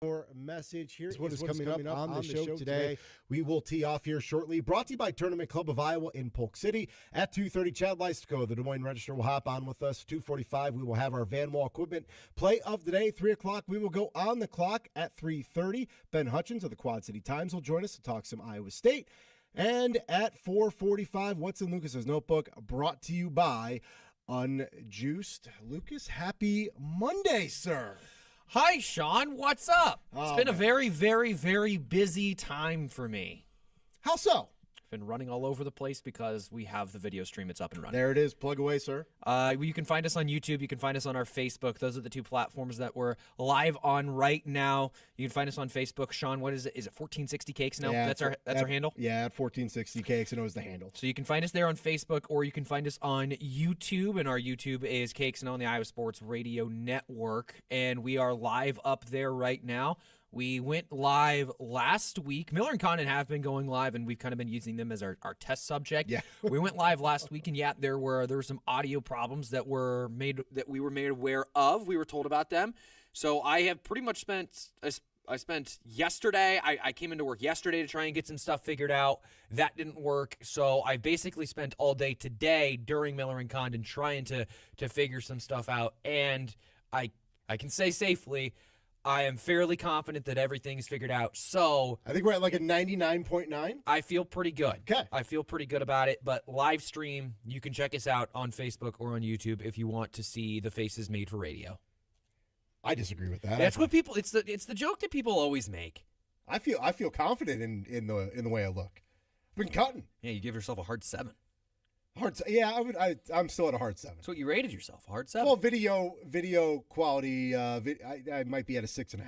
Your message here is what is coming up on the show today. We will tee off here shortly. Brought to you by Tournament Club of Iowa in Polk City. At 2:30, Chad Leistiko, the Des Moines Register, will hop on with us. 2:45, we will have our Van Wall Equipment play of the day. 3 o'clock, we will go on the clock at 3:30. Ben Hutchins of the Quad City Times will join us to talk some Iowa State. And at 4:45, What's in Lucas's Notebook, brought to you by Unjuiced. Lucas, happy Monday, sir. Hi, Sean. What's up? It's been a very, very, very busy time for me. How so? I've been running all over the place because we have the video stream. It's up and running. There it is. Plug away, sir. You can find us on YouTube. You can find us on our Facebook. Those are the two platforms that we're live on right now. You can find us on Facebook. Sean, what is it? Is it 1460 Cakes now? Yeah, that's our handle? Yeah, at 1460 Cakes, and it was the handle. So you can find us there on Facebook, or you can find us on YouTube, and our YouTube is Cakes and on the Iowa Sports Radio Network, and we are live up there right now. We went live last week. Miller and Condon have been going live, and we've kind of been using them as our test subject. Yeah. We went live last week, and there were some audio problems that we were made aware of. We were told about them. So I have pretty much spent yesterday. I came into work yesterday to try and get some stuff figured out. That didn't work. So I basically spent all day today during Miller and Condon trying to figure some stuff out. And I can say safely, I am fairly confident that everything is figured out. So I think we're at like a 99.9. I feel pretty good. Okay. I feel pretty good about it. But live stream, you can check us out on Facebook or on YouTube if you want to see the faces made for radio. I disagree with that. That's what people. It's the joke that people always make. I feel confident in the way I look. I've been cutting. Yeah, you give yourself a hard 7. Yeah, I'm still at a hard 7. That's what you rated yourself, a hard 7. Well, video quality, I might be at a 6.5.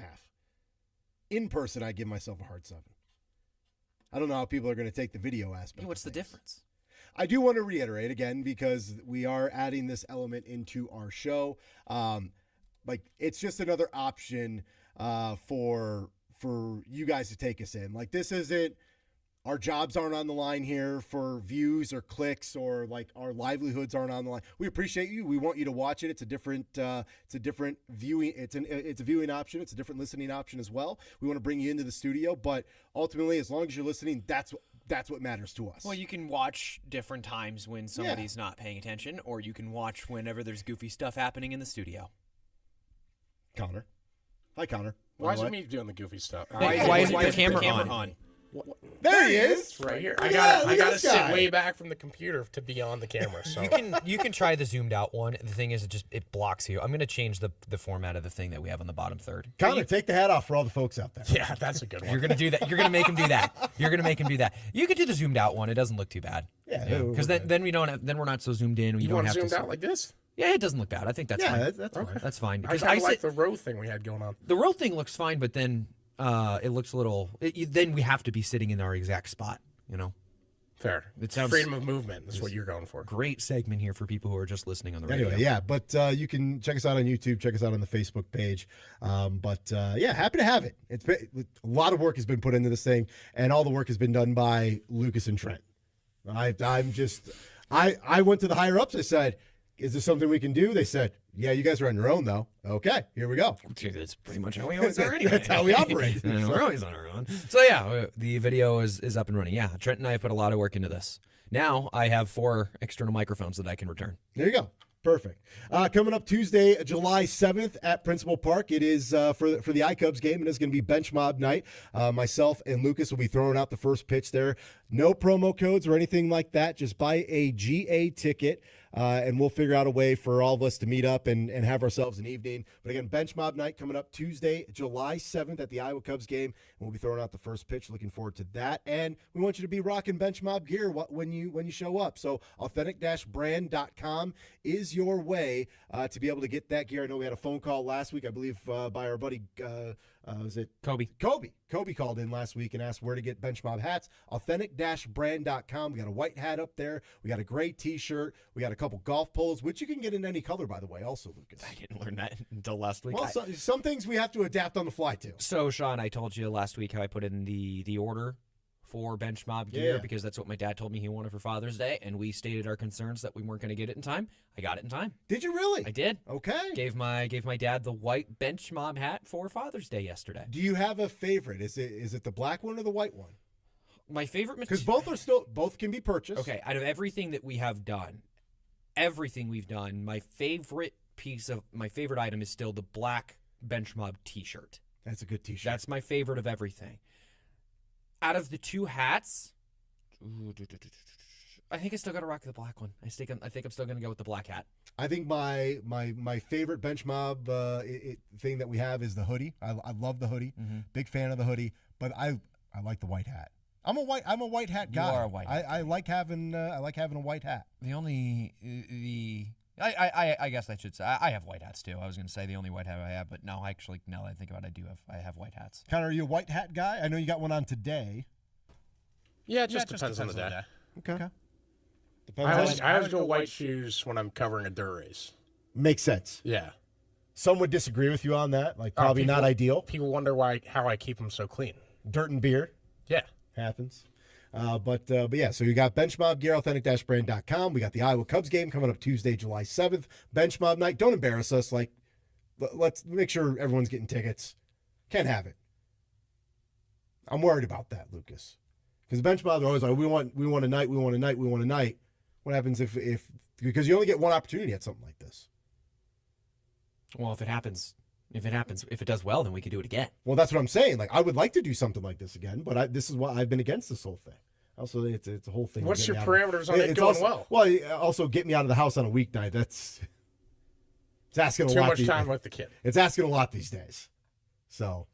In person, I give myself a hard 7. I don't know how people are going to take the video aspect. What's the difference? I do want to reiterate again, because we are adding this element into our show. It's just another option for you guys to take us in. Like, this isn't. Our jobs aren't on the line here for views or clicks, or like our livelihoods aren't on the line. We appreciate you. We want you to watch it. It's a different viewing. It's a viewing option. It's a different listening option as well. We want to bring you into the studio, but ultimately, as long as you're listening, that's what matters to us. Well, you can watch different times when somebody's not paying attention, or you can watch whenever there's goofy stuff happening in the studio. Connor. Hi, Connor. Why is it me doing the goofy stuff? Why is the camera on? There he is, right here. I gotta sit way back from the computer to be on the camera. So you can try the zoomed out one. The thing is, it blocks you. I'm gonna change the format of the thing that we have on the bottom third. Connor, take the hat off for all the folks out there. Yeah, that's a good one. You're gonna do that. You're gonna make him do that. You're gonna make him do that. You could do the zoomed out one. It doesn't look too bad. Yeah, because then we're not so zoomed in. You don't want have zoomed to out like this? Yeah, it doesn't look bad. I think that's fine. That's okay. fine. That's fine. I Because kind of like the row thing we had going on. The row thing looks fine, but then it looks a little. Then we have to be sitting in our exact spot. Fair. It sounds freedom of movement. That's what you're going for. Great segment here for people who are just listening on the radio. Anyway, yeah, but you can check us out on YouTube, check us out on the Facebook page. Happy to have it. It's been, a lot of work has been put into this thing, and all the work has been done by Lucas and Trent. I went to the higher ups. I said, "Is this something we can do?" They said, "Yeah, you guys are on your own, though." Okay, here we go. That's pretty much how we always are anyway. That's how we operate. We're always on our own. So yeah, the video is up and running. Yeah, Trent and I have put a lot of work into this. Now I have 4 external microphones that I can return. There you go. Perfect. Coming up Tuesday, July 7th at Principal Park. It is for the iCubs game, and it's going to be bench mob night. Myself and Lucas will be throwing out the first pitch there. No promo codes or anything like that. Just buy a GA ticket, and we'll figure out a way for all of us to meet up and have ourselves an evening. But again, bench mob night coming up Tuesday, July 7th at the Iowa Cubs game, and we'll be throwing out the first pitch. Looking forward to that. And we want you to be rocking bench mob gear when you show up. So authentic-brand.com is your way to be able to get that gear. I know we had a phone call last week, I believe, by our buddy, was it Kobe? Kobe called in last week and asked where to get bench mob hats. Authentic-brand.com. We got a white hat up there. We got a gray T-shirt. We got a couple golf polos, which you can get in any color, by the way, also, Lucas. I didn't learn that until last week. Well, some things we have to adapt on the fly to. So, Sean, I told you last week how I put in the order for bench mob gear Yeah. because that's what my dad told me he wanted for Father's Day, and we stated our concerns that we weren't going to get it in time. I got it in time. Did you really? I did. Okay. Gave my dad the white bench mob hat for Father's Day yesterday. Do you have a favorite? Is it the black one or the white one? My favorite Because material. both can be purchased. Okay, out of everything that we have done, everything we've done, my favorite item is still the black bench mob T-shirt. That's a good T-shirt. That's my favorite of everything. Out of the two hats, I think I still got to rock the black one. I think I'm still going to go with the black hat. I think my favorite bench mob thing that we have is the hoodie. I love the hoodie. Mm-hmm. Big fan of the hoodie, but I like the white hat. I'm a white hat guy. You are a white hat. I like having a white hat. I guess I should say I have white hats too. I was going to say the only white hat I have, but no, actually, now that I think about it, I have white hats. Connor, are you a white hat guy? I know you got one on today. Yeah, it just depends on the day. Okay. I always go white shoes when I'm covering a dirt race. Makes sense. Yeah. Some would disagree with you on that. Like probably not ideal. People wonder how I keep them so clean. Dirt and beard. Yeah. Happens. But yeah, so you got Bench Mob gear, authentic-brand.com. We got the Iowa Cubs game coming up Tuesday, July 7th. Bench Mob night. Don't embarrass us. Like, let's make sure everyone's getting tickets. Can't have it. I'm worried about that, Lucas. Because Bench Mob are always like, we want a night, we want a night, we want a night. What happens if because you only get one opportunity at something like this? Well, if it does well, then we could do it again. Well, that's what I'm saying. Like, I would like to do something like this again, but this is why I've been against this whole thing. Also, it's a whole thing. What's your parameters on it going also, well? Well, also get me out of the house on a weeknight. It's asking a lot. Too much time with the kid. It's asking a lot these days. So,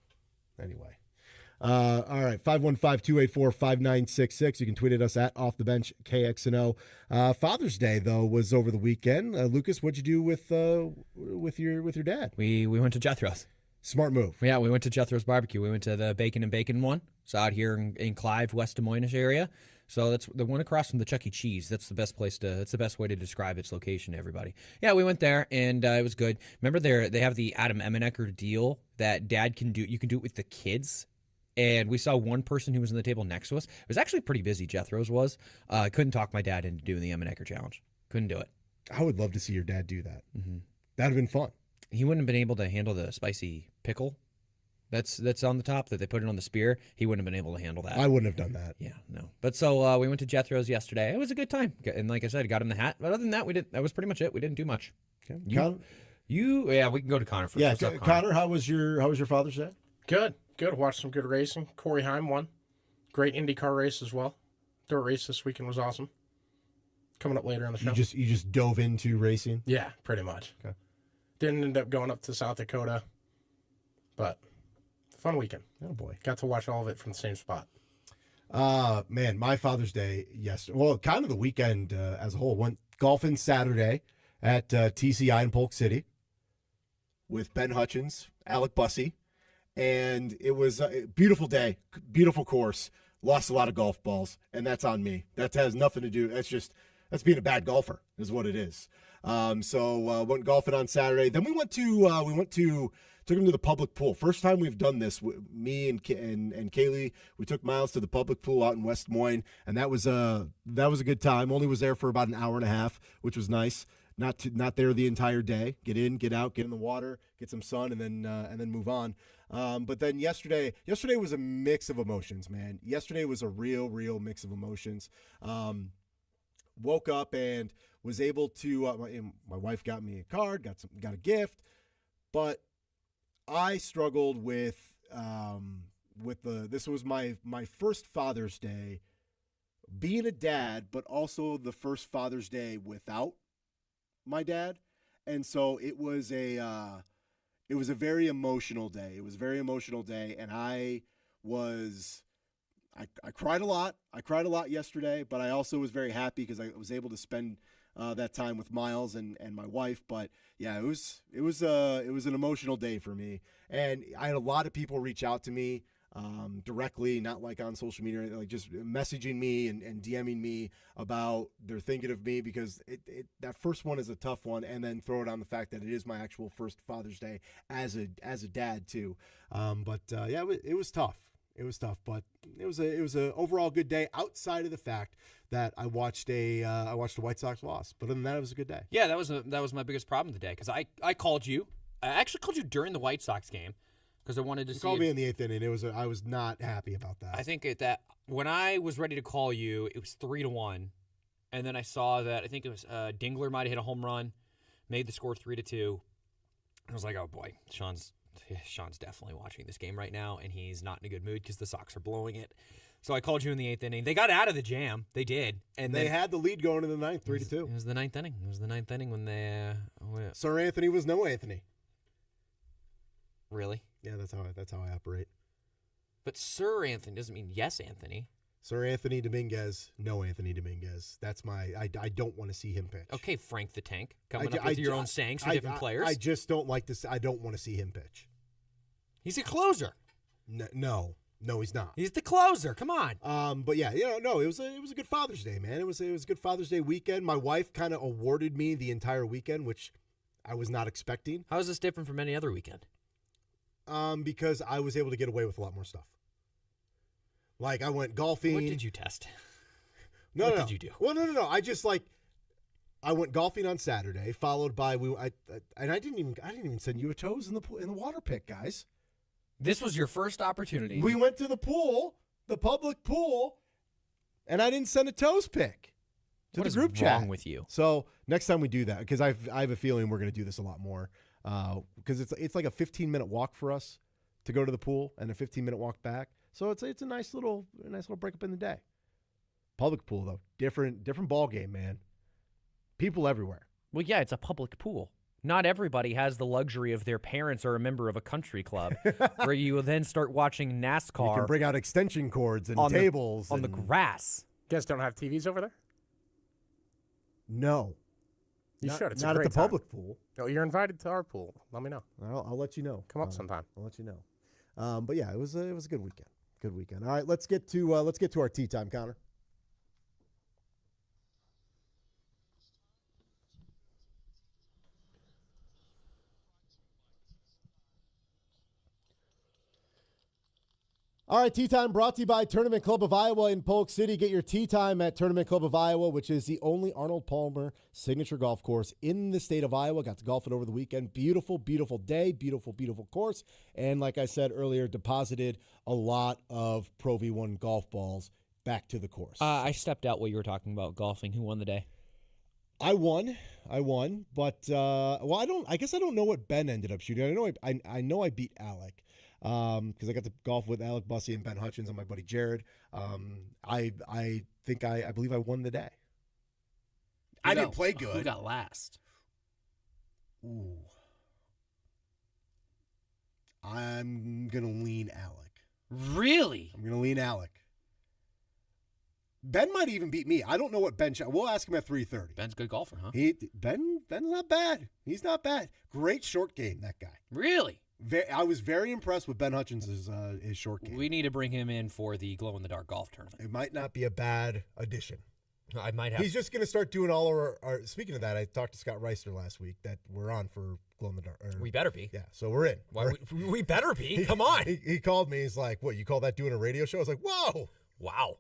anyway. All right, 515-284-5966. You can tweet at us at Off the Bench KXNO. Father's Day though was over the weekend. Lucas, what'd you do with your dad? We went to Jethro's. Smart move. Yeah, we went to Jethro's Barbecue. We went to the Bacon and Bacon one. It's out here in Clive, West Des Moines area. So that's the one across from the Chuck E. Cheese. That's the best way to describe its location to everybody. Yeah, we went there and it was good. Remember they have the Adam Emenecker deal that dad can do. You can do it with the kids. And we saw one person who was on the table next to us. It was actually pretty busy, Jethro's was. Couldn't talk my dad into doing the Emenecker challenge. Couldn't do it. I would love to see your dad do that. Mm-hmm. That'd have been fun. He wouldn't have been able to handle the spicy pickle that's on the top that they put it on the spear. He wouldn't have been able to handle that. I wouldn't have done that. Yeah, no. But so we went to Jethro's yesterday. It was a good time. And like I said, got him the hat. But other than that, that was pretty much it. We didn't do much. Okay. Yeah, we can go to Connor first. Yeah, What's up, Connor, how was your Father's Day? Good. Watched some good racing. Corey Heim won. Great IndyCar race as well. Dirt race this weekend was awesome. Coming up later on the show. You just dove into racing? Yeah, pretty much. Okay. Didn't end up going up to South Dakota, but fun weekend. Oh boy. Got to watch all of it from the same spot. Man, my Father's Day yesterday. Well, kind of the weekend as a whole. Went golfing Saturday at TCI in Polk City with Ben Hutchins, Alec Bussey. And it was a beautiful day, beautiful course. Lost a lot of golf balls, and that's on me. That has nothing to do. That's being a bad golfer, is what it is. So went golfing on Saturday. Then we took him to the public pool. First time we've done this. Me and Kaylee, we took Miles to the public pool out in West Des Moines, and that was a good time. Only was there for about an hour and a half, which was nice. Not there the entire day. Get in, get out, get in the water, get some sun, and then move on. But then yesterday was a mix of emotions, man. Yesterday was a real mix of emotions. Woke up and was able to. My wife got me a card, got a gift, but I struggled with this was my first Father's Day, being a dad, but also the first Father's Day without my dad, and so it was a very emotional day. It was a very emotional day, and I cried a lot. I cried a lot yesterday, but I also was very happy because I was able to spend that time with Miles and my wife. But yeah, it was an emotional day for me, and I had a lot of people reach out to me directly, not like on social media, like just messaging me and DMing me about they're thinking of me because that first one is a tough one, and then throw it on the fact that it is my actual first Father's Day as a dad too. But yeah, it was tough. It was tough, but it was a overall good day outside of the fact that I watched a White Sox loss. But other than that, it was a good day. Yeah, that was my biggest problem today because I called you. I actually called you during the White Sox game because I wanted to see. You called me in the 8th inning. I was not happy about that. I think when I was ready to call you, it was 3-1, and then I saw that I think it was Dingler might have hit a home run, made the score 3-2. I was like, oh boy, Sean's definitely watching this game right now, and he's not in a good mood because the Sox are blowing it. So I called you in the 8th inning. They got out of the jam. They did. And they had the lead going in the 9th, 3-2. It was the 9th inning. It was the 9th inning when they Sir Anthony was no Anthony. Really? Yeah, that's how I operate. But Sir Anthony doesn't mean yes Anthony. Sir Anthony Dominguez, no Anthony Dominguez. That's I don't want to see him pitch. Okay, Frank the Tank, coming up with your own sayings for different players. I just don't like this. I don't want to see him pitch. He's a closer. No, he's not. He's the closer. Come on. But yeah, no, it was a good Father's Day, man. It was a good Father's Day weekend. My wife kind of awarded me the entire weekend, which I was not expecting. How is this different from any other weekend? Because I was able to get away with a lot more stuff. Like I went golfing. What did you test? What did you do? Well, no. I went golfing on Saturday, followed by I didn't even send you a toes in the water pit, guys. This was your first opportunity. We went to the pool, the public pool, and I didn't send a toes pic to the group chat. What is wrong with you? So next time we do that, because I have a feeling we're going to do this a lot more, because it's like a 15-minute walk for us to go to the pool and a 15-minute walk back. So it's a nice little break up in the day. Public pool though, different ball game, man. People everywhere. Well, yeah, it's a public pool. Not everybody has the luxury of their parents or a member of a country club, where you will then start watching NASCAR. You can bring out extension cords and on tables on the grass. You guys don't have TVs over there? No, You should. It's not a at great the time. public pool. No, you're invited to our pool. Let me know. I'll let you know. Come up sometime. I'll let you know. But yeah, it was a good weekend. Good weekend. All right, let's get to our tea time, Connor. All right, Tea Time brought to you by Tournament Club of Iowa in Polk City. Get your tea time at Tournament Club of Iowa, which is the only Arnold Palmer signature golf course in the state of Iowa. Got to golf it over the weekend. Beautiful, beautiful day. Beautiful, beautiful course. And like I said earlier, deposited a lot of Pro V1 golf balls back to the course. I stepped out while you were talking about golfing. Who won the day? I won, but I guess I don't know what Ben ended up shooting. I know I beat Alec. Because I got to golf with Alec Bussey and Ben Hutchins and my buddy Jared. I believe I won the day. I didn't play good. Who got last? Ooh. I'm gonna lean Alec. Really? I'm gonna lean Alec. Ben might even beat me. I don't know what Ben shot. We'll ask him at 3:30. Ben's a good golfer, huh? Ben's not bad. He's not bad. Great short game, that guy. Really? I was very impressed with Ben Hutchins' his short game. We need to bring him in for the glow-in-the-dark golf tournament. It might not be a bad addition. I might have. He's just going to start doing all our speaking of that, I talked to Scott Reister last week that we're on for Glow in the Dark. We better be. Yeah, so we're in. We better be. Come on. He called me. He's like, "What, you call that doing a radio show?" I was like, "Whoa." Wow.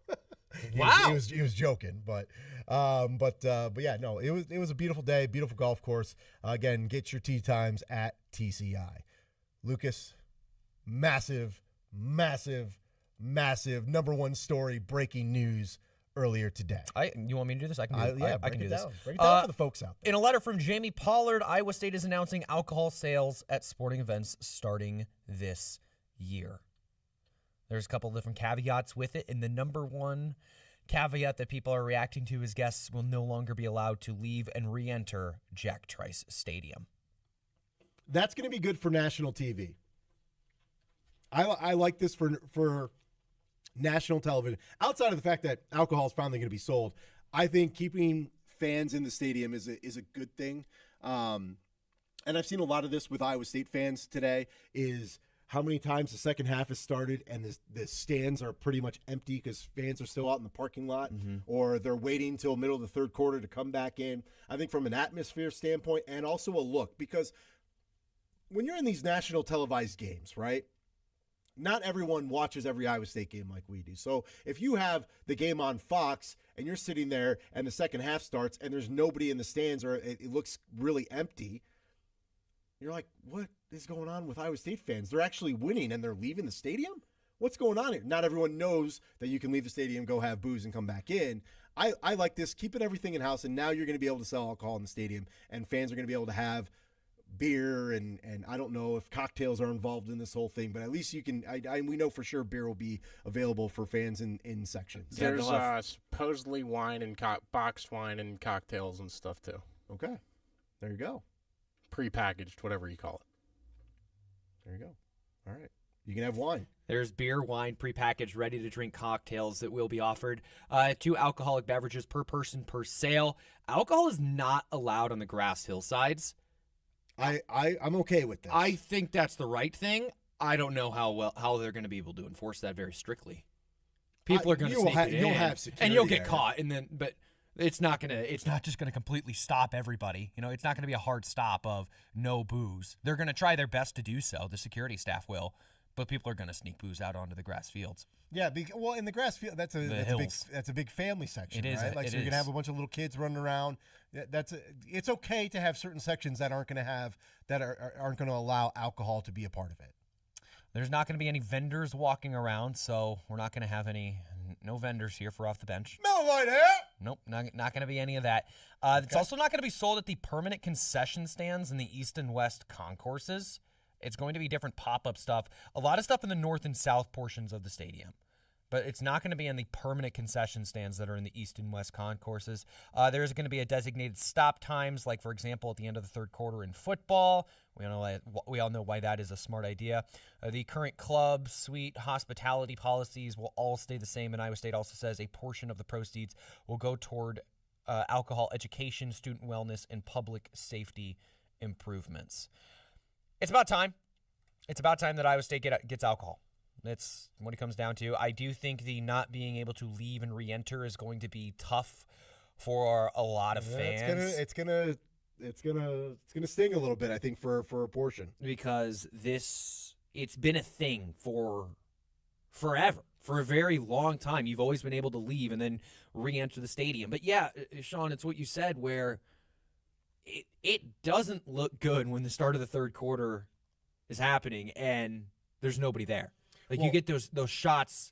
He was joking, but yeah, no, it was a beautiful day, beautiful golf course. Again, get your tee times at TCI. Lucas, massive number one story, breaking news earlier today. You want me to do this? I can do this. I can do this. Break it down for the folks out there. In a letter from Jamie Pollard, Iowa State is announcing alcohol sales at sporting events starting this year. There's a couple different caveats with it, and the number one caveat that people are reacting to is guests will no longer be allowed to leave and re-enter Jack Trice Stadium. That's going to be good for national TV. I like this for national television. Outside of the fact that alcohol is finally going to be sold, I think keeping fans in the stadium is a good thing. And I've seen a lot of this with Iowa State fans today is how many times the second half has started and the stands are pretty much empty because fans are still out in the parking lot or they're waiting until middle of the third quarter to come back in. I think from an atmosphere standpoint and also a look, because when you're in these national televised games, right, not everyone watches every Iowa State game like we do. So if you have the game on Fox and you're sitting there and the second half starts and there's nobody in the stands or it looks really empty, you're like, what is going on with Iowa State fans? They're actually winning and they're leaving the stadium? What's going on here? Not everyone knows that you can leave the stadium, go have booze, and come back in. I like this, keeping everything in-house, and now you're going to be able to sell alcohol in the stadium, and fans are going to be able to have beer, and I don't know if cocktails are involved in this whole thing, but at least you can, we know for sure beer will be available for fans in sections. There's supposedly wine and boxed wine and cocktails and stuff, too. Okay. There you go. Prepackaged, whatever you call it. There you go. All right. You can have wine. There's beer, wine, prepackaged, ready-to-drink cocktails that will be offered. 2 alcoholic beverages per person per sale. Alcohol is not allowed on the grass hillsides. I'm okay with this. I think that's the right thing. I don't know how they're going to be able to enforce that very strictly. People are going to sneak it in, you'll have security and you'll get there. caught. But it's not just going to completely stop everybody. It's not going to be a hard stop of no booze. They're going to try their best to do so. The security staff will. But people are going to sneak booze out onto the grass fields. Yeah, well, in the grass field, that's a big family section, It is, right? Like, it so you're is. gonna have a bunch of little kids running around. It's okay to have certain sections that aren't aren't going to allow alcohol to be a part of it. There's not going to be any vendors walking around, so we're not going to have no vendors here for off the bench. Miller Lite here. Nope, not going to be any of that. It's also not going to be sold at the permanent concession stands in the east and west concourses. It's going to be different pop-up stuff. A lot of stuff in the north and south portions of the stadium. But it's not going to be in the permanent concession stands that are in the east and west concourses. There's going to be a designated stop times, like, for example, at the end of the third quarter in football. We all know why that is a smart idea. The current club, suite, hospitality policies will all stay the same. And Iowa State also says a portion of the proceeds will go toward alcohol education, student wellness, and public safety improvements. It's about time. It's about time that Iowa State gets alcohol. That's what it comes down to. I do think the not being able to leave and re-enter is going to be tough for a lot of fans. It's gonna sting a little bit, I think, for a portion. Because it's been a thing for forever. For a very long time. You've always been able to leave and then re-enter the stadium. But yeah, Sean, it's what you said where it doesn't look good when the start of the third quarter is happening and there's nobody there. Like, you get those shots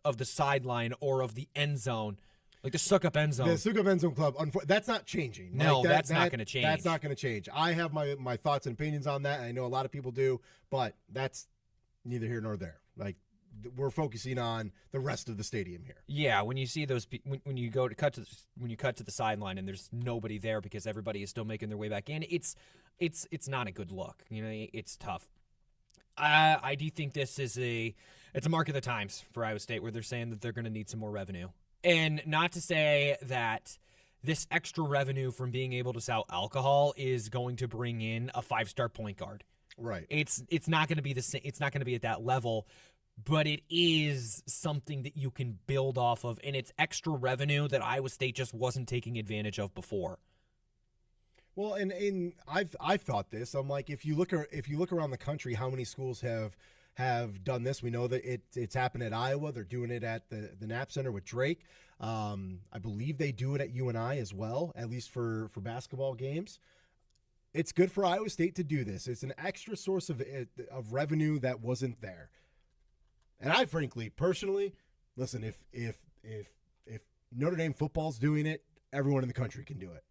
of the sideline or of the end zone, like the suck-up end zone. The suck-up end zone club, that's not changing. No, that's not going to change. That's not going to change. I have my thoughts and opinions on that. I know a lot of people do, but that's neither here nor there. Like, we're focusing on the rest of the stadium here. Yeah, when you see those, when you cut to the sideline and there's nobody there because everybody is still making their way back in, it's not a good look. It's tough. I do think this is it's a mark of the times for Iowa State where they're saying that they're going to need some more revenue, and not to say that this extra revenue from being able to sell alcohol is going to bring in a 5-star point guard. Right. It's not going to be the same. It's not going to be at that level. But it is something that you can build off of, and it's extra revenue that Iowa State just wasn't taking advantage of before. Well, and I've thought this. I'm like, if you look around the country, how many schools have done this? We know that it's happened at Iowa. They're doing it at the Knapp Center with Drake. I believe they do it at UNI as well, at least for basketball games. It's good for Iowa State to do this. It's an extra source of revenue that wasn't there. And I frankly, personally, listen, if Notre Dame football's doing it, everyone in the country can do it.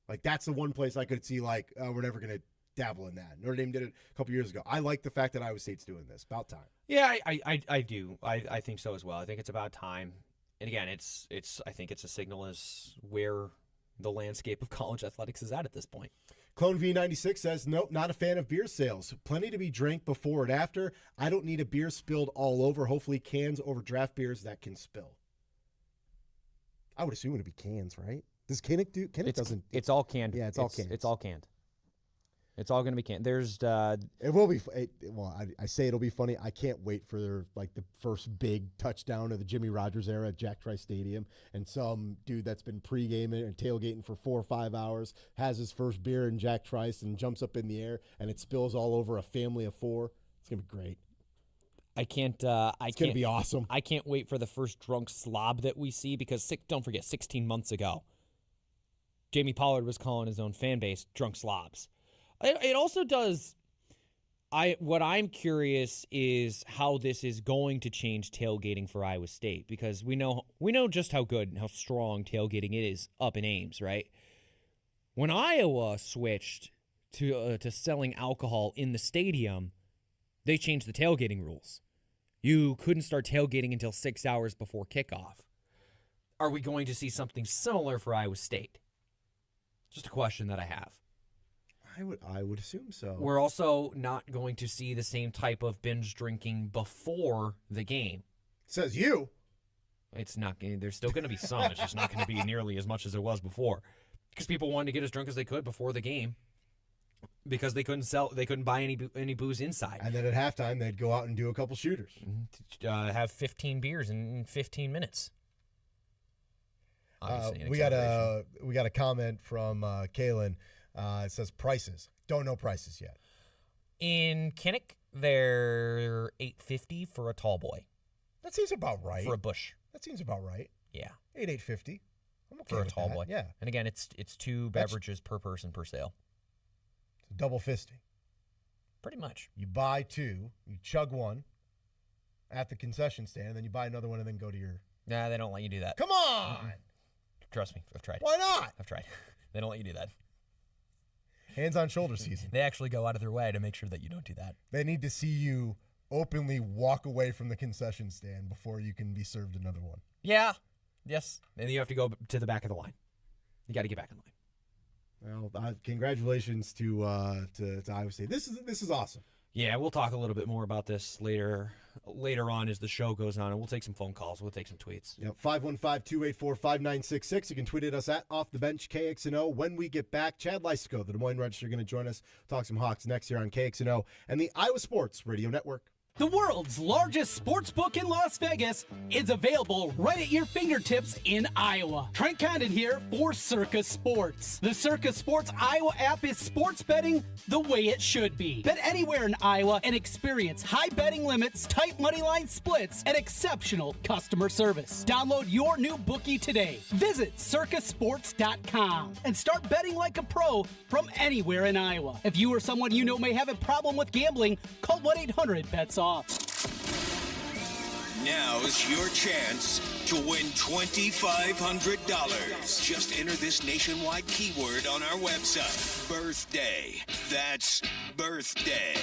Like, that's the one place I could see, like, we're never going to dabble in that. Notre Dame did it a couple years ago. I like the fact that Iowa State's doing this. About time. Yeah, I do. I think so as well. I think it's about time. And again, I think it's a signal as where the landscape of college athletics is at this point. Clone V96 says, nope, not a fan of beer sales. Plenty to be drank before and after. I don't need a beer spilled all over. Hopefully cans over draft beers that can spill. I would assume it'd be cans, right? Does Kinnick do? Kinnick doesn't. It's all canned. Yeah, it's all canned. It's all canned. It's all going to be canned. There's It will be. I say it'll be funny. I can't wait for the first big touchdown of the Jimmy Rogers era at Jack Trice Stadium, and some dude that's been pre-gaming and tailgating for 4 or 5 hours has his first beer in Jack Trice and jumps up in the air and it spills all over a family of 4. It's gonna be great. I can't. It's going to be awesome. I can't wait for the first drunk slob that we see because don't forget, 16 months ago, Jamie Pollard was calling his own fan base drunk slobs. It also does. What I'm curious is how this is going to change tailgating for Iowa State because we know just how good and how strong tailgating is up in Ames, right? When Iowa switched to selling alcohol in the stadium, they changed the tailgating rules. You couldn't start tailgating until 6 hours before kickoff. Are we going to see something similar for Iowa State? Just a question that I have. I would assume so. We're also not going to see the same type of binge drinking before the game. Says you. It's not. There's still going to be some. It's just not going to be nearly as much as it was before, because people wanted to get as drunk as they could before the game, because they couldn't buy any booze inside. And then at halftime, they'd go out and do a couple shooters. Have 15 beers in 15 minutes. We got a comment from Kaylin. It says prices. Don't know prices yet. In Kinnick, they're $8.50 for a tall boy. That seems about right. For a bush. That seems about right. Yeah. $8.50. I'm okay for a with tall that. boy. Yeah. And again, it's two beverages per person per sale. It's double fisting. Pretty much. You buy two, you chug one at the concession stand, and then you buy another one and then go to your... Nah, they don't let you do that. Come on! Mm-mm. Trust me, I've tried. Why not? I've tried. They don't let you do that. Hands on shoulder season. They actually go out of their way to make sure that you don't do that. They need to see you openly walk away from the concession stand before you can be served another one. Yeah. Yes. And you have to go to the back of the line. You got to get back in line. Well, congratulations to Iowa State. This is awesome. Yeah, we'll talk a little bit more about this later on as the show goes on, and we'll take some phone calls. We'll take some tweets. Yep, 515-284-5966. You can tweet at us at Off the Bench KXNO. When we get back, Chad Leistiko, the Des Moines Register, going to join us, talk some Hawks next here on KXNO and the Iowa Sports Radio Network. The world's largest sports book in Las Vegas is available right at your fingertips in Iowa. Trent Condon here for Circus Sports. The Circus Sports Iowa app is sports betting the way it should be. Bet anywhere in Iowa and experience high betting limits, tight money line splits, and exceptional customer service. Download your new bookie today. Visit circusports.com and start betting like a pro from anywhere in Iowa. If you or someone you know may have a problem with gambling, call 1-800-BETS-OFF. Now's your chance to win $2,500. Just enter this nationwide keyword on our website. Birthday. That's birthday.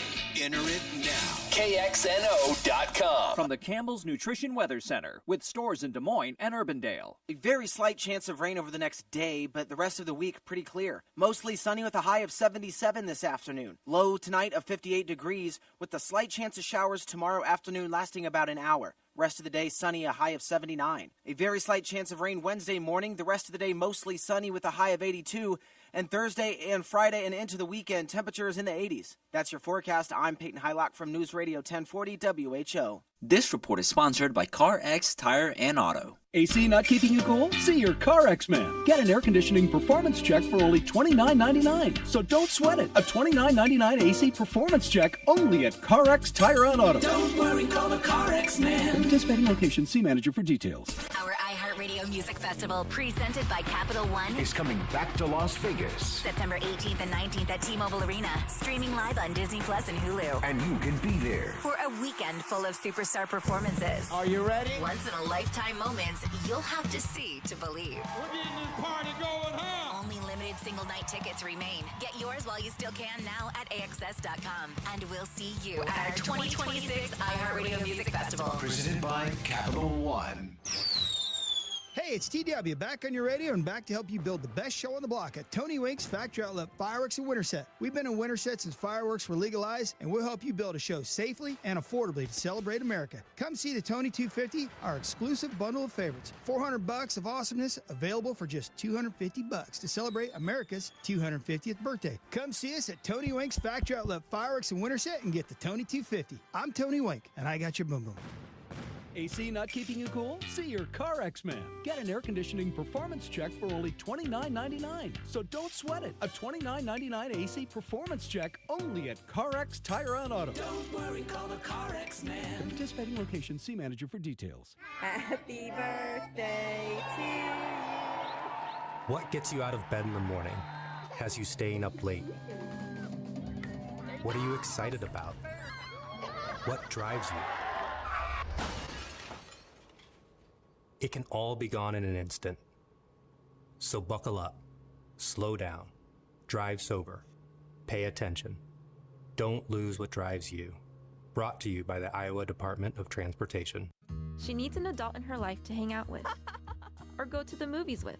Enter it now. KXNO.com. From the Campbell's Nutrition Weather Center, with stores in Des Moines and Urbandale. A very slight chance of rain over the next day, but the rest of the week pretty clear. Mostly sunny with a high of 77 this afternoon. Low tonight of 58 degrees, with a slight chance of showers tomorrow afternoon lasting about an hour. Rest of the day sunny, a high of 79. A very slight chance of rain Wednesday morning. The rest of the day mostly sunny with a high of 82. And Thursday and Friday and into the weekend, temperatures in the 80s. That's your forecast. I'm Peyton Hylock from News Radio 1040 WHO. This report is sponsored by CarX Tire and Auto. AC not keeping you cool? See your CarX man. Get an air conditioning performance check for only $29.99. So don't sweat it. A $29.99 AC performance check only at CarX Tire and Auto. Don't worry, call the CarX man. Participating location, see manager for details. Our iHeartRadio Music Festival, presented by Capital One, is coming back to Las Vegas. September 18th and 19th at T-Mobile Arena. Streaming live on Disney Plus and Hulu. And you can be there for a weekend full of superstar performances. Are you ready? Once-in-a-lifetime moments you'll have to see to believe. We're getting this party going, huh? Only limited single-night tickets remain. Get yours while you still can now at AXS.com. And we'll see you at our 2026 iHeartRadio Music Festival. Presented by Capital One. Hey, it's TW, back on your radio and back to help you build the best show on the block at Tony Wink's Factory Outlet Fireworks in Winterset. We've been in Winterset since fireworks were legalized, and we'll help you build a show safely and affordably to celebrate America. Come see the Tony 250, our exclusive bundle of favorites. $400 of awesomeness available for just $250 to celebrate America's 250th birthday. Come see us at Tony Wink's Factory Outlet Fireworks in Winterset and get the Tony 250. I'm Tony Wink, and I got your boom boom. AC not keeping you cool? See your CarX man. Get an air conditioning performance check for only $29.99. So don't sweat it. A $29.99 AC performance check only at CarX Tire and Auto. Don't worry, call the CarX man. participating location. See manager for details. Happy birthday to you. What gets you out of bed in the morning? Has you staying up late? What are you excited about? What drives you? It can all be gone in an instant. So buckle up, slow down, drive sober, pay attention. Don't lose what drives you. Brought to you by the Iowa Department of Transportation. She needs an adult in her life to hang out with or go to the movies with.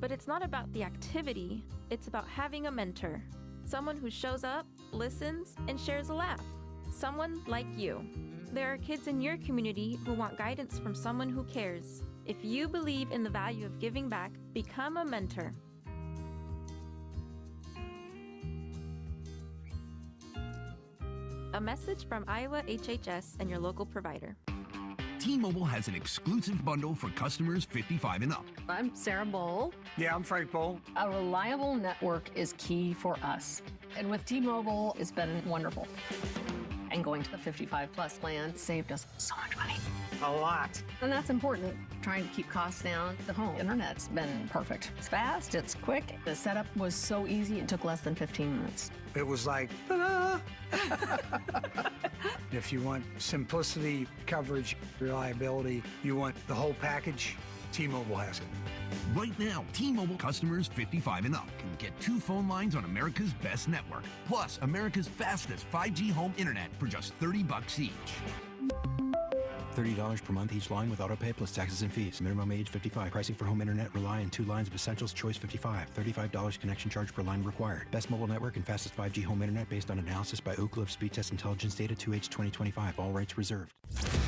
But it's not about the activity, it's about having a mentor. Someone who shows up, listens, and shares a laugh. Someone like you. There are kids in your community who want guidance from someone who cares. If you believe in the value of giving back, become a mentor. A message from Iowa HHS and your local provider. T-Mobile has an exclusive bundle for customers 55 and up. I'm Sarah Bowl. Yeah, I'm Frank Bowl. A reliable network is key for us. And with T-Mobile, it's been wonderful. And going to the 55 plus plan saved us so much money. A lot. And that's important. Trying to keep costs down. The home internet's been perfect. It's fast, it's quick. The setup was so easy, it took less than 15 minutes. It was like, ta-da! If you want simplicity, coverage, reliability, you want the whole package, T-Mobile has it. Right now, T-Mobile customers 55 and up can get 2 phone lines on America's best network, plus America's fastest 5G home internet for just $30 each. $30 per month each line with autopay plus taxes and fees. Minimum age 55. Pricing for home internet rely on 2 lines of Essentials Choice 55. $35 connection charge per line required. Best mobile network and fastest 5G home internet based on analysis by Ookla of Speed Test Intelligence Data 2H 2025. All rights reserved.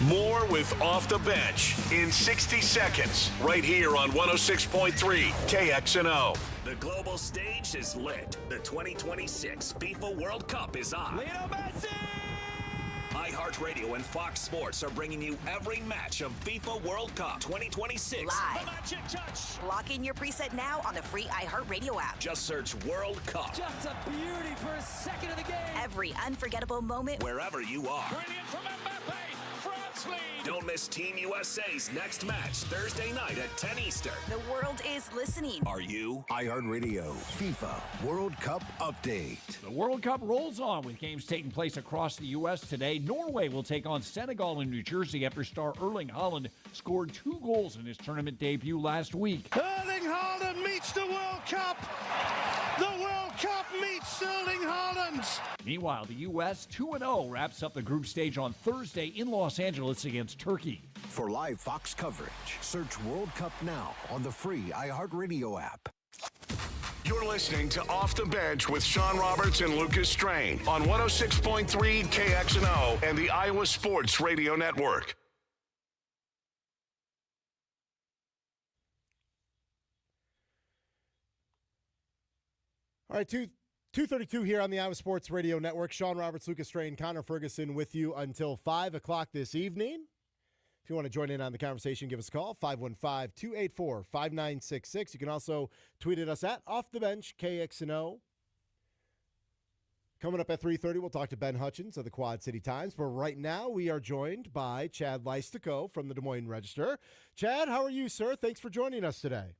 More with Off the Bench in 60 seconds right here on 106.3 KXNO. The global stage is lit. The 2026 FIFA World Cup is on. Lionel Messi! iHeartRadio and Fox Sports are bringing you every match of FIFA World Cup 2026. Live. The magic touch. Lock in your preset now on the free iHeartRadio app. Just search World Cup. Just a beauty for a second of the game. Every unforgettable moment. Wherever you are. Brilliant from Mbappe. France lead. Don't miss Team USA's next match Thursday night at 10 Eastern. The world is listening. Are you? iHeartRadio FIFA World Cup Update. The World Cup rolls on with games taking place across the U.S. today. Norway will take on Senegal in New Jersey after star Erling Haaland scored 2 goals in his tournament debut last week. Erling Haaland meets the World Cup. The World Cup meets Erling Haaland. Meanwhile, the U.S. 2-0 wraps up the group stage on Thursday in Los Angeles against Turkey. For live Fox coverage, search World Cup now on the free iHeartRadio app. You're listening to Off the Bench with Sean Roberts and Lucas Strain on 106.3 KXNO and the Iowa Sports Radio Network. All right, 2:32 here on the Iowa Sports Radio Network. Sean Roberts, Lucas Strain, Connor Ferguson with you until 5 o'clock this evening. If you want to join in on the conversation, give us a call, 515-284-5966. You can also tweet at us at Off the Bench, KXNO. Coming up at 3:30, we'll talk to Ben Hutchins of the Quad City Times. But right now, we are joined by Chad Leistico from the Des Moines Register. Chad, how are you, sir? Thanks for joining us today.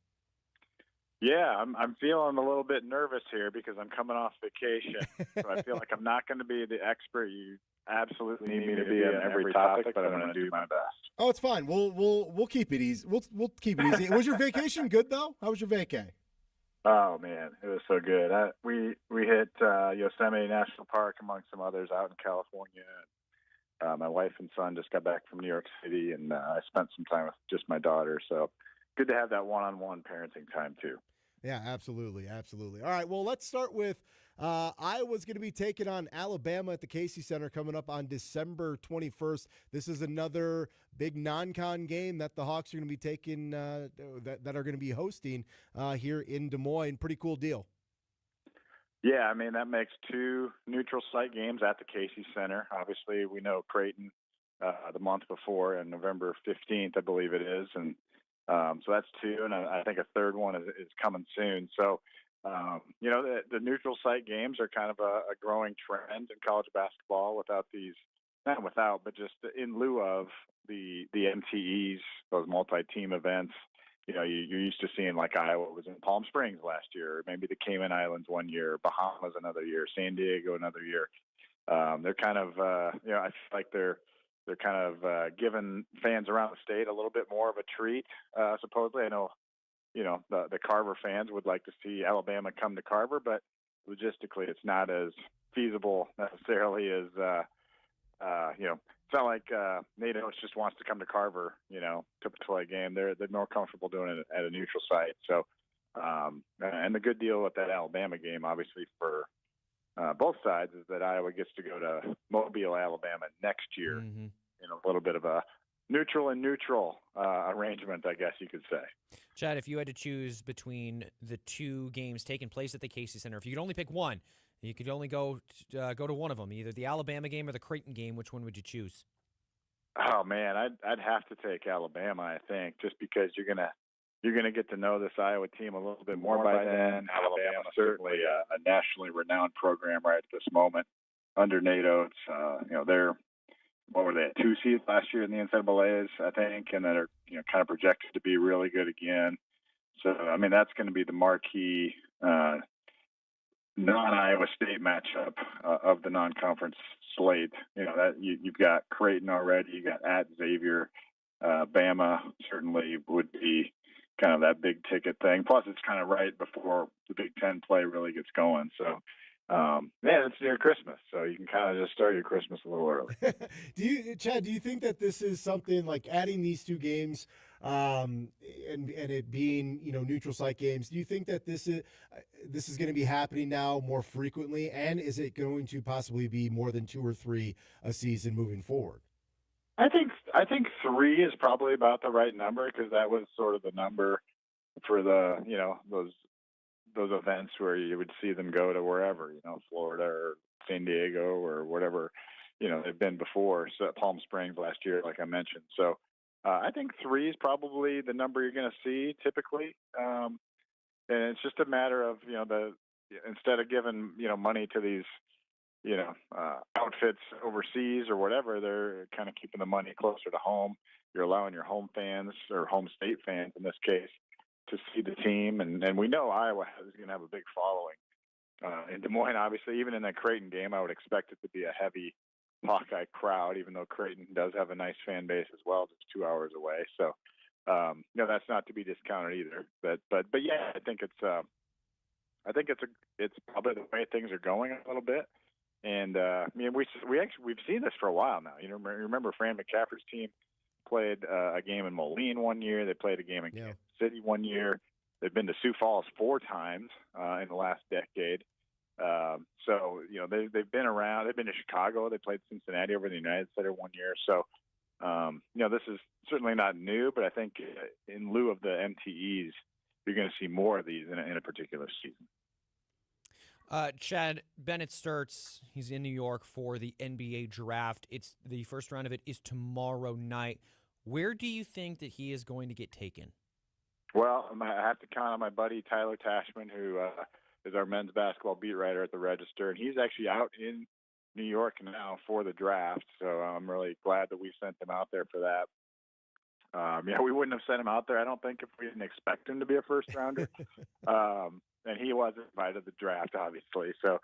Yeah, I'm feeling a little bit nervous here because I'm coming off vacation. So I feel like I'm not going to be the expert you absolutely need me to be on every topic, but I'm going to do my best. Oh, it's fine. We'll keep it easy. We'll keep it easy. Was your vacation good though? How was your vacay? Oh man, it was so good. We hit Yosemite National Park among some others out in California. My wife and son just got back from New York City, and I spent some time with just my daughter. So good to have that one-on-one parenting time too. Yeah, absolutely. Absolutely. All right, well, let's start with Iowa's going to be taking on Alabama at the Casey Center coming up on December 21st. This is another big non-con game that the Hawks are going to be taking, that are going to be hosting here in Des Moines. Pretty cool deal. Yeah, I mean, that makes 2 neutral site games at the Casey Center. Obviously, we know Creighton the month before, and November 15th, I believe it is, and so that's 2, and I think a third one is coming soon. So, the neutral site games are kind of a growing trend in college basketball without these not without, but just in lieu of the MTEs, those multi-team events. You're used to seeing like Iowa was in Palm Springs last year, or maybe the Cayman Islands one year, Bahamas another year, San Diego another year. They're kind of, I feel like they're kind of giving fans around the state a little bit more of a treat. Supposedly, I know, the Carver fans would like to see Alabama come to Carver, but logistically, it's not as feasible necessarily as, it's not like Nate Oates just wants to come to Carver, to play a game. They're more comfortable doing it at a neutral site. So, and the good deal with that Alabama game, obviously for both sides, is that Iowa gets to go to Mobile, Alabama next year in a little bit of a neutral arrangement, I guess you could say. Chad, if you had to choose between the two games taking place at the Casey Center, if you could only pick one, you could only go to one of them, either the Alabama game or the Creighton game. Which one would you choose? Oh man, I'd have to take Alabama, I think, just because you're gonna get to know this Iowa team a little bit more by then. Alabama certainly a nationally renowned program right at this moment under Nate Oates. They're what were they, 2 seeds last year in the NCAAs, I think, and that are kind of projected to be really good again. So I mean that's going to be the marquee non-Iowa State matchup of the non-conference slate. That you've got Creighton already, you got at Xavier, Bama certainly would be kind of that big ticket thing. Plus, it's kind of right before the Big Ten play really gets going. So, it's near Christmas, so you can kind of just start your Christmas a little early. Chad, do you think that this is something like adding these two games and it being neutral site games? Do you think that this is going to be happening now more frequently, and is it going to possibly be more than 2 or 3 a season moving forward? I think 3 is probably about the right number, because that was sort of the number for the those events where you would see them go to wherever, Florida or San Diego or whatever, they've been before. So at Palm Springs last year, like I mentioned. So I think 3 is probably the number you're going to see typically. And it's just a matter of, instead of giving, money to these, outfits overseas or whatever, they're kind of keeping the money closer to home. You're allowing your home fans, or home state fans in this case, to see the team. And we know Iowa is going to have a big following in Des Moines, obviously. Even in that Creighton game, I would expect it to be a heavy Hawkeye crowd, even though Creighton does have a nice fan base as well, just 2 hours away. So, that's not to be discounted either. But yeah, I think it's probably the way things are going a little bit. And we've seen this for a while now. Remember Fran McCafferty's team played a game in Moline one year. They played a game in Kansas City one year. They've been to Sioux Falls 4 times in the last decade. So they've been around. They've been to Chicago. They played Cincinnati over in the United Center one year. So this is certainly not new, but I think in lieu of the MTEs, you're going to see more of these in a particular season. Chad, Bennett starts. He's in New York for the NBA draft. It's the first round of it is tomorrow night. Where do you think that he is going to get taken? Well, I have to count on my buddy Tyler Tashman, who is our men's basketball beat writer at the Register, and he's actually out in New York now for the draft. So I'm really glad that we sent him out there for that. We wouldn't have sent him out there, I don't think, if we didn't expect him to be a first rounder. And he was invited to the draft, obviously. So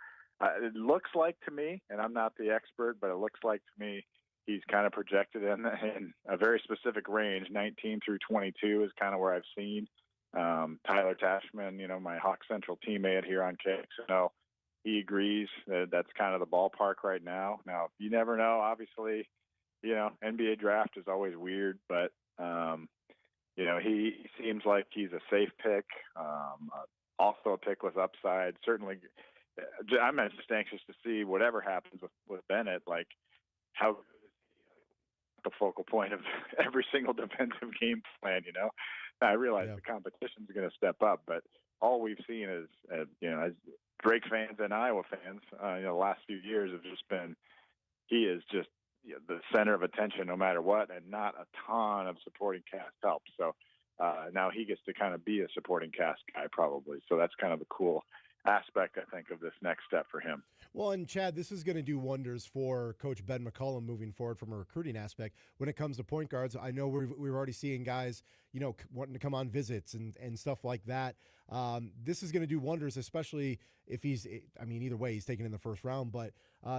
it looks like to me, and I'm not the expert, but it looks like to me he's kind of projected in a very specific range. 19 through 22 is kind of where I've seen. Tyler Tashman, my Hawk Central teammate here on KXNO, he agrees that that's kind of the ballpark right now. Now, you never know. Obviously, NBA draft is always weird, but, he seems like he's a safe pick. Also a pick with upside. Certainly, I'm just anxious to see whatever happens with Bennett, like how the focal point of every single defensive game plan. I realize the competition's going to step up, but all we've seen is, as Drake fans and Iowa fans, the last few years have just been, he is just the center of attention no matter what, and not a ton of supporting cast help. So now he gets to kind of be a supporting cast guy probably. So that's kind of the cool aspect, I think, of this next step for him. Well, and Chad, this is going to do wonders for Coach Ben McCollum moving forward from a recruiting aspect. When it comes to point guards, I know we're already seeing guys, wanting to come on visits and stuff like that. This is going to do wonders, especially if either way, he's taken in the first round. But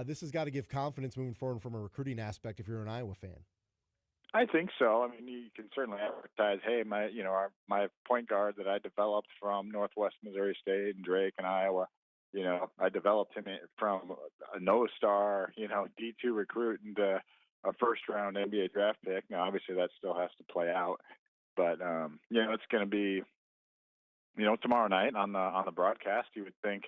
this has got to give confidence moving forward from a recruiting aspect if you're an Iowa fan. I think so. I mean, you can certainly advertise, hey, my point guard that I developed from Northwest Missouri State and Drake and Iowa, I developed him from a no-star, D2 recruit into a first-round NBA draft pick. Now, obviously, that still has to play out, but it's going to be, tomorrow night on the broadcast. You would think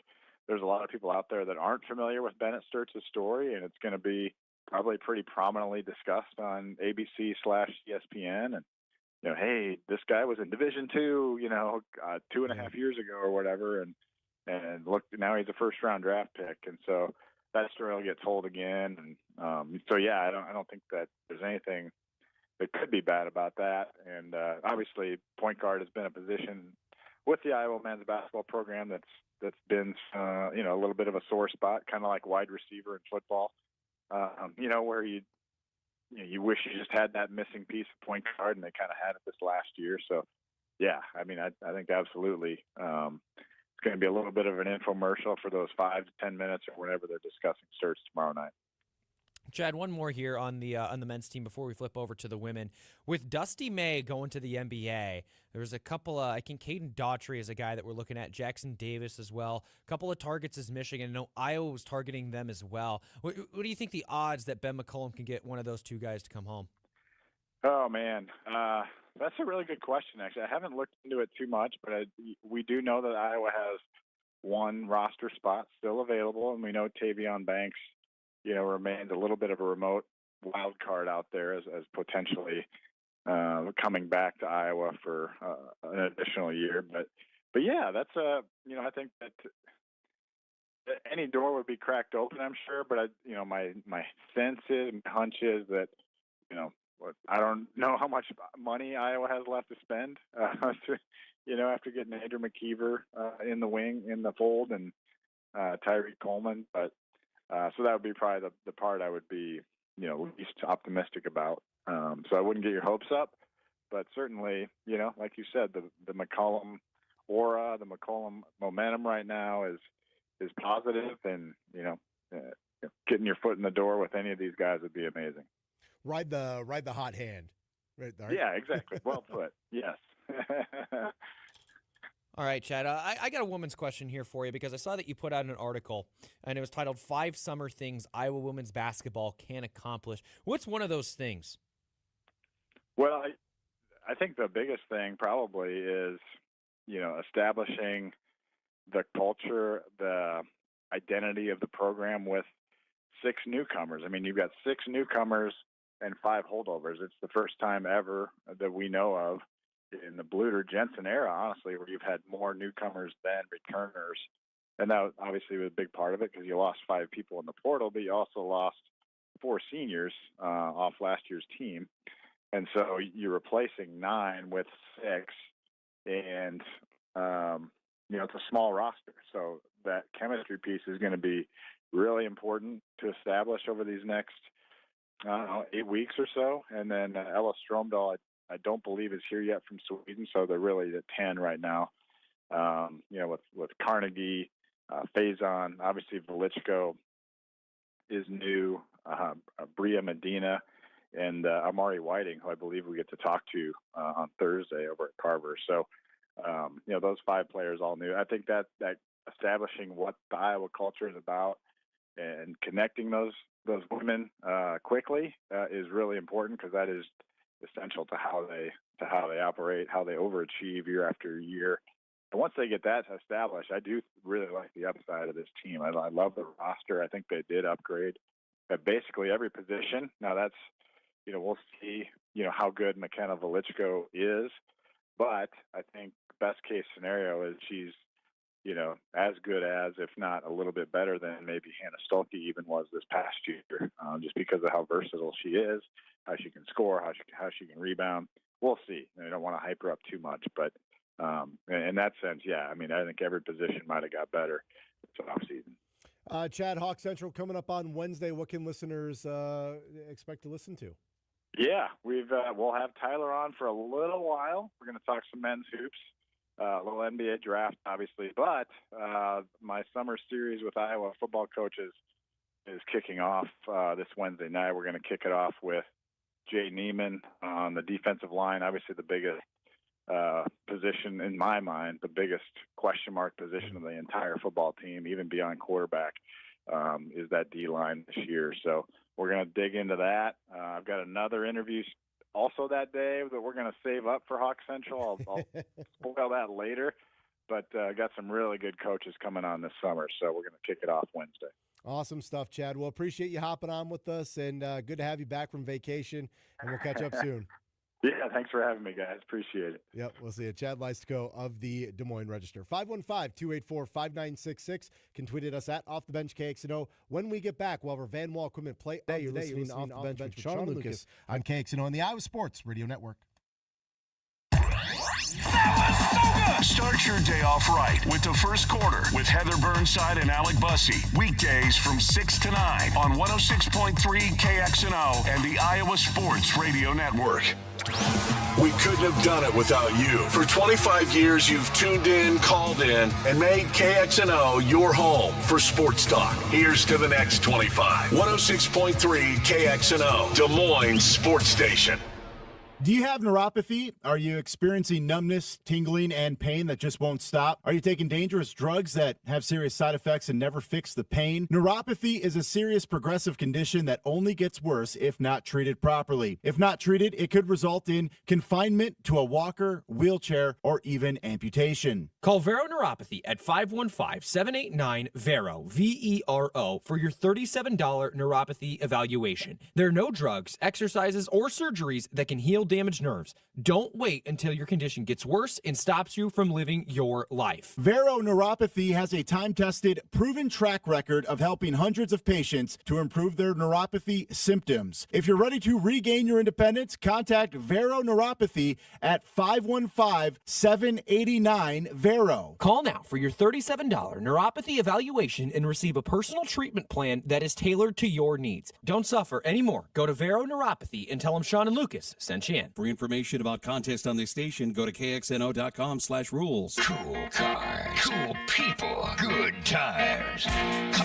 there's a lot of people out there that aren't familiar with Bennett Sturtz's story, and it's going to be probably pretty prominently discussed on ABC/ESPN. And, hey, this guy was in Division II, 2.5 years ago or whatever. And look, now he's a first-round draft pick. And so that story will get told again. And I don't think that there's anything that could be bad about that. And obviously, point guard has been a position with the Iowa men's basketball program that's been, a little bit of a sore spot, kind of like wide receiver in football. Where you wish you just had that missing piece of point guard, and they kind of had it this last year. So, yeah, I mean, I think absolutely it's going to be a little bit of an infomercial for those 5 to 10 minutes or whenever they're discussing Sturtz tomorrow night. Chad, one more here on the men's team before we flip over to the women. With Dusty May going to the NBA, there's a couple I think Caden Daughtry is a guy that we're looking at, Jackson Davis as well. A couple of targets is Michigan. I know Iowa was targeting them as well. What do you think the odds that Ben McCollum can get one of those two guys to come home? Oh, man. That's a really good question, actually. I haven't looked into it too much, but we do know that Iowa has one roster spot still available, and we know Tavion Banks remains a little bit of a remote wild card out there as potentially coming back to Iowa for an additional year. But yeah, that's I think that any door would be cracked open, I'm sure. But my sense is, my hunch is that I don't know how much money Iowa has left to spend. After getting Andrew McKeever in the fold and Tyreke Coleman, but. So that would be probably the part I would be, least optimistic about. So I wouldn't get your hopes up, but certainly, like you said, the McCollum aura, the McCollum momentum right now is positive, and getting your foot in the door with any of these guys would be amazing. Ride the hot hand, right there. Yeah, exactly. Well put. Yes. All right, Chad, I got a woman's question here for you because I saw that you put out an article, and it was titled 5 Summer Things Iowa Women's Basketball Can Accomplish. What's one of those things? Well, I think the biggest thing probably is, establishing the culture, the identity of the program with 6 newcomers. I mean, you've got 6 newcomers and 5 holdovers. It's the first time ever that we know of in the Bluter Jensen era, honestly, where you've had more newcomers than returners. And that obviously was a big part of it because you lost 5 people in the portal, but you also lost 4 seniors off last year's team. And so you're replacing 9 with 6, and, it's a small roster. So that chemistry piece is going to be really important to establish over these next 8 weeks or so. And then Ella Stromdahl, I don't believe is here yet from Sweden, so they're really at 10 right now. With Carnegie, Faison, obviously Velichko is new, Bria Medina, and Amari Whiting, who I believe we get to talk to on Thursday over at Carver. So, those 5 players all new. I think that establishing what the Iowa culture is about and connecting those women quickly is really important, because that is essential to how they operate, how they overachieve year after year. And once they get that established, I do really like the upside of this team. I love the roster. I think they did upgrade at basically every position. Now that's, we'll see, how good McKenna Velichko is, but I think best case scenario is she's, as good as, if not a little bit better than maybe Hannah Stolke even was this past year, just because of how versatile she is, how she can score, how she can rebound. We'll see. I don't want to hype her up too much, but In that sense, yeah. I mean, I think every position might have got better this offseason. Chad, Hawk Central coming up on Wednesday. What can listeners expect to listen to? Yeah, we'll have Tyler on for a little while. We're going to talk some men's hoops, a little NBA draft, obviously. But my summer series with Iowa football coaches is kicking off this Wednesday night. We're going to kick it off with Jay Neiman on the defensive line, obviously the biggest position in my mind, the biggest question mark position of the entire football team, even beyond quarterback, is that D-line this year. So we're going to dig into that. I've got another interview also that day that we're going to save up for Hawk Central. I'll spoil that later. But got some really good coaches coming on this summer, so we're going to kick it off Wednesday. Awesome stuff, Chad. Well, appreciate you hopping on with us, and good to have you back from vacation, and we'll catch up soon. Yeah, thanks for having me, guys. Appreciate it. Yep, we'll see you. Chad Leistiko of the Des Moines Register. 515-284-5966. Can tweet at us at Off the Bench KXNO. When we get back, we'll have our Van Wall equipment play. You're listening to Off the Bench with Sean and Lucas on KXNO and the Iowa Sports Radio Network. Start your day off right with the first quarter with Heather Burnside and Alec Bussey. Weekdays from 6 to 9 on 106.3 KXNO and the Iowa Sports Radio Network. We couldn't have done it without you. For 25 years, you've tuned in, called in, and made KXNO your home for sports talk. Here's to the next 25. 106.3 KXNO, Des Moines Sports Station. Do you have neuropathy? Are you experiencing numbness, tingling, and pain that just won't stop? Are you taking dangerous drugs that have serious side effects and never fix the pain? Neuropathy is a serious progressive condition that only gets worse if not treated properly. If not treated, it could result in confinement to a walker, wheelchair, or even amputation. Call Vero Neuropathy at 515-789-VERO, V-E-R-O, for your $37 neuropathy evaluation. There are no drugs, exercises, or surgeries that can heal damaged nerves. Don't wait until your condition gets worse and stops you from living your life. Vero Neuropathy has a time-tested, proven track record of helping hundreds of patients to improve their neuropathy symptoms. If you're ready to regain your independence, contact Vero Neuropathy at 515-789-VERO. Call now for your $37 neuropathy evaluation and receive a personal treatment plan that is tailored to your needs. Don't suffer anymore. Go to Vero Neuropathy and tell them Sean and Lucas sent you in. For information about contests on this station, go to kxno.com/rules. Cool cars, cool people, good tires.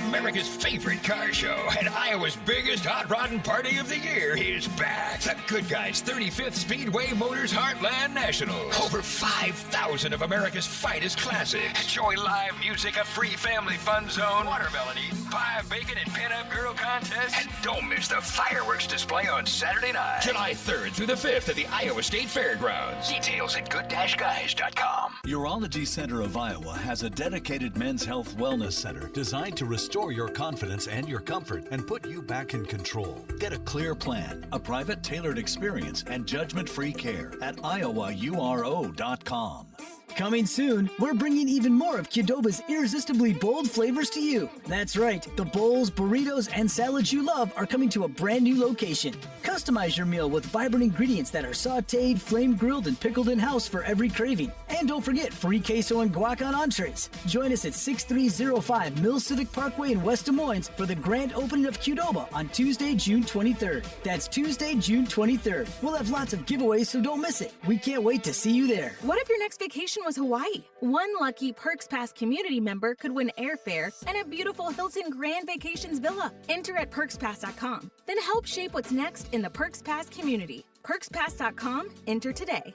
America's favorite car show and Iowa's biggest hot rodding party of the year is back. The Good Guys 35th Speedway Motors Heartland Nationals. Over 5,000 of America's finest classics. Enjoy live music, a free family fun zone, watermelon eating, pie, bacon, and pinup girl contest. And don't miss the fireworks display on Saturday night, July 3rd through the 5th at the Iowa State Fairgrounds. Details at good-guys.com. Urology Center of Iowa has a dedicated men's health wellness center designed to restore your confidence and your comfort and put you back in control. Get a clear plan, a private tailored experience, and judgment-free care at iowauro.com. Coming soon, we're bringing even more of Qdoba's irresistibly bold flavors to you. That's right, the bowls, burritos, and salads you love are coming to a brand new location. Customize your meal with vibrant ingredients that are sautéed, flame-grilled, and pickled in-house for every craving. And don't forget free queso and guac on entrees. Join us at 6305 Mill Civic Parkway in West Des Moines for the grand opening of Qdoba on Tuesday, June 23rd. That's Tuesday, June 23rd. We'll have lots of giveaways, so don't miss it. We can't wait to see you there. What if your next vacation was Hawaii? One lucky Perks Pass community member could win airfare and a beautiful Hilton Grand Vacations villa. Enter at PerksPass.com. Then help shape what's next in the Perks Pass community. PerksPass.com. Enter today.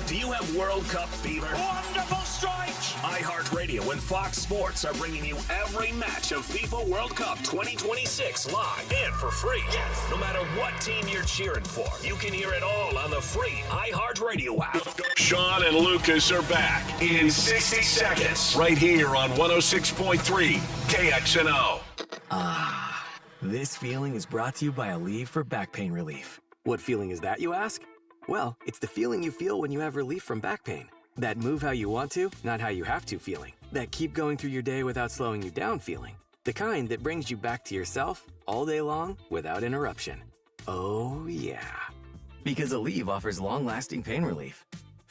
Do you have World Cup fever? Wonderful strike! iHeartRadio and Fox Sports are bringing you every match of FIFA World Cup 2026 live and for free. Yes. No matter what team you're cheering for, you can hear it all on the free iHeartRadio app. Sean and Lucas are back in 60 seconds right here on 106.3 KXNO. This feeling is brought to you by Aleve for back pain relief. What feeling is that, you ask? Well, it's the feeling you feel when you have relief from back pain. That move how you want to, not how you have to feeling. That keep going through your day without slowing you down feeling. The kind that brings you back to yourself all day long without interruption. Oh, yeah. Because Aleve offers long-lasting pain relief.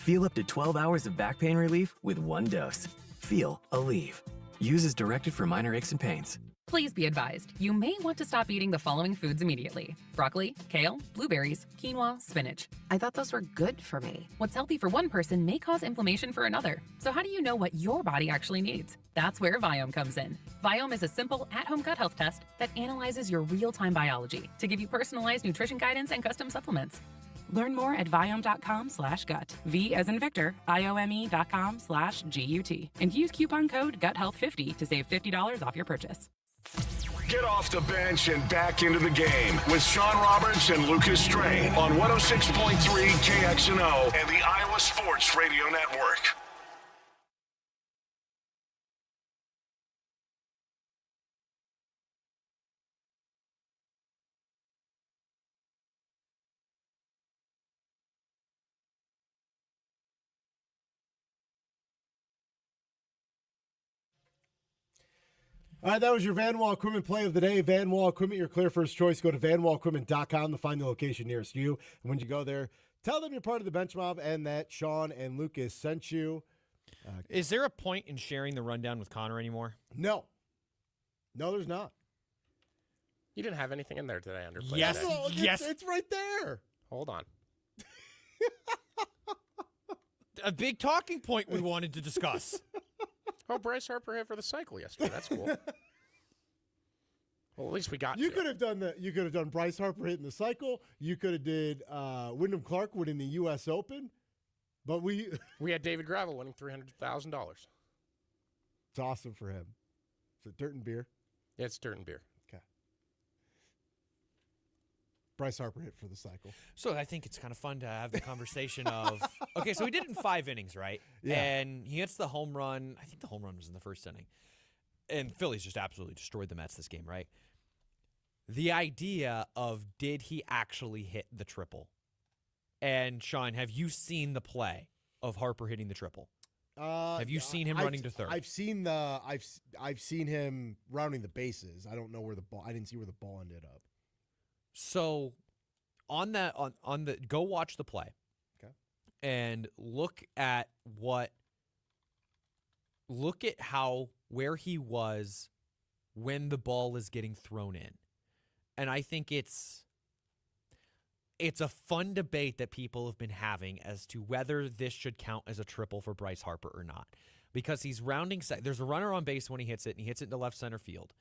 Feel up to 12 hours of back pain relief with one dose. Feel Aleve. Use as directed for minor aches and pains. Please be advised, you may want to stop eating the following foods immediately: broccoli, kale, blueberries, quinoa, spinach. I thought those were good for me. What's healthy for one person may cause inflammation for another. So how do you know what your body actually needs? That's where Viome comes in. Viome is a simple at-home gut health test that analyzes your real-time biology to give you personalized nutrition guidance and custom supplements. Learn more at Viome.com/gut. V as in Victor, IOME.com/GUT. And use coupon code GUTHEALTH50 to save $50 off your purchase. Get off the bench and back into the game with Sean Roberts and Lucas Strain on 106.3 KXNO and the Iowa Sports Radio Network. All right, that was your Van Wall Equipment play of the day. Van Wall Equipment, your clear first choice. Go to vanwallequipment.com to find the location nearest you. And when you go there, tell them you're part of the Bench Mob and that Sean and Lucas sent you. Is there a point in sharing the rundown with Connor anymore? No. No, there's not. You didn't have anything in there today under play. Yes, today. yes. It's right there. Hold on. A big talking point we wanted to discuss. Oh, Bryce Harper hit for the cycle yesterday. That's cool. Well, at least we got You could have done You could have done Bryce Harper hitting the cycle. You could have did Wyndham Clark winning the U.S. Open. But we had David Gravel winning $300,000. It's awesome for him. Is it dirt and beer? Yeah, it's dirt and beer. Okay. Bryce Harper hit for the cycle. So I think it's kind of fun to have the conversation of, okay, so he did it in 5 innings, right? Yeah. And he hits the home run. I think the home run was in the first inning. And Phillies just absolutely destroyed the Mets this game, right? The idea of, did he actually hit the triple? And Sean, have you seen the play of Harper hitting the triple? Have you seen him running to third? I've seen him rounding the bases. I don't know where the ball. I didn't see where the ball ended up. So on the go watch the play. Okay. And look at where he was when the ball is getting thrown in. And I think it's a fun debate that people have been having as to whether this should count as a triple for Bryce Harper or not. Because he's rounding there's a runner on base when he hits it, and he hits it into left center field.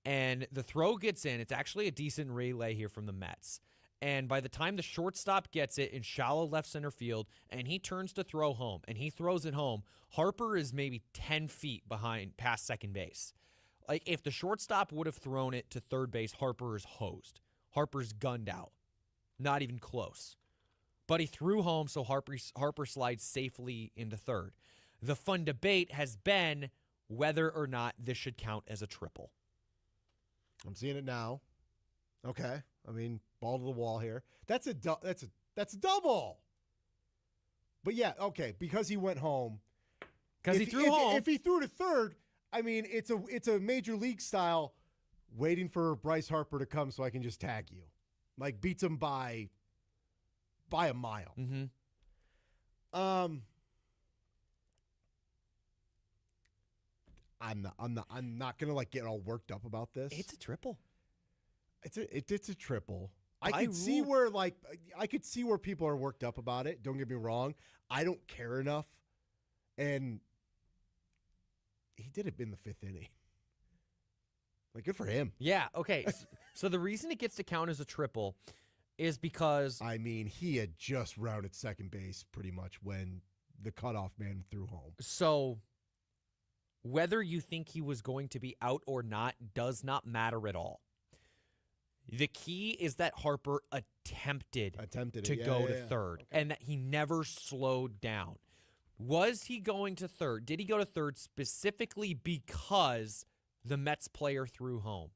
And the throw gets in. It's actually a decent relay here from the Mets. And by the time the shortstop gets it in shallow left center field and he turns to throw home and he throws it home, Harper is maybe 10 feet behind past second base. Like, if the shortstop would have thrown it to third base, Harper is hosed. Harper's gunned out. Not even close. But he threw home, so Harper slides safely into third. The fun debate has been whether or not this should count as a triple. I'm seeing it now. Okay. I mean, ball to the wall here. That's a double. But yeah, okay, because he went home. Because he threw home. If he threw to third, I mean, it's a major league style waiting for Bryce Harper to come so I can just tag you. Like, beats him by a mile. Mm-hmm. I'm not gonna like get all worked up about this. It's a triple. It's a triple. I could see where people are worked up about it. Don't get me wrong. I don't care enough. And he did it in the 5th inning. Like, good for him. Yeah, okay. So the reason it gets to count as a triple is because, I mean, he had just rounded second base pretty much when the cutoff man threw home. So whether you think he was going to be out or not does not matter at all. The key is that Harper attempted to go to third, and that he never slowed down. Was he going to third? Did he go to third specifically because the Mets player threw home?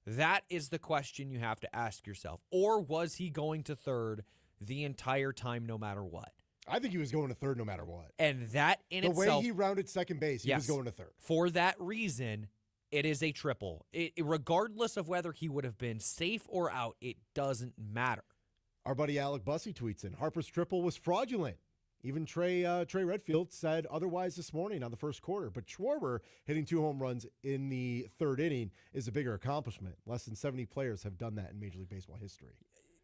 That is the question you have to ask yourself. Or was he going to third the entire time no matter what? I think he was going to third no matter what. And that in itself, the way he rounded second base, he was going to third. For that reason, it is a triple. Regardless of whether he would have been safe or out, it doesn't matter. Our buddy Alec Bussey tweets in, Harper's triple was fraudulent. Even Trey Redfield said otherwise this morning on the first quarter. But Schwarber hitting 2 home runs in the third inning is a bigger accomplishment. Less than 70 players have done that in Major League Baseball history.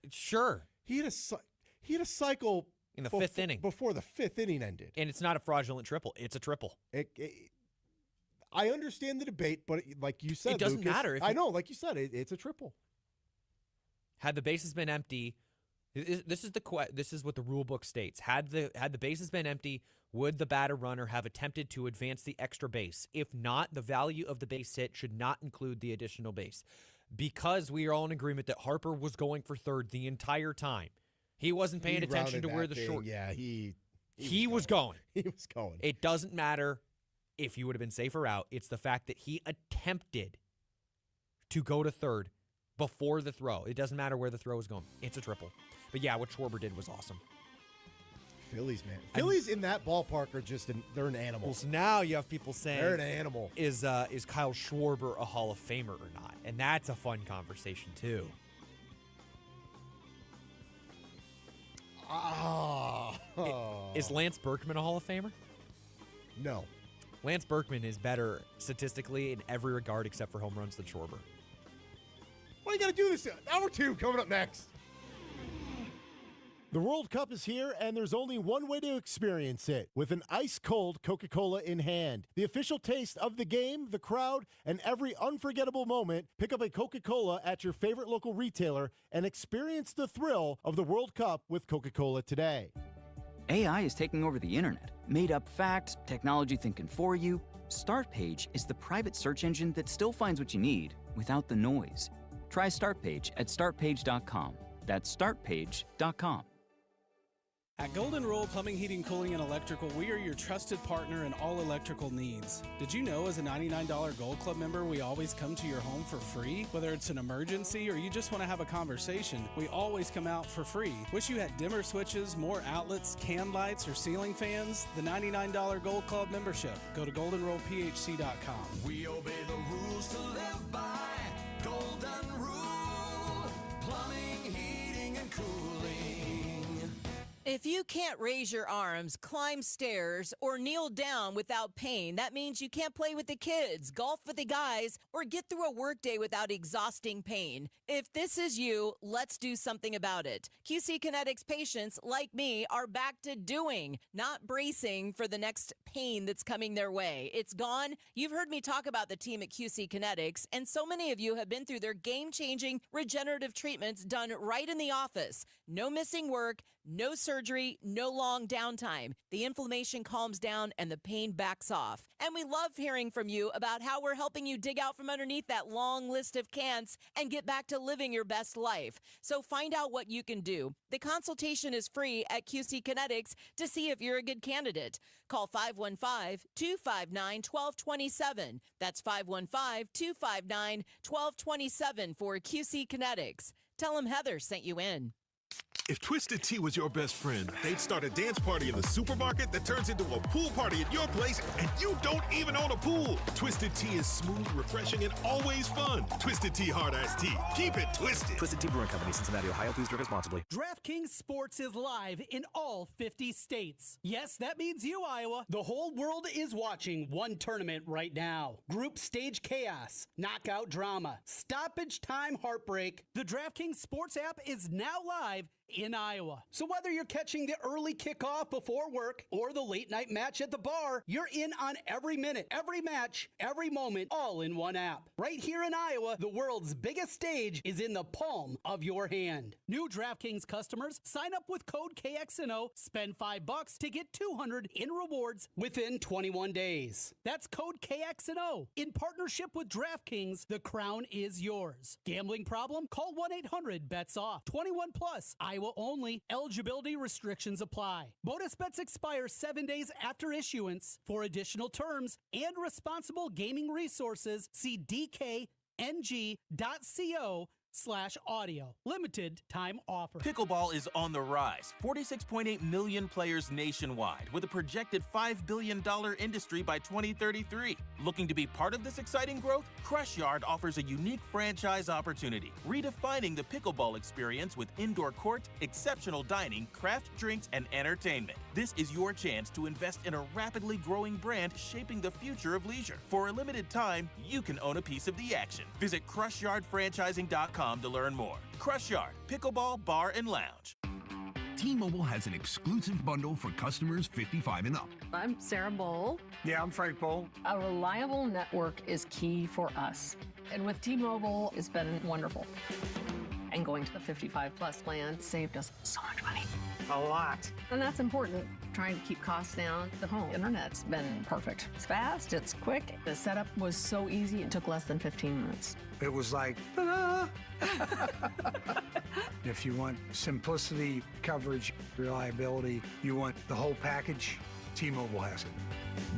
Sure. He had a cycle in the fifth inning. Before the 5th inning ended. And it's not a fraudulent triple. It's a triple. I understand the debate, but like you said, it doesn't Lucas, matter. I know, like you said, it's a triple. Had the bases been empty, this is what the rule book states. Had the bases been empty, would the batter runner have attempted to advance the extra base? If not, the value of the base hit should not include the additional base. Because we are all in agreement that Harper was going for third the entire time. He wasn't paying attention to where the short. Yeah, he was going. He was going. It doesn't matter if you would have been safe or out. It's the fact that he attempted to go to third before the throw. It doesn't matter where the throw is going. It's a triple. But yeah, what Schwarber did was awesome. Phillies, man. Phillies in that ballpark are just they're an animal. Well, so now you have people saying they're an animal. Is Kyle Schwarber a Hall of Famer or not? And that's a fun conversation too. Is Lance Berkman a Hall of Famer? No. Lance Berkman is better statistically in every regard except for home runs than Schwarber. Why you got to do this? Hour 2 coming up next. The World Cup is here, and there's only one way to experience it, with an ice-cold Coca-Cola in hand. The official taste of the game, the crowd, and every unforgettable moment. Pick up a Coca-Cola at your favorite local retailer and experience the thrill of the World Cup with Coca-Cola today. AI is taking over the internet. Made-up facts, technology thinking for you. Startpage is the private search engine that still finds what you need without the noise. Try Startpage at startpage.com. That's startpage.com. At Golden Rule Plumbing, Heating, Cooling, and Electrical, we are your trusted partner in all electrical needs. Did you know as a $99 Gold Club member, we always come to your home for free? Whether it's an emergency or you just want to have a conversation, we always come out for free. Wish you had dimmer switches, more outlets, can lights, or ceiling fans? The $99 Gold Club membership. Go to goldenrollphc.com. We obey the rules to live by. Golden Rule Plumbing, Heating, and Cooling. If you can't raise your arms, climb stairs, or kneel down without pain, that means you can't play with the kids, golf with the guys, or get through a workday without exhausting pain. If this is you, let's do something about it. QC Kinetics patients, like me, are back to doing, not bracing for the next pain that's coming their way. It's gone. You've heard me talk about the team at QC Kinetics, and so many of you have been through their game-changing regenerative treatments done right in the office. No missing work, no surgery, no long downtime. The inflammation calms down and the pain backs off. And we love hearing from you about how we're helping you dig out from underneath that long list of can'ts and get back to living your best life. So find out what you can do. The consultation is free at QC Kinetics to see if you're a good candidate. Call 515-259-1227. That's 515-259-1227 for QC Kinetics. Tell them Heather sent you in. If Twisted Tea was your best friend, they'd start a dance party in the supermarket that turns into a pool party at your place, and you don't even own a pool. Twisted Tea is smooth, refreshing, and always fun. Twisted Tea Hard Iced Tea. Keep it twisted. Twisted Tea Brewing Company, Cincinnati, Ohio. Please drink responsibly. DraftKings Sports is live in all 50 states. Yes, that means you, Iowa. The whole world is watching one tournament right now. Group stage chaos, knockout drama, stoppage time heartbreak. The DraftKings Sports app is now live in Iowa. So whether you're catching the early kickoff before work or the late night match at the bar, you're in on every minute, every match, every moment, all in one app. Right here in Iowa, the world's biggest stage is in the palm of your hand. New DraftKings customers sign up with code KXNO, spend $5 to get $200 in rewards within 21 days. That's code KXNO. In partnership with DraftKings, the crown is yours. Gambling problem? Call 1-800-BETS-OFF. 21 plus. Iowa only. Eligibility restrictions apply. Bonus bets expire 7 days after issuance. For additional terms and responsible gaming resources, see DKNG.co/bonus pickleball.com/audio. Limited time offer. Pickleball is on the rise. 46.8 million players nationwide, with a projected $5 billion industry by 2033. Looking to be part of this exciting growth? Crush Yard offers a unique franchise opportunity, redefining the pickleball experience with indoor court, exceptional dining, craft drinks, and entertainment. This is your chance to invest in a rapidly growing brand shaping the future of leisure. For a limited time, you can own a piece of the action. Visit CrushYardFranchising.com to learn more. Crush Yard, Pickleball Bar and Lounge. T-Mobile has an exclusive bundle for customers 55 and up. I'm Sarah Bowl. Yeah, I'm Frank Bowl. A reliable network is key for us. And with T-Mobile, it's been wonderful. And going to the 55-plus plan saved us so much money. A lot. And that's important. Trying to keep costs down. The home internet's been perfect. It's fast, it's quick. The setup was so easy, it took less than 15 minutes. It was like, ta-da! If you want simplicity, coverage, reliability, you want the whole package, T-Mobile has it.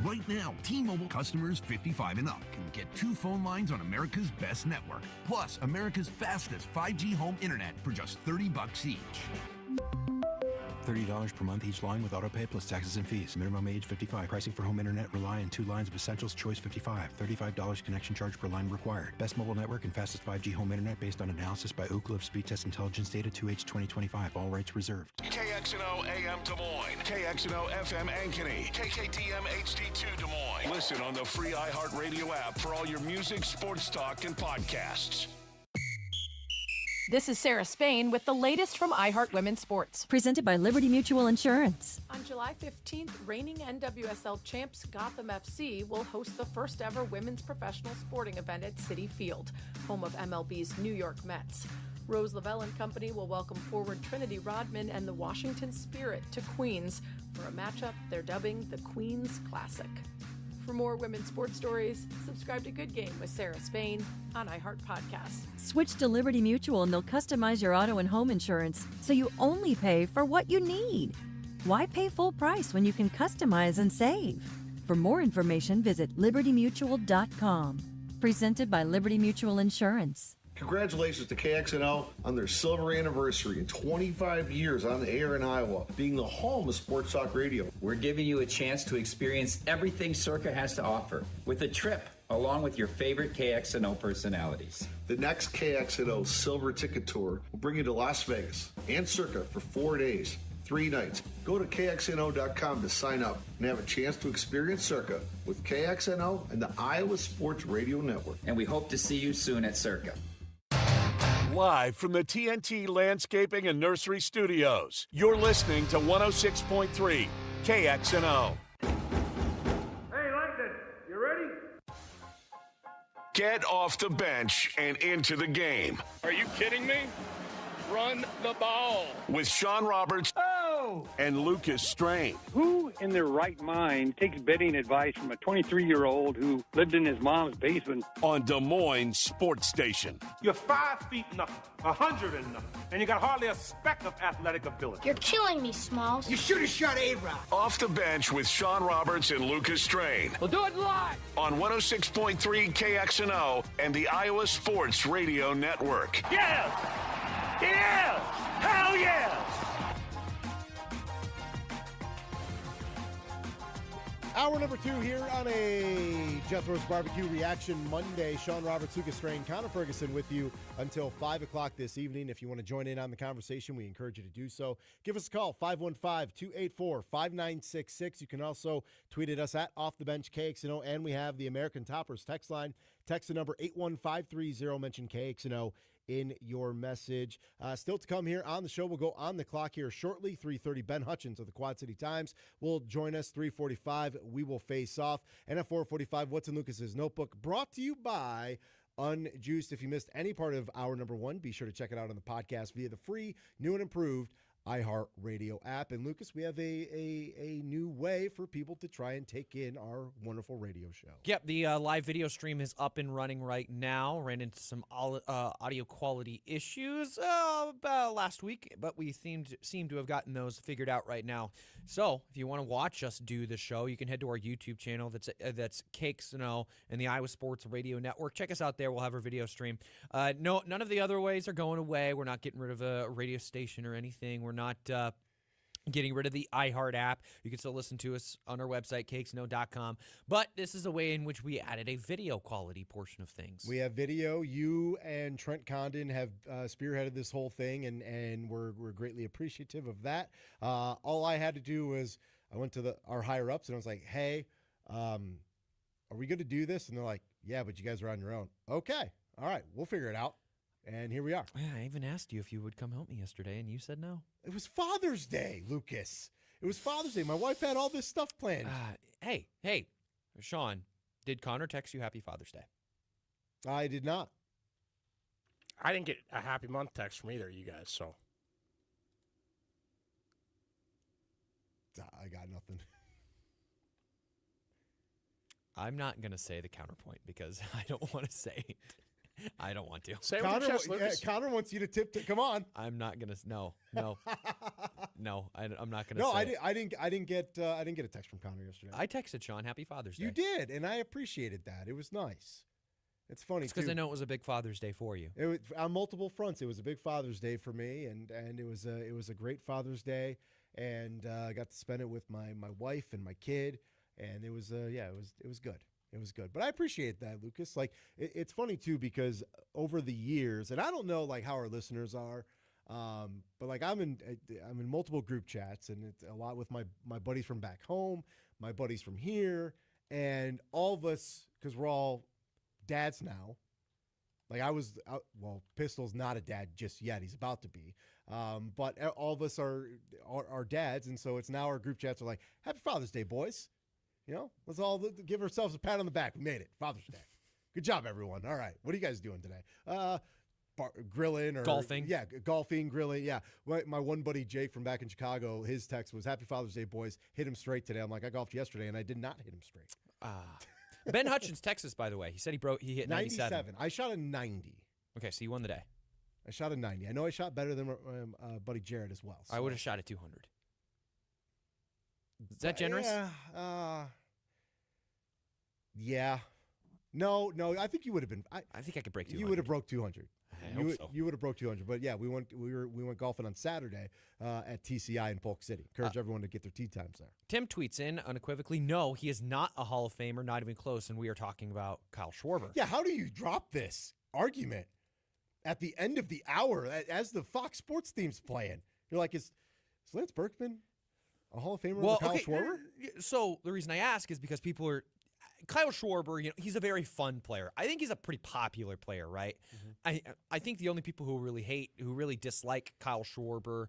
Right now, T-Mobile customers 55 and up can get 2 phone lines on America's best network, plus America's fastest 5G home internet for just $30 each. $30 per month each line with autopay plus taxes and fees. Minimum age 55. Pricing for home internet rely on 2 lines of Essentials Choice 55. $35 connection charge per line required. Best mobile network and fastest 5G home internet based on analysis by Ookla of Speed Test Intelligence data 2H 2025. All rights reserved. KXNO AM Des Moines, KXNO FM Ankeny, KKTM HD2 Des Moines. Listen on the free iHeartRadio app for all your music, sports talk, and podcasts. This is Sarah Spain with the latest from iHeart Women's Sports. Presented by Liberty Mutual Insurance. On July 15th, reigning NWSL champs Gotham FC will host the first ever women's professional sporting event at Citi Field, home of MLB's New York Mets. Rose Lavelle and company will welcome forward Trinity Rodman and the Washington Spirit to Queens for a matchup they're dubbing the Queens Classic. For more women's sports stories, subscribe to Good Game with Sarah Spain on iHeart Podcasts. Switch to Liberty Mutual and they'll customize your auto and home insurance so you only pay for what you need. Why pay full price when you can customize and save? For more information, visit libertymutual.com. Presented by Liberty Mutual Insurance. Congratulations to KXNO on their silver anniversary and 25 years on the air in Iowa, being the home of sports talk radio. We're giving you a chance to experience everything Circa has to offer with a trip along with your favorite KXNO personalities. The next KXNO Silver Ticket Tour will bring you to Las Vegas and Circa for 4 days, 3 nights. Go to KXNO.com to sign up and have a chance to experience Circa with KXNO and the Iowa Sports Radio Network. And we hope to see you soon at Circa. Live from the TNT Landscaping and Nursery Studios, you're listening to 106.3 KXNO. Hey, Langdon, you ready? Get off the bench and into the game. Are you kidding me? Run the ball. With Sean Roberts and Lucas Strain. Who in their right mind takes betting advice from a 23-year-old who lived in his mom's basement? On Des Moines Sports Station. You're 5 feet nothing, 100 and nothing, and you got hardly a speck of athletic ability. You're killing me, Smalls. You should have shot A-Rod. Off the bench with Sean Roberts and Lucas Strain. We'll do it live. On 106.3 KXNO and the Iowa Sports Radio Network. Yes! Yes! Hell yes! Hour number 2 here on a Jethro's Barbecue Reaction Monday. Sean Roberts, Lucas Strain, Connor Ferguson with you until 5 o'clock this evening. If you want to join in on the conversation, we encourage you to do so. Give us a call, 515-284-5966. You can also tweet at us at Off the Bench KXNO, and we have the American Toppers text line. Text the number 81530, mention KXNO in your message. Still to come here on the show. We'll go on the clock here shortly. 3:30, Ben Hutchins of the Quad City Times will join us. 3:45, we will face off. And at 4:45, What's in Lucas's Notebook, brought to you by Unjuiced. If you missed any part of hour number 1, be sure to check it out on the podcast via the free, new and improved iHeartRadio app. And Lucas, we have a new way for people to try and take in our wonderful radio show. Yep, the live video stream is up and running right now. Ran into some audio quality issues about last week, but we seem to have gotten those figured out right now. So if you want to watch us do the show, you can head to our YouTube channel. That's Cakes and O and the Iowa Sports Radio Network. Check us out there. We'll have our video stream. No, none of the other ways are going away. We're not getting rid of a radio station or anything. We're not getting rid of the iHeart app. You can still listen to us on our website, cakesno.com. But this is a way in which we added a video quality portion of things. We have video. You and Trent Condon have spearheaded this whole thing, and we're greatly appreciative of that. All I had to do was I went to our higher-ups, and I was like, hey, are we going to do this? And they're like, yeah, but you guys are on your own. Okay. All right. We'll figure it out. And here we are. Yeah, I even asked you if you would come help me yesterday, and you said no. It was Father's Day, Lucas. It was Father's Day. My wife had all this stuff planned. Hey, Sean, did Connor text you Happy Father's Day? I did not. I didn't get a happy month text from either of you guys, so. I got nothing. I'm not going to say the counterpoint because I don't want to say it. I don't want to. Say Connor, chest, Lucas. Connor wants you to tip. Come on. I'm not gonna. No. I'm not gonna. No, say I didn't get a text from Connor yesterday. I texted Sean Happy Father's Day. You did, and I appreciated that. It was nice. It's funny because I know it was a big Father's Day for you. It was, on multiple fronts. It was a big Father's Day for me, and it was a great Father's Day, and I got to spend it with my wife and my kid, and it was good. It was good. But I appreciate that, Lucas. Like, it's funny, too, because over the years, and I don't know, like, how our listeners are, but, like, I'm in multiple group chats, and it's a lot with my buddies from back home, my buddies from here, and all of us, because we're all dads now. Like, Pistol's not a dad just yet. He's about to be. But all of us are dads, and so it's now our group chats are like, Happy Father's Day, boys. You know, let's all give ourselves a pat on the back. We made it. Father's Day. Good job, everyone. All right. What are you guys doing today? Grilling or golfing. Yeah, golfing, grilling. Yeah. My one buddy, Jake, from back in Chicago, his text was, Happy Father's Day, boys. Hit him straight today. I'm like, I golfed yesterday, and I did not hit him straight. Ben Hutchins, Texas, by the way. He said he hit 97. I shot a 90. Okay, so you won the day. I shot a 90. I know I shot better than buddy Jared as well. So. I would have shot at 200. Is that generous? Yeah. No. I think you would have been. I think I could break 200. You would have broke 200. I hope so. You would have broke 200. But yeah, we went golfing on Saturday at TCI in Polk City. Encourage everyone to get their tee times there. Tim tweets in unequivocally, no, he is not a Hall of Famer, not even close, and we are talking about Kyle Schwarber. Yeah, how do you drop this argument at the end of the hour as the Fox Sports team's playing? You're like, is Lance Berkman a Hall of Famer over Kyle Schwarber? So the reason I ask is because people are Kyle Schwarber, he's a very fun player. I think he's a pretty popular player, right? Mm-hmm. I think the only people who really dislike Kyle Schwarber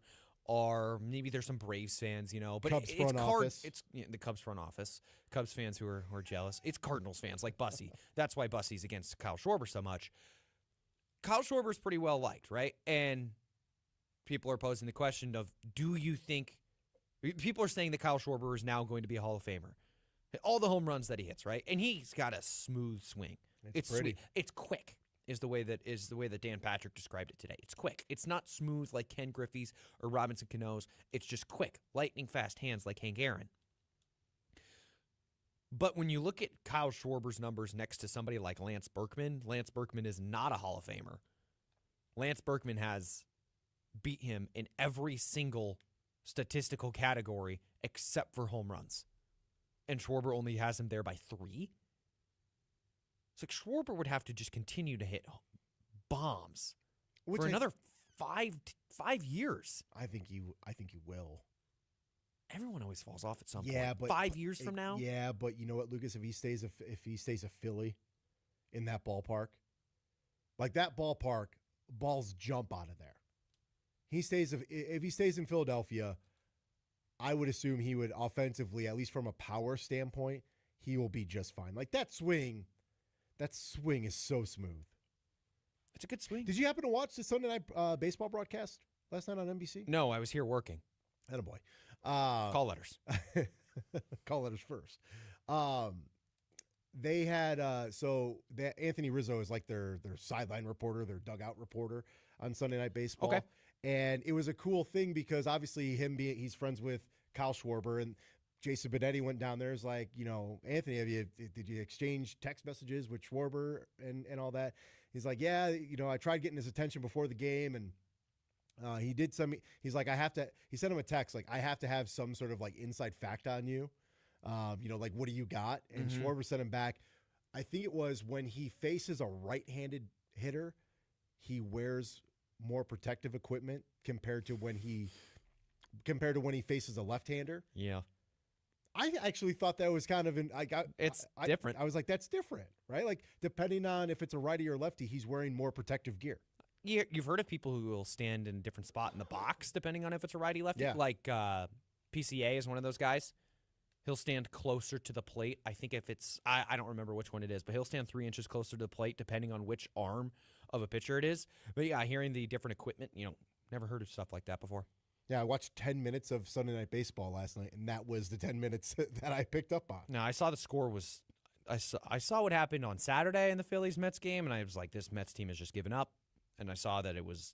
are maybe there's some Braves fans, but Cubs front office. It's the Cubs front office, Cubs fans who are jealous. It's Cardinals fans like Bussy. That's why Bussy's against Kyle Schwarber so much. Kyle Schwarber's pretty well liked, right? And people are posing the question of, do you think people are saying that Kyle Schwarber is now going to be a Hall of Famer? All the home runs that he hits, right? And he's got a smooth swing. It's pretty. Sweet. It's quick. Is the way that Dan Patrick described it today. It's quick. It's not smooth like Ken Griffey's or Robinson Cano's. It's just quick, lightning fast hands like Hank Aaron. But when you look at Kyle Schwarber's numbers next to somebody like Lance Berkman is not a Hall of Famer. Lance Berkman has beat him in every single statistical category except for home runs. And Schwarber only has him there by 3. So Schwarber would have to just continue to hit bombs for another 5 years. I think you will. Everyone always falls off at some Yeah, point. but 5 years from now. Yeah, but you know what, Lucas? If he stays a Philly in that ballpark, like that ballpark, balls jump out of there. If he stays in Philadelphia, I would assume he would offensively, at least from a power standpoint, he will be just fine. Like that swing is so smooth. It's a good swing. Did you happen to watch the Sunday night baseball broadcast? last night on NBC? No, I was here working. Attaboy. Call letters. Call letters first. They had Anthony Rizzo is like their sideline reporter, their dugout reporter on Sunday Night Baseball. Okay. And it was a cool thing because obviously he's friends with Kyle Schwarber, and Jason Benetti went down there. Is like, Anthony, did you exchange text messages with Schwarber and all that? He's like, yeah, I tried getting his attention before the game, and he did some. He's like, he sent him a text like, I have to have some sort of like inside fact on you. Like, what do you got? And Schwarber sent him back. I think it was when he faces a right-handed hitter, he wears more protective equipment compared to when he faces a left-hander. Yeah. I actually thought that was kind of it's different. I was like, that's different, right? Like, depending on if it's a righty or lefty, he's wearing more protective gear. You've heard of people who will stand in a different spot in the box depending on if it's a righty lefty. Yeah. Like PCA is one of those guys. He'll stand closer to the plate. I think if it's I don't remember which one it is, but he'll stand 3 inches closer to the plate depending on which arm of a pitcher it is. But yeah, hearing the different equipment, never heard of stuff like that before. Yeah, I watched 10 minutes of Sunday Night Baseball last night, and that was the 10 minutes that I picked up on. Now, I saw the score was I saw what happened on Saturday in the Phillies-Mets game, and I was like, this Mets team has just given up. And I saw that it was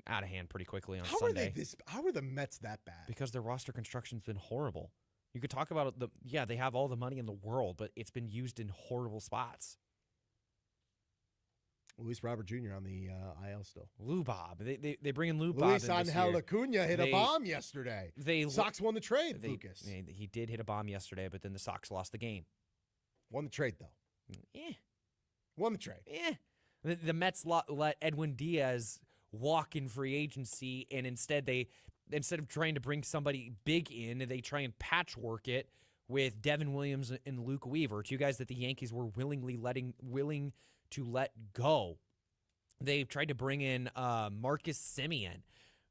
out of hand pretty quickly on Sunday. How are the Mets that bad? Because their roster construction's been horrible. You could talk about they have all the money in the world, but it's been used in horrible spots. Luis Robert Jr. on the IL still. Lou Bob. They bring in Lou Bob. Luis Angel Acuna hit a bomb yesterday. Sox won the trade, Lucas. He did hit a bomb yesterday, but then the Sox lost the game. Won the trade, though. Yeah. Won the trade. Yeah. The Mets let Edwin Diaz walk in free agency, and instead of trying to bring somebody big in, they try and patchwork it with Devin Williams and Luke Weaver, two guys that the Yankees were willing to let go. They tried to bring in Marcus Semien,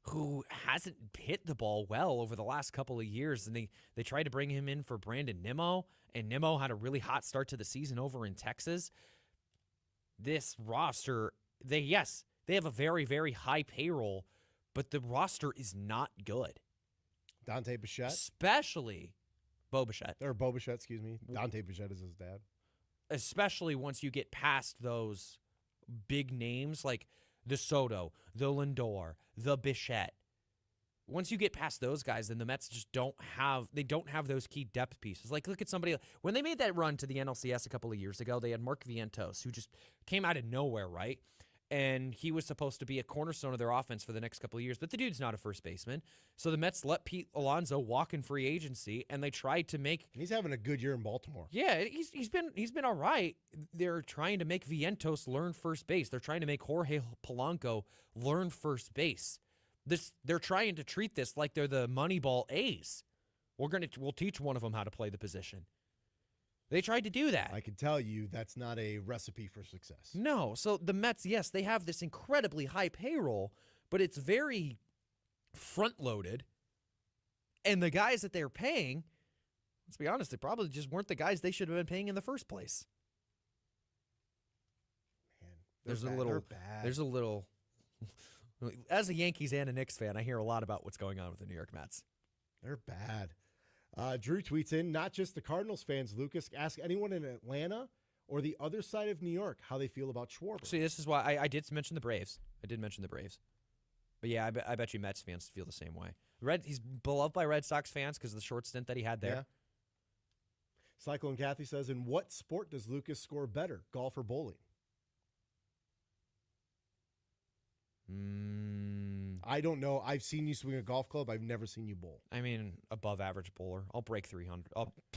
who hasn't hit the ball well over the last couple of years, and they tried to bring him in for Brandon Nimmo, and Nimmo had a really hot start to the season over in Texas. This roster, they have a very, very high payroll, but the roster is not good. Dante Bichette? Especially Bo Bichette. Or Bo Bichette, excuse me. Dante Bichette is his dad. Especially once you get past those big names like the Soto, the Lindor, the Bichette. Once you get past those guys, then the Mets just don't have those key depth pieces. Like, look at somebody, when they made that run to the NLCS a couple of years ago, they had Mark Vientos, who just came out of nowhere, right? And he was supposed to be a cornerstone of their offense for the next couple of years, but the dude's not a first baseman. So the Mets let Pete Alonso walk in free agency, and they tried to make. And he's having a good year in Baltimore. Yeah, he's been all right. They're trying to make Vientos learn first base. They're trying to make Jorge Polanco learn first base. They're trying to treat this like they're the Moneyball A's. We'll teach one of them how to play the position. They tried to do that. I can tell you that's not a recipe for success. No. So the Mets, yes, they have this incredibly high payroll, but it's very front-loaded. And the guys that they're paying, let's be honest, they probably just weren't the guys they should have been paying in the first place. Man, There's a little. As a Yankees and a Knicks fan, I hear a lot about what's going on with the New York Mets. They're bad. Drew tweets in, not just the Cardinals fans, Lucas, ask anyone in Atlanta or the other side of New York how they feel about Schwarber. See, this is why I did mention the Braves. But yeah, I bet you Mets fans feel the same way. He's beloved by Red Sox fans because of the short stint that he had there. Yeah. Cyclone Kathy says, in what sport does Lucas score better, golf or bowling? I don't know. I've seen you swing a golf club. I've never seen you bowl. I mean, above average bowler. I'll break 300.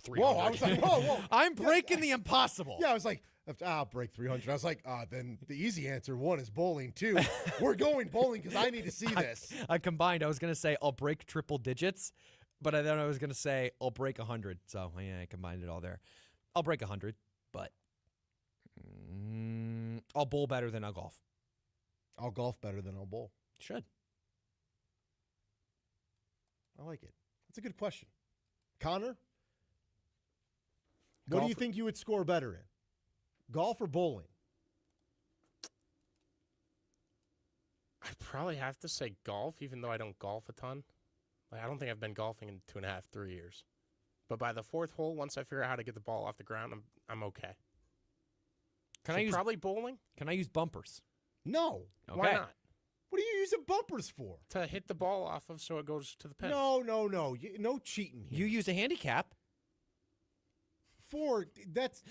Whoa, I was like, whoa. I'm breaking the impossible. Yeah, I was like, I'll break 300. I was like, then the easy answer, 1 is bowling. 2, we're going bowling because I need to see this. I combined. I was going to say I'll break triple digits, but then I was going to say I'll break 100. So, yeah, I combined it all there. I'll break 100, but I'll bowl better than I'll golf. I'll golf better than I'll bowl. Should. I like it. That's a good question. Connor, what do you think you would score better in? Golf or bowling? I probably have to say golf, even though I don't golf a ton. Like, I don't think I've been golfing in 2.5, 3 years. But by the fourth hole, once I figure out how to get the ball off the ground, I'm okay. Probably bowling? Can I use bumpers? No. Okay. Why not? What are you using bumpers for? To hit the ball off of so it goes to the pin. No. No cheating here. You use a handicap. That's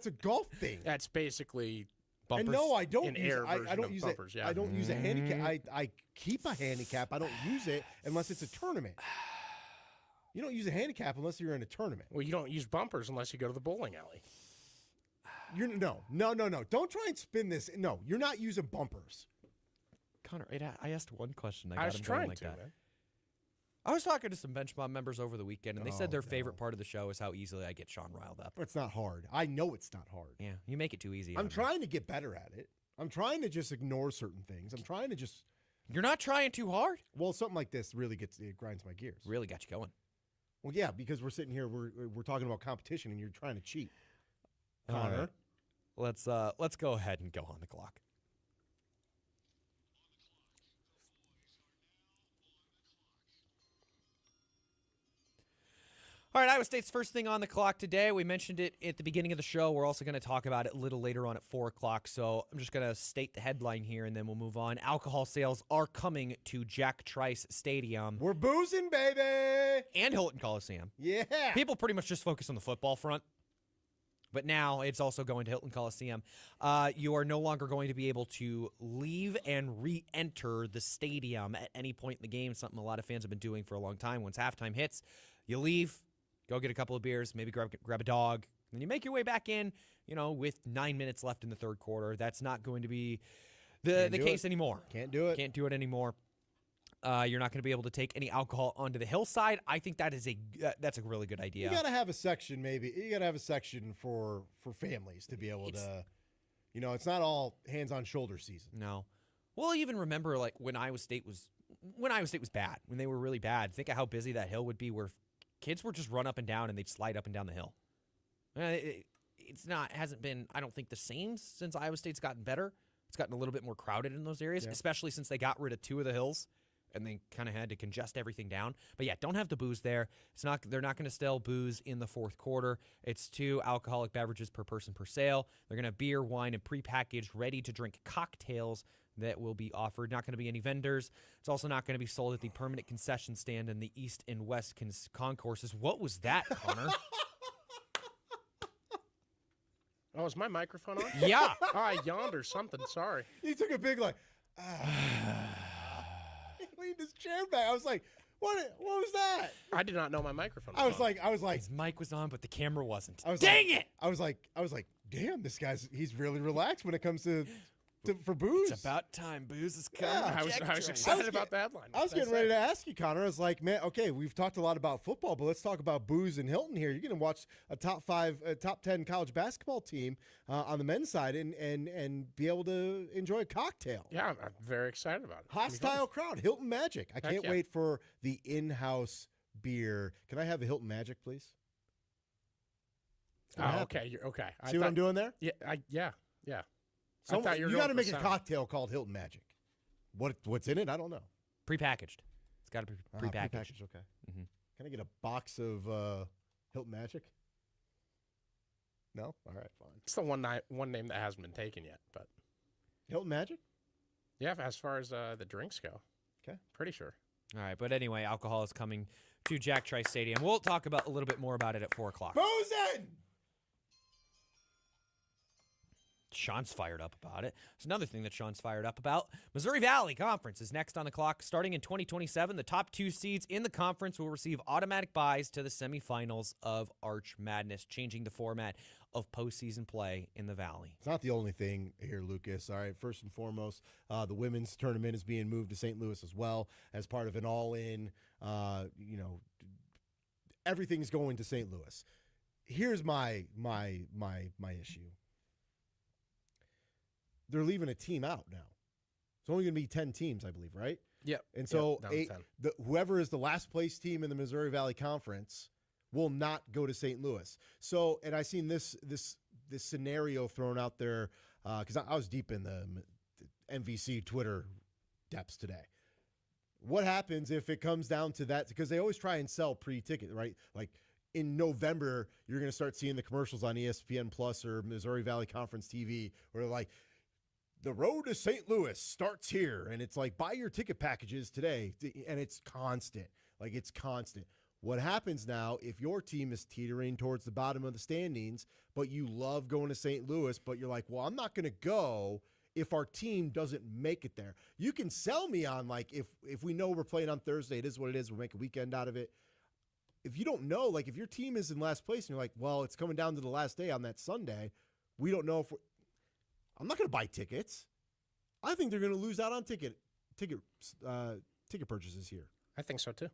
a golf thing. That's basically bumpers. And no, I don't an use air I version don't of use bumpers, it. yeah. I don't use a handicap. I keep a handicap. I don't use it unless it's a tournament. You don't use a handicap unless you're in a tournament. Well, you don't use bumpers unless you go to the bowling alley. No. Don't try and spin this. No, you're not using bumpers. Connor, I asked one question. I was him going trying like to, that. man. I was talking to some Bench Mob members over the weekend, and they said their favorite part of the show is how easily I get Sean riled up. It's not hard. I know it's not hard. Yeah, you make it too easy. I'm trying to get better at it. I'm trying to just ignore certain things. I'm trying to just. You're not trying too hard? Well, something like this really grinds my gears. Really got you going. Well, yeah, because we're sitting here, we're talking about competition, and you're trying to cheat. All Connor. right. Let's go ahead and go on the clock. All right, Iowa State's first thing on the clock today. We mentioned it at the beginning of the show. We're also going to talk about it a little later on at 4 o'clock. So I'm just going to state the headline here, and then we'll move on. Alcohol sales are coming to Jack Trice Stadium. We're boozing, baby! And Hilton Coliseum. Yeah! People pretty much just focus on the football front. But now it's also going to Hilton Coliseum. You are no longer going to be able to leave and re-enter the stadium at any point in the game, something a lot of fans have been doing for a long time. Once halftime hits, you leave, go get a couple of beers, maybe grab a dog, and you make your way back in, with 9 minutes left in the third quarter. That's not going to be the case anymore. Can't do it. Can't do it anymore. You're not going to be able to take any alcohol onto the hillside. I think that's a really good idea. You got to have a section, maybe. You got to have a section for families to be able to, it's not all hands on shoulder season. No. Well, even remember like when Iowa State was bad, when they were really bad. Think of how busy that hill would be where kids would just run up and down and they'd slide up and down the hill. Hasn't been, I don't think, the same since Iowa State's gotten better. It's gotten a little bit more crowded in those areas, especially since they got rid of 2 of the hills. And they kind of had to congest everything down. But yeah, don't have the booze there. They're not going to sell booze in the fourth quarter. It's 2 alcoholic beverages per person per sale. They're going to have beer, wine, and prepackaged, ready-to-drink cocktails that will be offered. Not going to be any vendors. It's also not going to be sold at the permanent concession stand in the east and west concourses. What was that, Connor? Oh, is my microphone on? Yeah. Oh, I yawned or something. Sorry. He took a big He leaned his chair back. I was like, what was that? I did not know my microphone was I was like, his mic was on, but the camera wasn't. Dang it! I was like, damn, this he's really relaxed when it comes to for booze. It's about time. Booze is coming. Yeah. I was excited about the headline. I was getting ready to ask you, Connor. I was like, man, okay, we've talked a lot about football, but let's talk about booze and Hilton here. You're going to watch a top 10 college basketball team on the men's side and be able to enjoy a cocktail. Yeah, I'm very excited about it. Hostile crowd, Hilton Magic. I can't yeah. wait for the in-house beer. Can I have the Hilton Magic, please? Okay. You're okay. See what I'm doing there? Yeah. You got to make a cocktail called Hilton Magic. What's in it? I don't know. Prepackaged. It's got to be prepackaged. Prepackaged, okay. Mm-hmm. Can I get a box of Hilton Magic? No? All right, fine. It's the one name that hasn't been taken yet, but Hilton Magic? Yeah, as far as the drinks go. Okay. Pretty sure. All right, but anyway, alcohol is coming to Jack Trice Stadium. We'll talk about a little bit more about it at 4 o'clock. Boozing! Sean's fired up about it. It's another thing that Sean's fired up about. Missouri Valley Conference is next on the clock. Starting in 2027, the top 2 seeds in the conference will receive automatic buys to the semifinals of Arch Madness, changing the format of postseason play in the Valley. It's not the only thing here, Lucas. All right, first and foremost, the women's tournament is being moved to St. Louis as well as part of an all-in, everything's going to St. Louis. Here's my issue. They're leaving a team out now. It's only going to be 10 teams, I believe, right? Yep. And so down to 10. whoever is the last place team in the Missouri Valley Conference will not go to St. Louis. So, and I seen this scenario thrown out there because I was deep in the MVC Twitter depths today. What happens if it comes down to that? Because they always try and sell pre-ticket, right? Like in November, you're going to start seeing the commercials on ESPN Plus or Missouri Valley Conference TV where they're like, the road to St. Louis starts here. And it's like, buy your ticket packages today. And it's constant. Like, it's constant. What happens now if your team is teetering towards the bottom of the standings, but you love going to St. Louis, but you're like, well, I'm not going to go if our team doesn't make it there. You can sell me on, like, if we know we're playing on Thursday, it is what it is. We'll make a weekend out of it. If you don't know, like, if your team is in last place and you're like, well, it's coming down to the last day on that Sunday, we don't know if I'm not going to buy tickets. I think they're going to lose out on ticket purchases here. I think so too.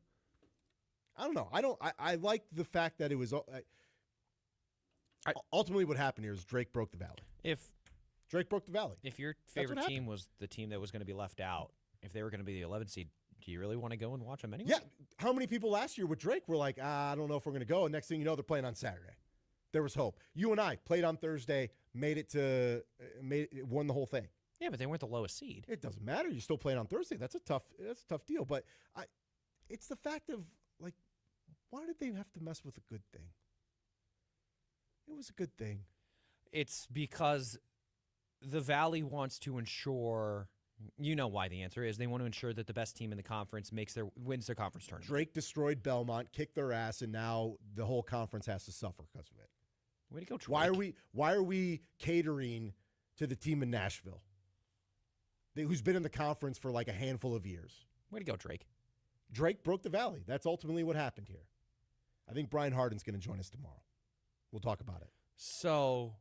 I don't know. I like the fact that it was ultimately what happened here is Drake broke the valley. If Drake broke the valley. If your favorite team was the team that was going to be left out, if they were going to be the 11th seed, do you really want to go and watch them anyway? Yeah. How many people last year with Drake were like, I don't know if we're going to go. And next thing you know, they're playing on Saturday. There was hope. You and I played on Thursday, won the whole thing. Yeah, but they weren't the lowest seed. It doesn't matter. You're still playing on Thursday. That's a tough deal. But it's the fact of, like, why did they have to mess with a good thing? It was a good thing. It's because the Valley wants to ensure, you know why the answer is, they want to ensure that the best team in the conference wins their conference tournament. Drake destroyed Belmont, kicked their ass, and now the whole conference has to suffer because of it. Way to go, Drake. Why are we catering to the team in Nashville, who's been in the conference for like a handful of years? Way to go, Drake. Drake broke the valley. That's ultimately what happened here. I think Brian Harden's going to join us tomorrow. We'll talk about it. So,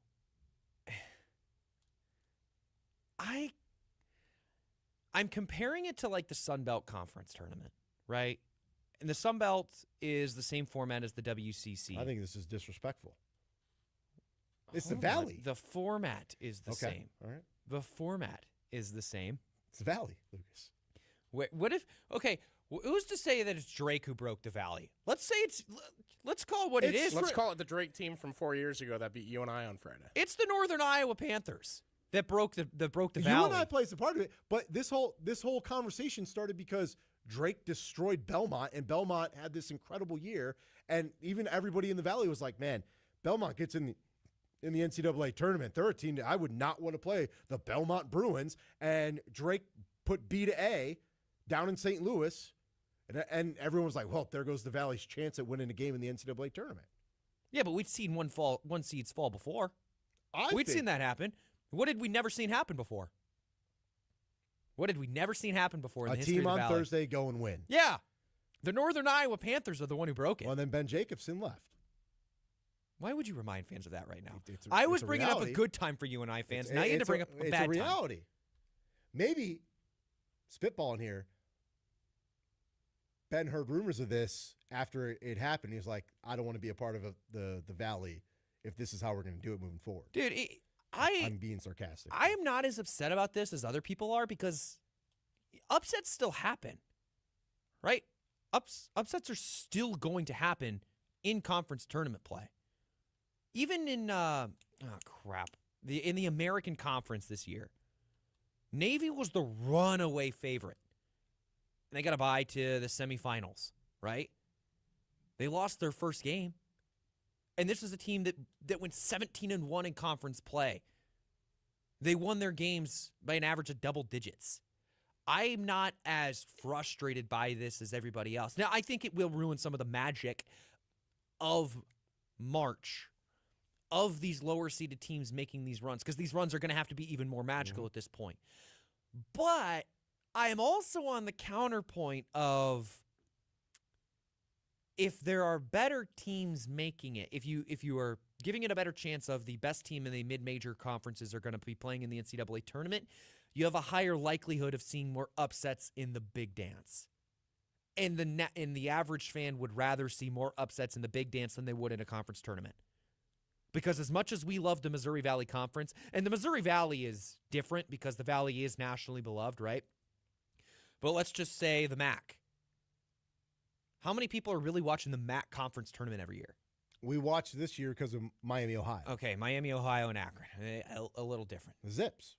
I'm comparing it to like the Sun Belt Conference tournament, right? And the Sun Belt is the same format as the WCC. I think this is disrespectful. It's the Valley. The format is the same. All right. The format is the same. It's the Valley, Lucas. What if, okay, who's to say that it's Drake who broke the Valley? Let's call it what it is. Let's call it the Drake team from 4 years ago that beat you and I on Friday. It's the Northern Iowa Panthers that broke the Valley. You and I plays a part of it, but this whole conversation started because Drake destroyed Belmont, and Belmont had this incredible year, and even everybody in the Valley was like, man, Belmont gets in the NCAA tournament. They're a team that I would not want to play, the Belmont Bruins, and Drake put B to A down in St. Louis, and everyone was like, well, there goes the Valley's chance at winning a game in the NCAA tournament. Yeah, but we'd seen one seeds fall before. We'd seen that happen. What did we never seen happen before? What did we never seen happen before in the history of the Valley? A team on Thursday go and win. Yeah. The Northern Iowa Panthers are the one who broke it. Well, and then Ben Jacobson left. Why would you remind fans of that right now? I was bringing up a good time for you and I fans. Now you had to bring up a bad time. It's a reality. Maybe, spitballing here, Ben heard rumors of this after it happened. He was like, I don't want to be a part of the Valley if this is how we're going to do it moving forward. Dude, I'm being sarcastic. I am not as upset about this as other people are because upsets still happen, right? Upsets are still going to happen in conference tournament play. Even in, in the American Conference this year, Navy was the runaway favorite. And they got a bye to the semifinals, right? They lost their first game. And this is a team that went 17-1 in conference play. They won their games by an average of double digits. I'm not as frustrated by this as everybody else. Now, I think it will ruin some of the magic of March, of these lower-seeded teams making these runs, because these runs are going to have to be even more magical at this point. But I am also on the counterpoint of, if there are better teams making it, if you are giving it a better chance of the best team in the mid-major conferences are going to be playing in the NCAA tournament, you have a higher likelihood of seeing more upsets in the big dance. And the average fan would rather see more upsets in the big dance than they would in a conference tournament. Because as much as we love the Missouri Valley Conference, and the Missouri Valley is different because the Valley is nationally beloved, right? But let's just say the MAC. How many people are really watching the MAC conference tournament every year? We watched this year because of Miami, Ohio. Okay, Miami, Ohio, and Akron. A little different. The Zips.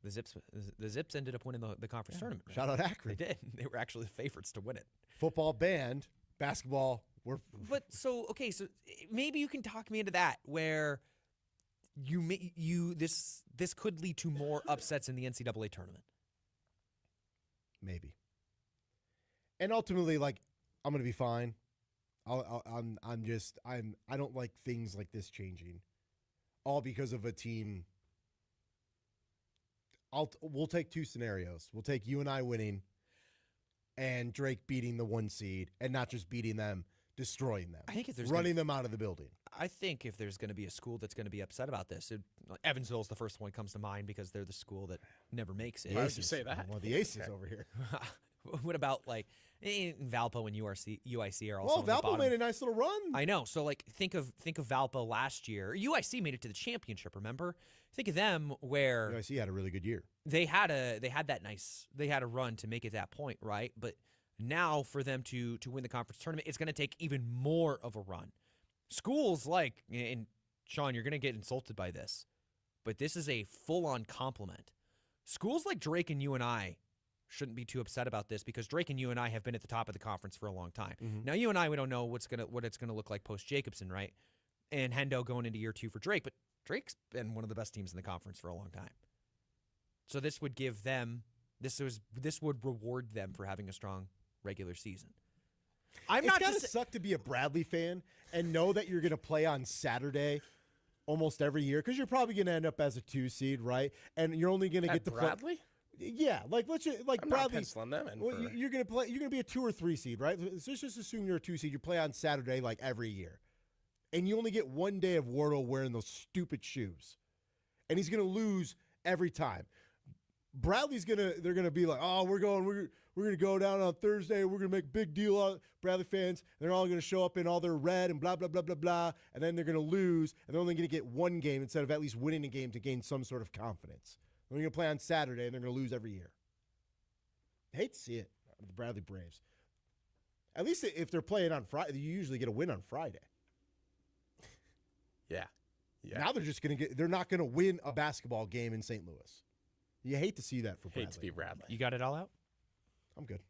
The Zips ended up winning the conference tournament. Right? Shout out Akron. They did. They were actually the favorites to win it. Football banned, basketball. But so maybe you can talk me into that where this could lead to more upsets in the NCAA tournament. Maybe. And ultimately, like, I'm gonna be fine. I don't like things like this changing, all because of a team. We'll take two scenarios. We'll take you and I winning, and Drake beating the 1 seed, and not just beating them, destroying them. I think if there's running them out of the building. I think if there's going to be a school that's going to be upset about this, Evansville's the first one that comes to mind because they're the school that never makes it. Why would you say that? Well, the Aces over here. What about like Valpo and UIC are also? Well, Valpo made a nice little run. I know. So like, think of Valpo last year. UIC made it to the championship. Remember? Think of them where UIC had a really good year. They had a run to make it that point, right? But now for them to win the conference tournament, it's going to take even more of a run. Schools like, and Sean, you're going to get insulted by this, but this is a full-on compliment. Schools like Drake and UNI shouldn't be too upset about this because Drake and UNI have been at the top of the conference for a long time. Mm-hmm. Now, UNI, we don't know what it's gonna look like post Jacobson, right? And Hendo going into year 2 for Drake, but Drake's been one of the best teams in the conference for a long time. So this would give them this would reward them for having a strong regular season. It's gotta suck to be a Bradley fan and know that you're gonna play on Saturday almost every year because you're probably gonna end up as a 2 seed, right? And you're only gonna get to Bradley. Yeah, like let's just, like I'm Bradley. not penciling them in. Well, you're gonna play. You're gonna be a 2 or 3 seed, right? So just assume you're a 2 seed. You play on Saturday like every year, and you only get 1 day of Wardle wearing those stupid shoes, and he's gonna lose every time. They're gonna be like, oh, we're gonna go down on Thursday. We're gonna make a big deal out. Bradley fans, they're all gonna show up in all their red and blah blah blah blah blah, and then they're gonna lose, and they're only gonna get 1 game instead of at least winning a game to gain some sort of confidence. They're going to play on Saturday, and they're going to lose every year. I hate to see it, the Bradley Braves. At least if they're playing on Friday, you usually get a win on Friday. Yeah. Now they're not going to win a basketball game in St. Louis. You hate to see that for Bradley. Hate to be Bradley. You got it all out? I'm good.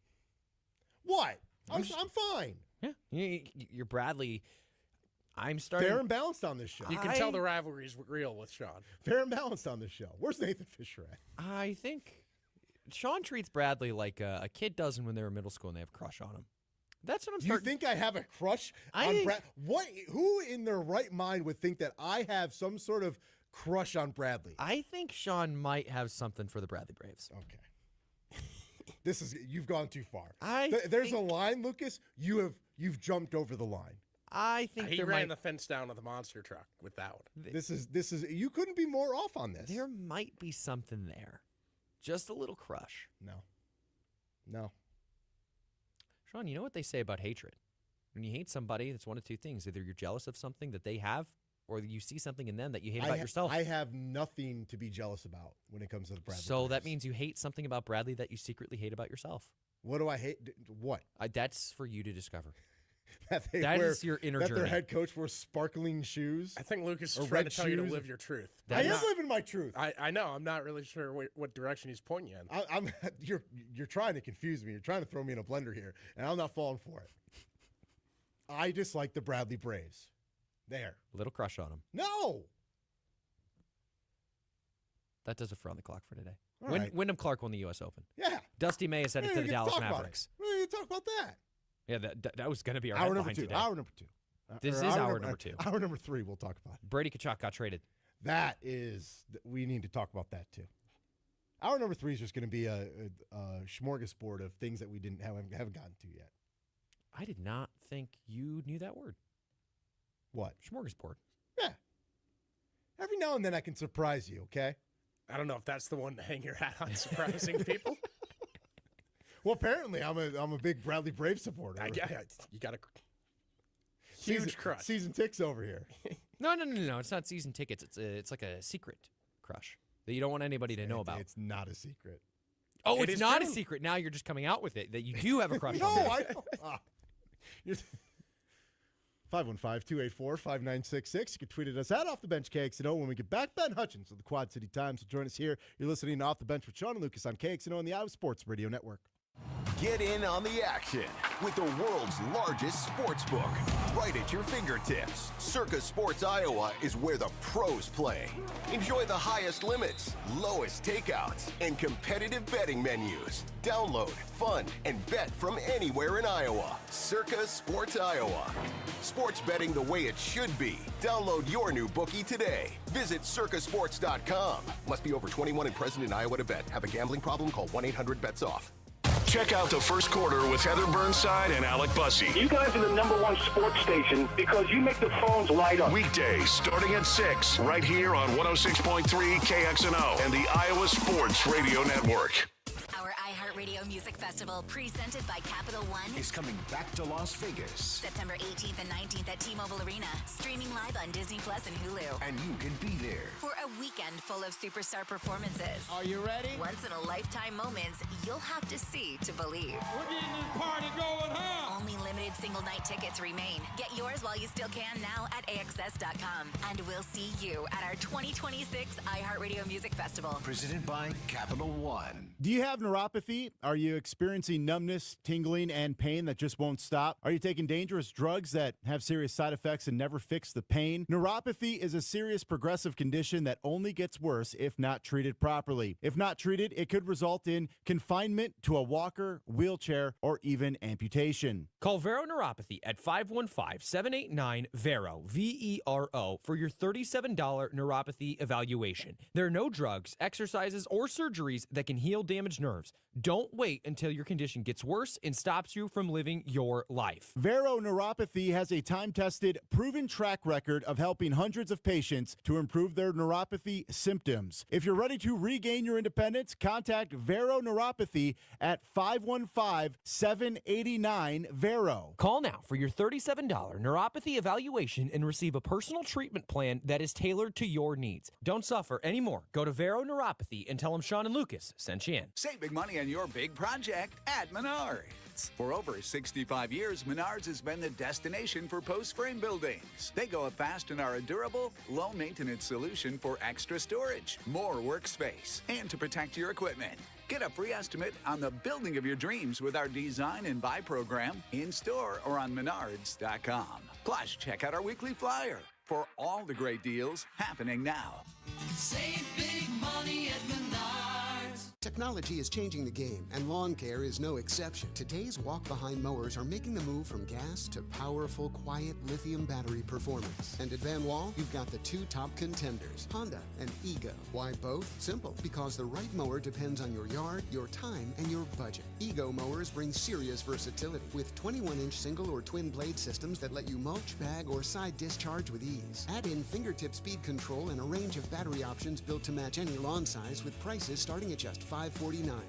What? I'm fine. Yeah. You're Bradley. I'm starting. Fair and balanced on this show. You can tell the rivalry's real with Sean. Fair and balanced on this show. Where's Nathan Fisher at? I think Sean treats Bradley like a kid does when they're in middle school and they have a crush on him. That's what I'm starting. You think I have a crush on Brad? Who in their right mind would think that I have some sort of crush on Bradley? I think Sean might have something for the Bradley Braves. Okay. You've gone too far. There's a line, Lucas. You've jumped over the line. I think he ran the fence down with a monster truck with that one. This is you couldn't be more off on this. There might be something there. Just a little crush. No. Sean, you know what they say about hatred? When you hate somebody, it's one of two things. Either you're jealous of something that they have, or you see something in them that you hate about yourself. I have nothing to be jealous about when it comes to the Bradley. So that means you hate something about Bradley that you secretly hate about yourself. What do I hate? What? That's for you to discover. That is your inner that journey. Their head coach wears sparkling shoes. I think Lucas is trying to tell you to live your truth. I am living my truth. I know. I'm not really sure what direction he's pointing you in. You're trying to confuse me. You're trying to throw me in a blender here, and I'm not falling for it. I dislike the Bradley Braves. There. Little crush on him. No. That does it for On the Clock for today. Right. Wyndham Clark won the U.S. Open. Yeah. Dusty May has headed to the Dallas Mavericks. We're going to talk about that. Yeah, that was going to be our hour headline number 2. today. Hour number 2. This is hour number 2. Hour number 3, we'll talk about it. Brady Tkachuk got traded. We need to talk about that too. Hour number 3 is just going to be a smorgasbord of things that we haven't gotten to yet. I did not think you knew that word. What? Smorgasbord. Yeah. Every now and then I can surprise you, okay? I don't know if that's the one to hang your hat on, surprising people. Well, apparently I'm a big Bradley Braves supporter. You got a huge crush. Season ticks over here. No. It's not season tickets. It's like a secret crush that you don't want anybody to know about. It's not a secret. Oh, it's not a secret. Now you're just coming out with it that you do have a crush on. No, I don't. If 515-284-5966. You can tweet at us at Off the Bench KXNO. When we get back, Ben Hutchins of the Quad City Times will join us here. You're listening to Off the Bench with Sean and Lucas on KXNO and the Iowa Sports Radio Network. Get in on the action with the world's largest sports book right at your fingertips. Circa Sports Iowa is where the pros play. Enjoy the highest limits, lowest takeouts, and competitive betting menus. Download, fund, and bet from anywhere in Iowa. Circa Sports Iowa. Sports betting the way it should be. Download your new bookie today. Visit circasports.com. Must be over 21 and present in Iowa to bet. Have a gambling problem? Call 1-800-BETS-OFF. Check out the first quarter with Heather Burnside and Alec Bussey. You guys are the #1 sports station because you make the phones light up. Weekdays starting at 6, right here on 106.3 KXNO and the Iowa Sports Radio Network. Our iHeartRadio Music Festival, presented by Capital One, is coming back to Las Vegas. September 18th and 19th at T-Mobile Arena, streaming live on Disney Plus and Hulu. And you can be there For a weekend full of superstar performances. Are you ready? Once-in-a-lifetime moments you'll have to see to believe. We're getting this party going, huh? Only limited single-night tickets remain. Get yours while you still can now at AXS.com. And we'll see you at our 2026 iHeartRadio Music Festival. Presented by Capital One. Do you have neuropathy? Are you experiencing numbness, tingling, and pain that just won't stop? Are you taking dangerous drugs that have serious side effects and never fix the pain? Neuropathy is a serious progressive condition that only gets worse if not treated properly. If not treated, it could result in confinement to a walker, wheelchair, or even amputation. Call Vero Neuropathy at 515-789-VERO, VERO, for your $37 neuropathy evaluation. There are no drugs, exercises, or surgeries that can heal damaged nerves. Don't wait until your condition gets worse and stops you from living your life. Vero Neuropathy has a time-tested, proven track record of helping hundreds of patients to improve their neuropathy symptoms. If you're ready to regain your independence, contact Vero Neuropathy at 515-789-VERO. Call now for your $37 neuropathy evaluation and receive a personal treatment plan that is tailored to your needs. Don't suffer anymore. Go to Vero Neuropathy and tell them Sean and Lucas sent you in. Save big money on your big project at Menards. For over 65 years, Menards has been the destination for post-frame buildings. They go up fast and are a durable, low-maintenance solution for extra storage, more workspace, and to protect your equipment. Get a free estimate on the building of your dreams with our Design and Buy program in-store or on Menards.com. Plus, check out our weekly flyer for all the great deals happening now. Save big money at Menards. Technology is changing the game, and lawn care is no exception. Today's walk-behind mowers are making the move from gas to powerful, quiet lithium battery performance. And at Van Wall, you've got the two top contenders, Honda and Ego. Why both? Simple. Because the right mower depends on your yard, your time, and your budget. Ego mowers bring serious versatility with 21-inch single or twin blade systems that let you mulch, bag, or side discharge with ease. Add in fingertip speed control and a range of battery options built to match any lawn size with prices starting at just $549.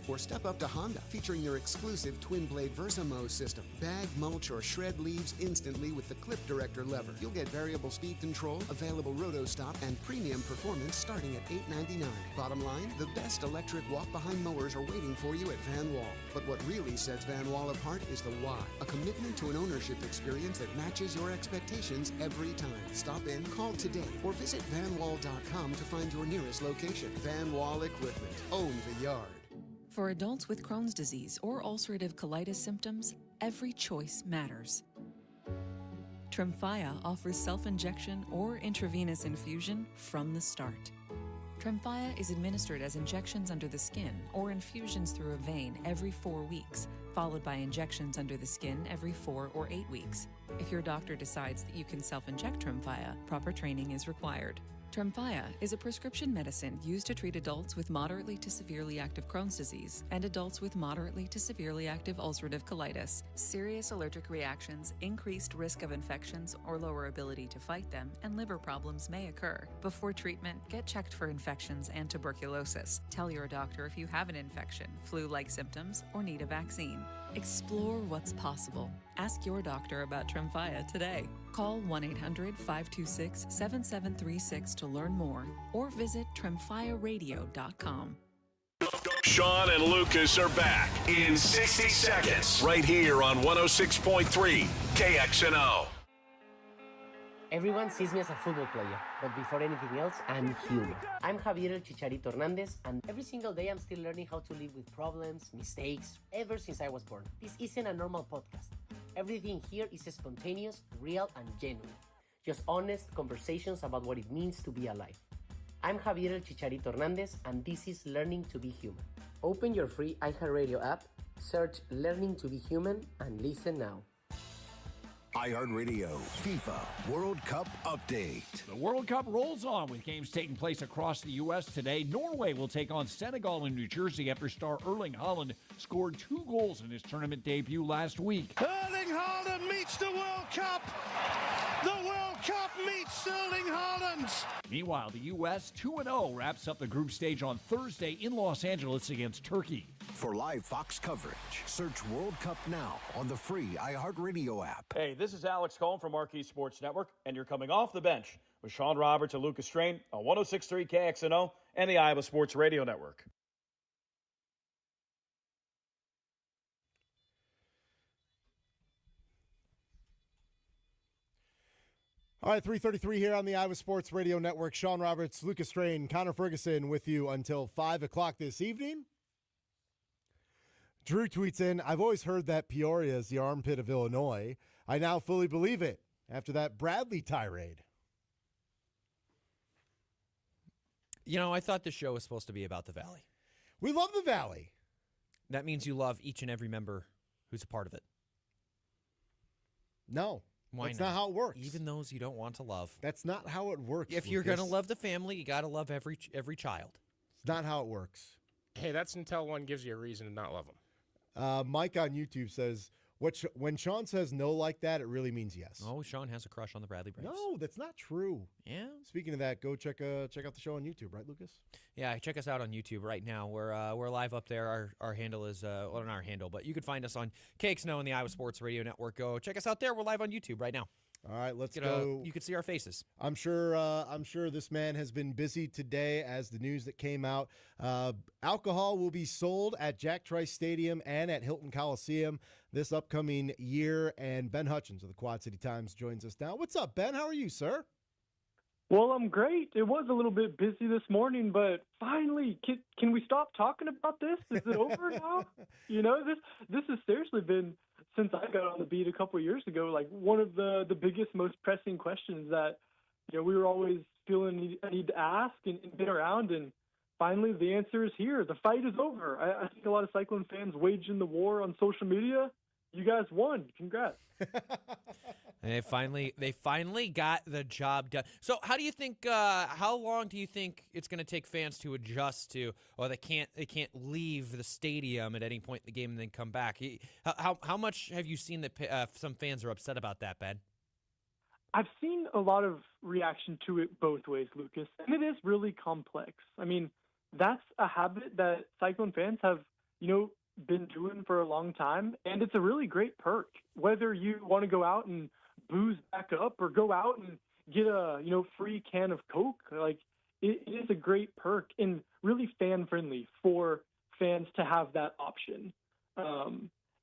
Or step up to Honda, featuring their exclusive twin-blade VersaMow system. Bag, mulch, or shred leaves instantly with the Clip Director lever. You'll get variable speed control, available roto stop, and premium performance starting at $899. Bottom line, the best electric walk-behind mowers are waiting for you at Van Wall. But what really sets Van Wall apart is the why. A commitment to an ownership experience that matches your expectations every time. Stop in, call today, or visit vanwall.com to find your nearest location. Van Wall Equipment. Own the yard. For adults with Crohn's disease or ulcerative colitis symptoms, every choice matters. Tremfya offers self-injection or intravenous infusion from the start. Tremfya is administered as injections under the skin or infusions through a vein every 4 weeks, followed by injections under the skin every 4 or 8 weeks. If your doctor decides that you can self-inject Tremfya, proper training is required. Tremfya is a prescription medicine used to treat adults with moderately to severely active Crohn's disease and adults with moderately to severely active ulcerative colitis. Serious allergic reactions, increased risk of infections or lower ability to fight them, and liver problems may occur. Before treatment, get checked for infections and tuberculosis. Tell your doctor if you have an infection, flu-like symptoms, or need a vaccine. Explore what's possible. Ask your doctor about Tremfya today. Call 1-800-526-7736 to learn more or visit tremfyaradio.com. Sean and Lucas are back in 60 seconds right here on 106.3 KXNO. Everyone sees me as a football player, but before anything else, I'm human. I'm Javier El Chicharito Hernandez, and every single day I'm still learning how to live with problems, mistakes, ever since I was born. This isn't a normal podcast. Everything here is spontaneous, real, and genuine. Just honest conversations about what it means to be alive. I'm Javier El Chicharito Hernandez, and this is Learning to be Human. Open your free iHeartRadio app, search Learning to be Human, and listen now. iHeartRadio FIFA World Cup Update. The World Cup rolls on with games taking place across the U.S. today. Norway will take on Senegal in New Jersey after star Erling Haaland scored 2 goals in his tournament debut last week. Erling Haaland meets the World Cup. The World Cup meets Erling Haaland. Meanwhile, the U.S. 2-0 wraps up the group stage on Thursday in Los Angeles against Turkey. For live Fox coverage, search World Cup now on the free iHeartRadio app. Hey, this is Alex Cohen from Marquee Sports Network, and you're coming off the bench with Sean Roberts and Lucas Strain on 106.3 KXNO and the Iowa Sports Radio Network. All right, 3:33 here on the Iowa Sports Radio Network. Sean Roberts, Lucas Strain, Connor Ferguson with you until 5 o'clock this evening. Drew tweets in, I've always heard that Peoria is the armpit of Illinois. I now fully believe it after that Bradley tirade. You know, I thought this show was supposed to be about the Valley. We love the Valley. That means you love each and every member who's a part of it. No. Why That's not? not how it works. Even those you don't want to love. That's not how it works. If you're going to Lucas. love the family, you got to love every child. It's not how it works. Hey, that's until one gives you a reason to not love them. Mike on YouTube says, when Sean says no like that, it really means yes. Oh, Sean has a crush on the Bradley Braves. No, that's not true. Yeah. Speaking of that, go check out the show on YouTube, right, Lucas? Yeah, check us out on YouTube right now. We're live up there. Our handle is well, not our handle, but you can find us on KXNO and the Iowa Sports Radio Network. Go check us out there. We're live on YouTube right now. All right, let's go. You can see our faces. I'm sure this man has been busy today as the news that came out. Alcohol will be sold at Jack Trice Stadium and at Hilton Coliseum this upcoming year. And Ben Hutchins of the Quad City Times joins us now. What's up, Ben? How are you, sir? Well, I'm great. It was a little bit busy this morning, but finally, can we stop talking about this? Is it over now? You know, this has seriously been, since I got on the beat a couple of years ago, like one of the biggest, most pressing questions that, you know, we were always feeling a need to ask and been around, and finally the answer is here. The fight is over. I think a lot of Cyclone fans waging the war on social media. You guys won. Congrats. And they finally got the job done. So how do you think? How long do you think it's going to take fans to adjust to? Or they can't leave the stadium at any point in the game and then come back. How much have you seen that some fans are upset about that, Ben? I've seen a lot of reaction to it both ways, Lucas, and it is really complex. I mean, that's a habit that Cyclone fans have, you know, been doing for a long time, and it's a really great perk. Whether you want to go out and booze back up or go out and get a, you know, free can of Coke, like it is a great perk and really fan friendly for fans to have that option.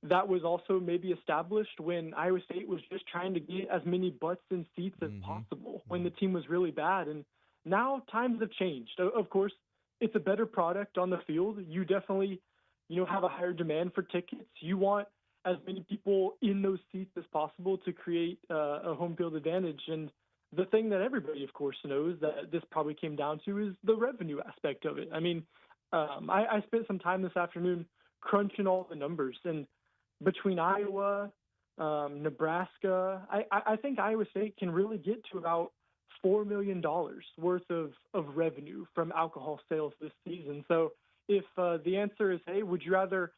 That was also maybe established when Iowa State was just trying to get as many butts in seats as possible when the team was really bad. And now times have changed. Of course, it's a better product on the field. You definitely, you know, have a higher demand for tickets. You want as many people in those seats as possible to create a home field advantage. And the thing that everybody, of course, knows that this probably came down to is the revenue aspect of it. I mean, I spent some time this afternoon crunching all the numbers, and between Iowa, Nebraska, I think Iowa State can really get to about $4 million worth of revenue from alcohol sales this season. So if the answer is, hey, would you rather,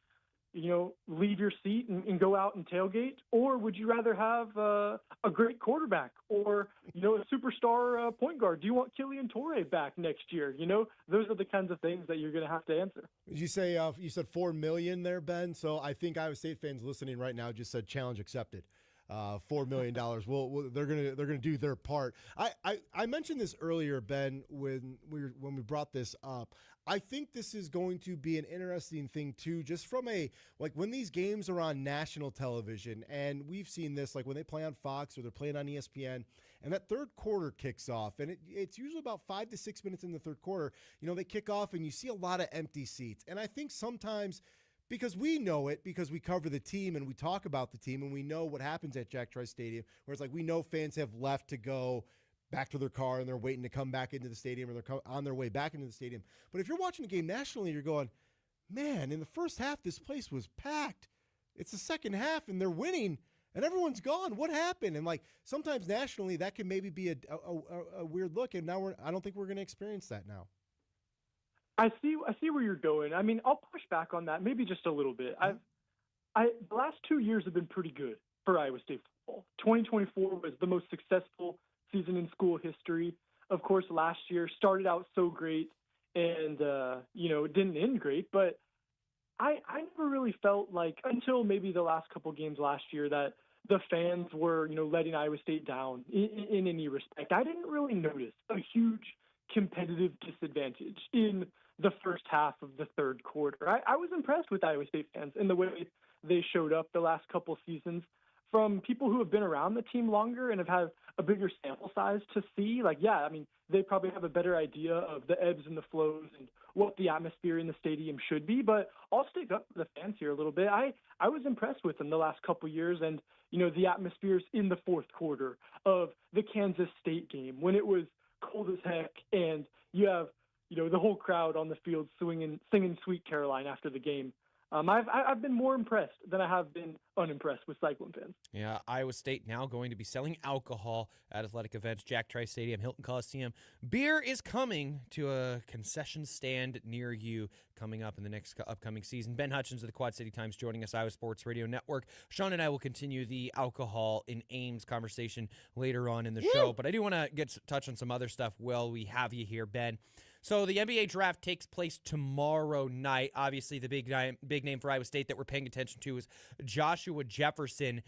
you know, leave your seat and go out and tailgate, or would you rather have a great quarterback or, you know, a superstar point guard? Do you want Killian Torrey back next year? You know, those are the kinds of things that you're going to have to answer. Did you say you said $4 million there, Ben? So I think Iowa State fans listening right now just said challenge accepted. $4 million. Well, they're gonna do their part. I mentioned this earlier, Ben, when we brought this up. I think this is going to be an interesting thing too, just from when these games are on national television, and we've seen this, like when they play on Fox or they're playing on ESPN, and that third quarter kicks off, and it's usually about 5 to 6 minutes in the third quarter, they kick off and you see a lot of empty seats. And I think sometimes, because we know it, because we cover the team and we talk about the team and we know what happens at Jack Trice Stadium, where it's like we know fans have left to go back to their car and they're waiting to come back into the stadium, or they're on their way back into the stadium. But if you're watching a game nationally, you're going, man, in the first half, this place was packed. It's the second half and they're winning and everyone's gone. What happened? And sometimes nationally that can maybe be a weird look. And now I don't think we're going to experience that now. I see where you're going. I mean, I'll push back on that maybe just a little bit. The last 2 years have been pretty good for Iowa State football. 2024 was the most successful season in school history. Of course, last year started out so great and, it didn't end great. But I never really felt like, until maybe the last couple games last year, that the fans were, letting Iowa State down in any respect. I didn't really notice a huge competitive disadvantage in the first half of the third quarter. I was impressed with Iowa State fans in the way they showed up the last couple seasons. From people who have been around the team longer and have had a bigger sample size to see, they probably have a better idea of the ebbs and the flows and what the atmosphere in the stadium should be. But I'll stick up for the fans here a little bit. I was impressed with them the last couple years, and, the atmospheres in the fourth quarter of the Kansas State game when it was cold as heck and you have, the whole crowd on the field singing Sweet Caroline after the game. I've been more impressed than I have been unimpressed with Cyclone fans. Yeah, Iowa State now going to be selling alcohol at athletic events, Jack Trice Stadium, Hilton Coliseum. Beer is coming to a concession stand near you coming up in the next upcoming season. Ben Hutchins of the Quad City Times joining us, Iowa Sports Radio Network. Sean and I will continue the alcohol in Ames conversation later on in the show, but I do want to touch on some other stuff while we have you here, Ben. So the NBA draft takes place tomorrow night. Obviously, the big name for Iowa State that we're paying attention to is Joshua Jefferson.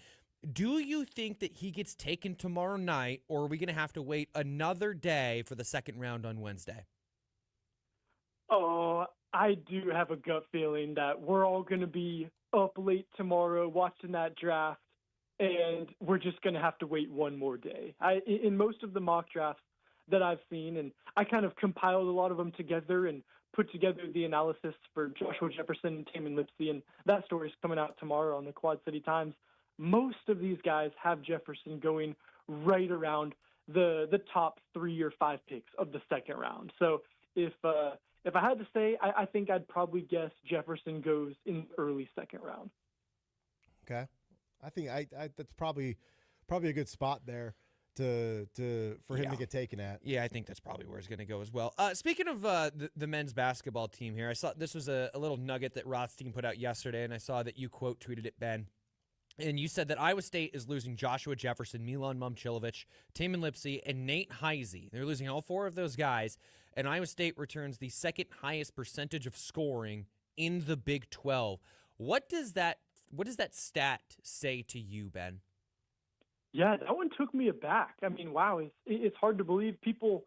Do you think that he gets taken tomorrow night, or are we going to have to wait another day for the second round on Wednesday? Oh, I do have a gut feeling that we're all going to be up late tomorrow watching that draft, and we're just going to have to wait one more day. In most of the mock drafts that I've seen, and I kind of compiled a lot of them together and put together the analysis for Joshua Jefferson and Tamin Lipsey, and that story's coming out tomorrow on the Quad City Times. Most of these guys have Jefferson going right around the top 3 or 5 picks of the second round. So if I had to say, I think I'd probably guess Jefferson goes in early second round. Okay, I think that's probably a good spot there for him to get taken at. Yeah, I think that's probably where it's going to go as well. Speaking of the men's basketball team here, I saw this was a little nugget that Rothstein put out yesterday, and I saw that you quote tweeted it, Ben. And you said that Iowa State is losing Joshua Jefferson, Milan Momcilovic, Tamin Lipsey, and Nate Heisey. They're losing all 4 of those guys, and Iowa State returns the second highest percentage of scoring in the Big 12. What does that stat say to you, Ben? Yeah, that one took me aback. I mean, wow, it's hard to believe. People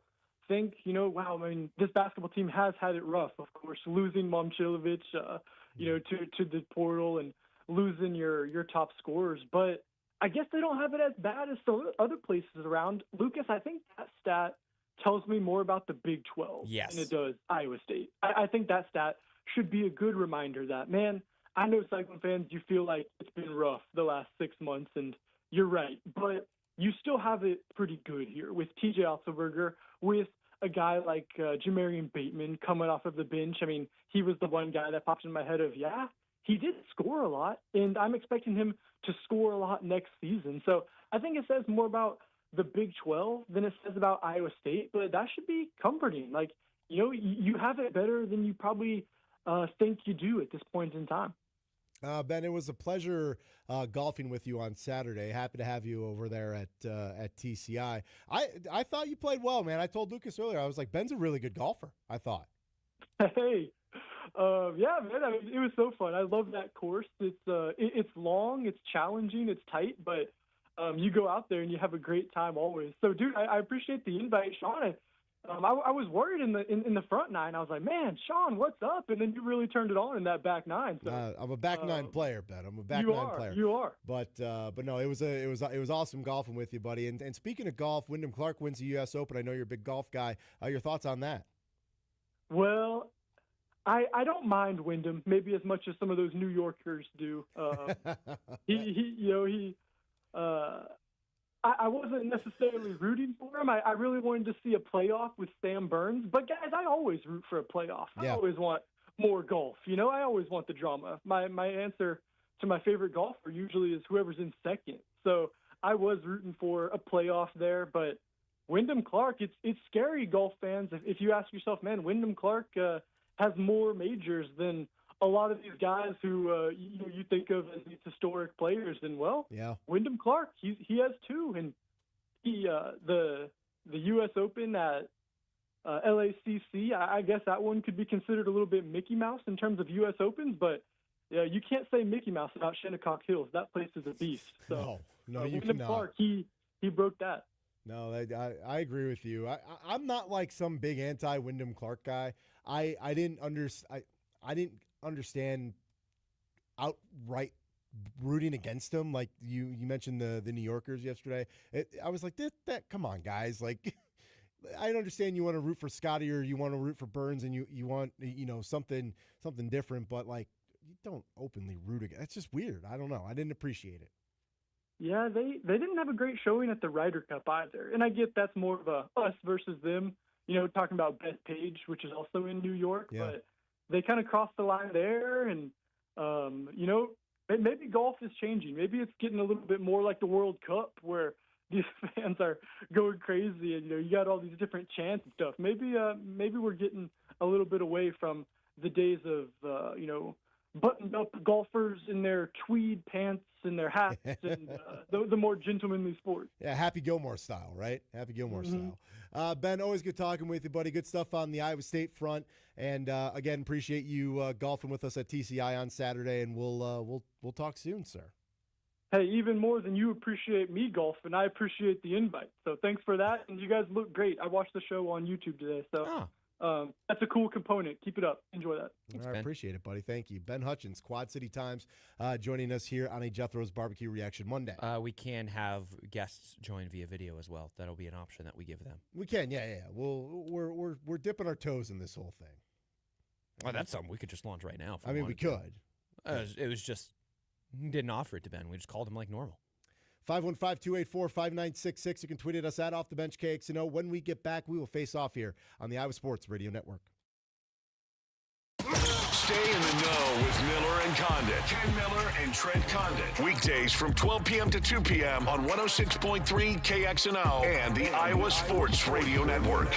think, wow, I mean, this basketball team has had it rough, of course, losing Momcilovic, to the portal and losing your top scorers. But I guess they don't have it as bad as some other places around. Lucas, I think that stat tells me more about the Big 12 than it does Iowa State. I think that stat should be a good reminder that, man, I know Cyclone fans, you feel like it's been rough the last 6 months, and you're right, but you still have it pretty good here with T.J. Otzelberger, with a guy like Jamarian Bateman coming off of the bench. I mean, he was the one guy that popped in my head of, he did score a lot, and I'm expecting him to score a lot next season. So I think it says more about the Big 12 than it says about Iowa State, but that should be comforting. Like, you have it better than you probably think you do at this point in time. Ben, it was a pleasure golfing with you on Saturday. Happy to have you over there at TCI. I thought you played well, man. I told Lucas earlier, I was like, Ben's a really good golfer, I thought. Hey, yeah, man. I mean, it was so fun. I love that course. It's long, it's challenging, it's tight, but you go out there and you have a great time always. So, dude, I appreciate the invite, Sean. I was worried in the front nine. I was like, man, Sean, what's up? And then you really turned it on in that back nine. So I'm a back nine player, Ben. I'm a back you nine are, player. You are. But no, it was awesome golfing with you, buddy. And speaking of golf, Wyndham Clark wins the U.S. Open. I know you're a big golf guy. Your thoughts on that? Well, I don't mind Wyndham maybe as much as some of those New Yorkers do. I wasn't necessarily rooting for him. I really wanted to see a playoff with Sam Burns. But, guys, I always root for a playoff. I always want more golf. I always want the drama. My answer to my favorite golfer usually is whoever's in second. So I was rooting for a playoff there. But Wyndham Clark, it's scary, golf fans. If you ask yourself, man, Wyndham Clark has more majors than a lot of these guys who you think of as these historic players. And Wyndham Clark, he has two, and he the U.S. Open at LACC. I guess that one could be considered a little bit Mickey Mouse in terms of U.S. Opens, but you can't say Mickey Mouse about Shinnecock Hills. That place is a beast. So no, you Wyndham cannot. Clark, he broke that. No, I agree with you. I'm not like some big anti-Wyndham Clark guy. I didn't understand outright rooting against him. Like you mentioned the New Yorkers yesterday. I was like, that come on, guys. Like, I understand you want to root for Scotty or you want to root for Burns and you want something different, but like you don't openly root against. It's just weird. I don't know. I didn't appreciate it. Yeah, they didn't have a great showing at the Ryder Cup either. And I get that's more of a us versus them, talking about Bethpage, which is also in New York. Yeah. But they kind of crossed the line there. And, maybe golf is changing. Maybe it's getting a little bit more like the World Cup where these fans are going crazy and, you got all these different chants and stuff. Maybe we're getting a little bit away from the days of, buttoned up golfers in their tweed pants and their hats and the more gentlemanly sport. Yeah, Happy Gilmore style, right? Happy Gilmore style. Ben, always good talking with you, buddy. Good stuff on the Iowa State front. And again, appreciate you golfing with us at TCI on Saturday, and we'll talk soon, sir. Hey, even more than you appreciate me golfing, I appreciate the invite. So thanks for that. And you guys look great. I watched the show on YouTube today. So that's a cool component. Keep it up. Enjoy that. Thanks, I appreciate it, buddy. Thank you. Ben Hutchins, Quad City Times, joining us here on a Jethro's Barbecue Reaction Monday. We can have guests join via video as well. That'll be an option that we give them. We can, yeah. We're dipping our toes in this whole thing. Oh, that's something we could just launch right now. If I mean, we could. It was just didn't offer it to Ben. We just called him like normal. 515-284-5966. You can tweet at us at Off the Bench KXNO. When we get back, we will face off here on the Iowa Sports Radio Network. Stay in the know with Miller and Condit. Ken Miller and Trent Condit. Weekdays from 12 p.m. to 2 p.m. on 106.3 KXNO and the Iowa Sports Radio Network.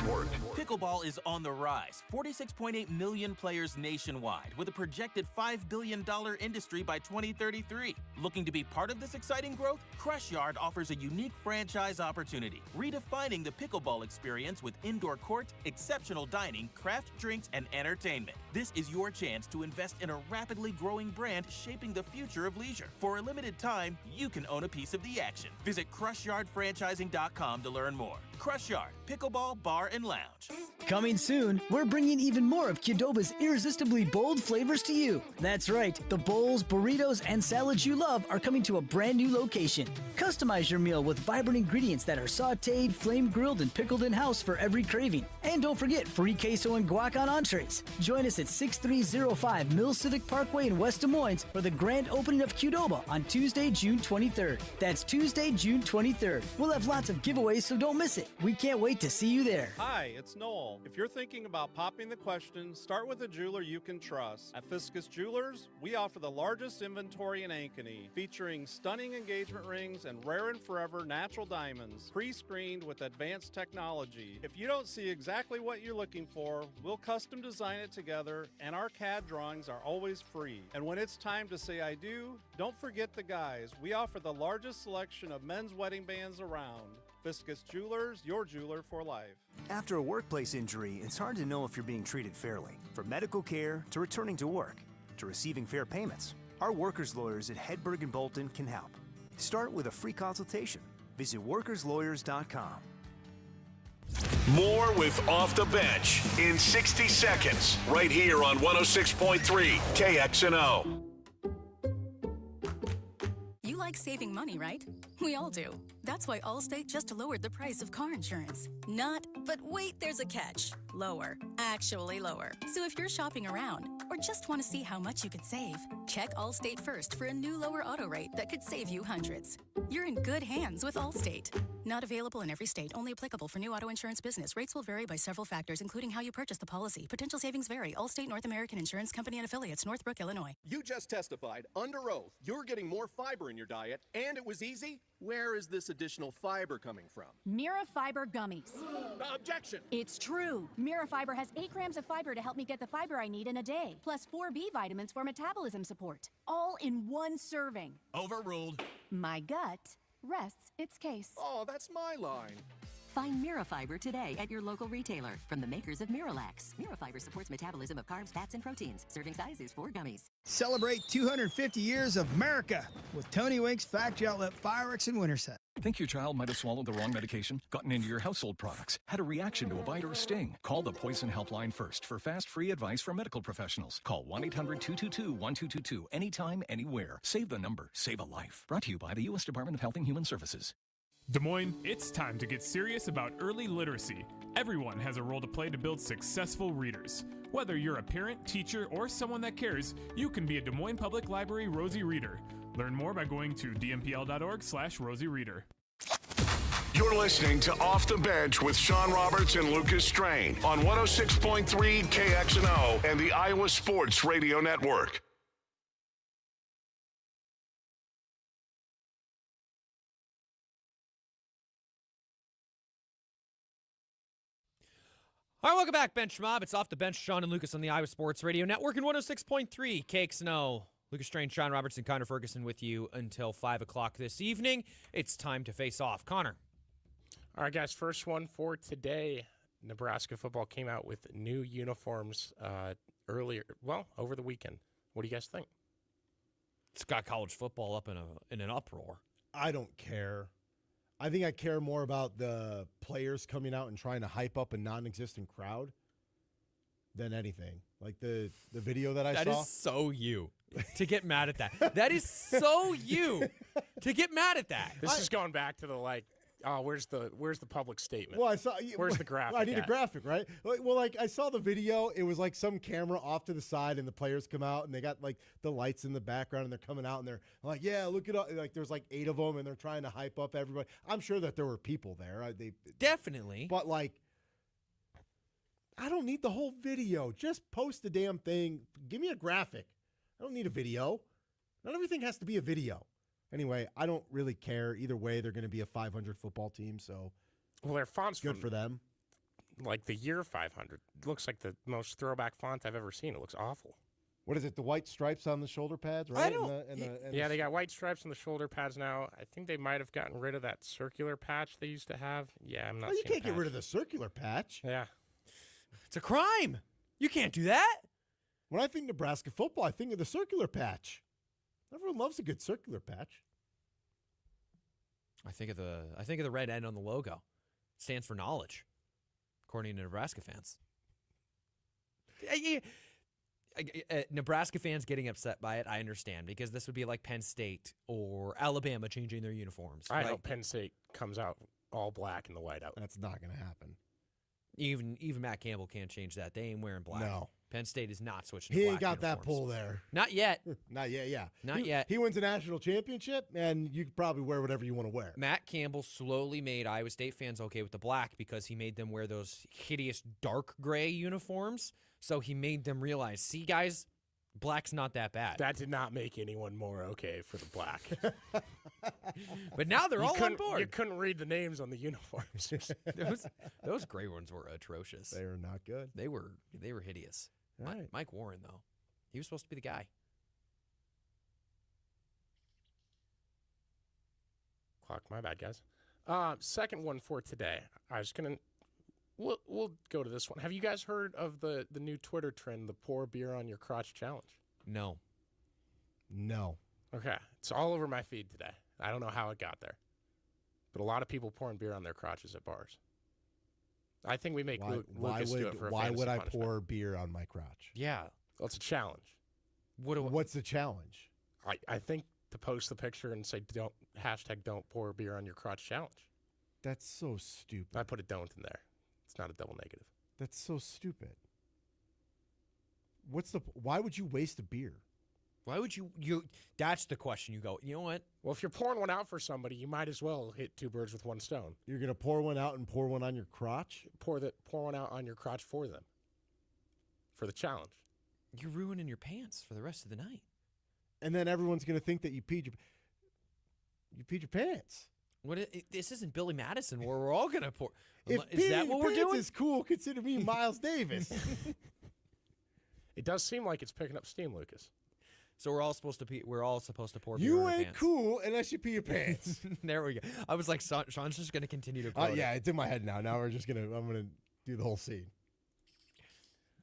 Pickleball is on the rise. 46.8 million players nationwide, with a projected $5 billion industry by 2033. Looking to be part of this exciting growth? Crush Yard offers a unique franchise opportunity, redefining the pickleball experience with indoor court, exceptional dining, craft drinks, and entertainment. This is your chance to invest in a rapidly growing brand shaping the future of leisure. For a limited time, you can own a piece of the action. Visit CrushYardFranchising.com to learn more. Crush Yard, Pickleball Bar and Lounge. Coming soon, we're bringing even more of Qdoba's irresistibly bold flavors to you. That's right, the bowls, burritos, and salads you love are coming to a brand new location. Customize your meal with vibrant ingredients that are sautéed, flame-grilled, and pickled in-house for every craving. And don't forget free queso and guac on entrees. Join us at 6305 Mill Civic Parkway in West Des Moines for the grand opening of Qdoba on Tuesday, June 23rd. That's Tuesday, June 23rd. We'll have lots of giveaways, so don't miss it. We can't wait to see you there. Hi, it's Noel. If you're thinking about popping the question, start with a jeweler you can trust. At Fiscus Jewelers, we offer the largest inventory in Ankeny, featuring stunning engagement rings and rare and forever natural diamonds, pre-screened with advanced technology. If you don't see exactly what you're looking for, we'll custom design it together, and our CAD drawings are always free. And when it's time to say I do, don't forget the guys. We offer the largest selection of men's wedding bands around. Fiscus Jewelers, your jeweler for life. After a workplace injury, it's hard to know if you're being treated fairly. From medical care to returning to work to receiving fair payments, our workers' lawyers at Hedberg & Bolton can help. Start with a free consultation. Visit workerslawyers.com. More with Off the Bench in 60 seconds, right here on 106.3 KXNO. You like saving money, right? We all do. That's why Allstate just lowered the price of car insurance. Not, but wait, there's a catch. Lower. Actually lower. So if you're shopping around or just want to see how much you could save, check Allstate first for a new lower auto rate that could save you hundreds. You're in good hands with Allstate. Not available in every state. Only applicable for new auto insurance business. Rates will vary by several factors, including how you purchase the policy. Potential savings vary. Allstate North American Insurance Company and Affiliates, Northbrook, Illinois. You just testified under oath you're getting more fiber in your diet, and it was easy. Where is this additional fiber coming from? Mira Fiber Gummies. Objection! It's true. Mira Fiber has 8 grams of fiber to help me get the fiber I need in a day, plus 4 B vitamins for metabolism support. All in one serving. Overruled. My gut rests its case. Oh, that's my line. Find Mirafiber today at your local retailer from the makers of Miralax. Mirafiber supports metabolism of carbs, fats, and proteins. Serving size is 4 gummies. Celebrate 250 years of America with Tony Wink's Factory Outlet Fireworks in Winterset. Think your child might have swallowed the wrong medication, gotten into your household products, had a reaction to a bite or a sting? Call the Poison Helpline first for fast, free advice from medical professionals. Call 1-800-222-1222 anytime, anywhere. Save the number, save a life. Brought to you by the U.S. Department of Health and Human Services. Des Moines, it's time to get serious about early literacy. Everyone has a role to play to build successful readers. Whether you're a parent, teacher, or someone that cares, you can be a Des Moines Public Library Rosie Reader. Learn more by going to dmpl.org/Rosie Reader. You're listening to Off the Bench with Sean Roberts and Lucas Strain on 106.3 KXNO and the Iowa Sports Radio Network. All right, welcome back, Bench Mob. It's Off the Bench, Sean and Lucas on the Iowa Sports Radio Network and 106.3 KXNO. Lucas Strain, Sean Roberts, and Connor Ferguson with you until 5 o'clock this evening. It's time to face off. Connor. All right, guys, first one for today. Nebraska football came out with new uniforms over the weekend. What do you guys think? It's got college football up in an uproar. I don't care. I think I care more about the players coming out and trying to hype up a non-existent crowd than anything. Like the video that I saw. That is so you to get mad at that. That is so you to get mad at that. This is going back to the where's the public statement? Well, I saw. Where's the graphic? Well, I need a graphic, right? Well, I saw the video. It was like some camera off to the side, and the players come out, and they got like the lights in the background, and they're coming out, and they're like, "Yeah, look it up!" Like there's like 8 of them, and they're trying to hype up everybody. I'm sure that there were people there. Definitely, but like, I don't need the whole video. Just post the damn thing. Give me a graphic. I don't need a video. Not everything has to be a video. Anyway, I don't really care. Either way, they're going to be a 500 football team, so their font's good for them. Like the year 500. It looks like the most throwback font I've ever seen. It looks awful. What is it, the white stripes on the shoulder pads, right? They got white stripes on the shoulder pads now. I think they might have gotten rid of that circular patch they used to have. Yeah, I'm not you can't get rid of the circular patch. Yeah. It's a crime. You can't do that. When I think Nebraska football, I think of the circular patch. Everyone loves a good circular patch. I think of the red end on the logo. It stands for knowledge, according to Nebraska fans. Nebraska fans getting upset by it, I understand, because this would be like Penn State or Alabama changing their uniforms. I hope Penn State comes out all black in the whiteout. That's not going to happen. Even Matt Campbell can't change that. They ain't wearing black. No. Penn State is not switching He to ain't black got that uniforms. pull there. Not yet. Not yet, yeah. Not yet. He wins a national championship, and you can probably wear whatever you want to wear. Matt Campbell slowly made Iowa State fans okay with the black because he made them wear those hideous dark gray uniforms. So he made them realize, see, guys, black's not that bad. That did not make anyone more okay for the black. But now they're all on board. You couldn't read the names on the uniforms. those gray ones were atrocious. They are not good. They were hideous. Right. Mike Warren, though, he was supposed to be the guy. Clock, my bad, guys. Second one for today. I was gonna. We'll go to this one. Have you guys heard of the new Twitter trend, the pour beer on your crotch challenge? No. Okay, it's all over my feed today. I don't know how it got there, but a lot of people pouring beer on their crotches at bars. I think we make Lucas do it for a why would I punishment. pour beer on my crotch? Yeah. Well, it's a challenge. What's the challenge? I think to post the picture and say don't pour beer on your crotch challenge. That's so stupid. I put a don't in there. It's not a double negative. That's so stupid. Why would you waste a beer? Why would you that's the question. You go, you know what? Well, if you're pouring one out for somebody, you might as well hit two birds with one stone. You're going to pour one out and pour one on your crotch? Pour one out on your crotch for them. For the challenge. You're ruining your pants for the rest of the night. And then everyone's going to think that you peed your pants. This isn't Billy Madison where we're all going to pour. If Is that what we're doing? Is cool, consider me Miles Davis. It does seem like it's picking up steam, Lucas. So we're all supposed to pour beer You on our ain't pants. cool unless you pee your pants. There we go. I was like, Sean's just going to continue to quote Yeah, it. it's in my head now. Now I'm going to do the whole scene.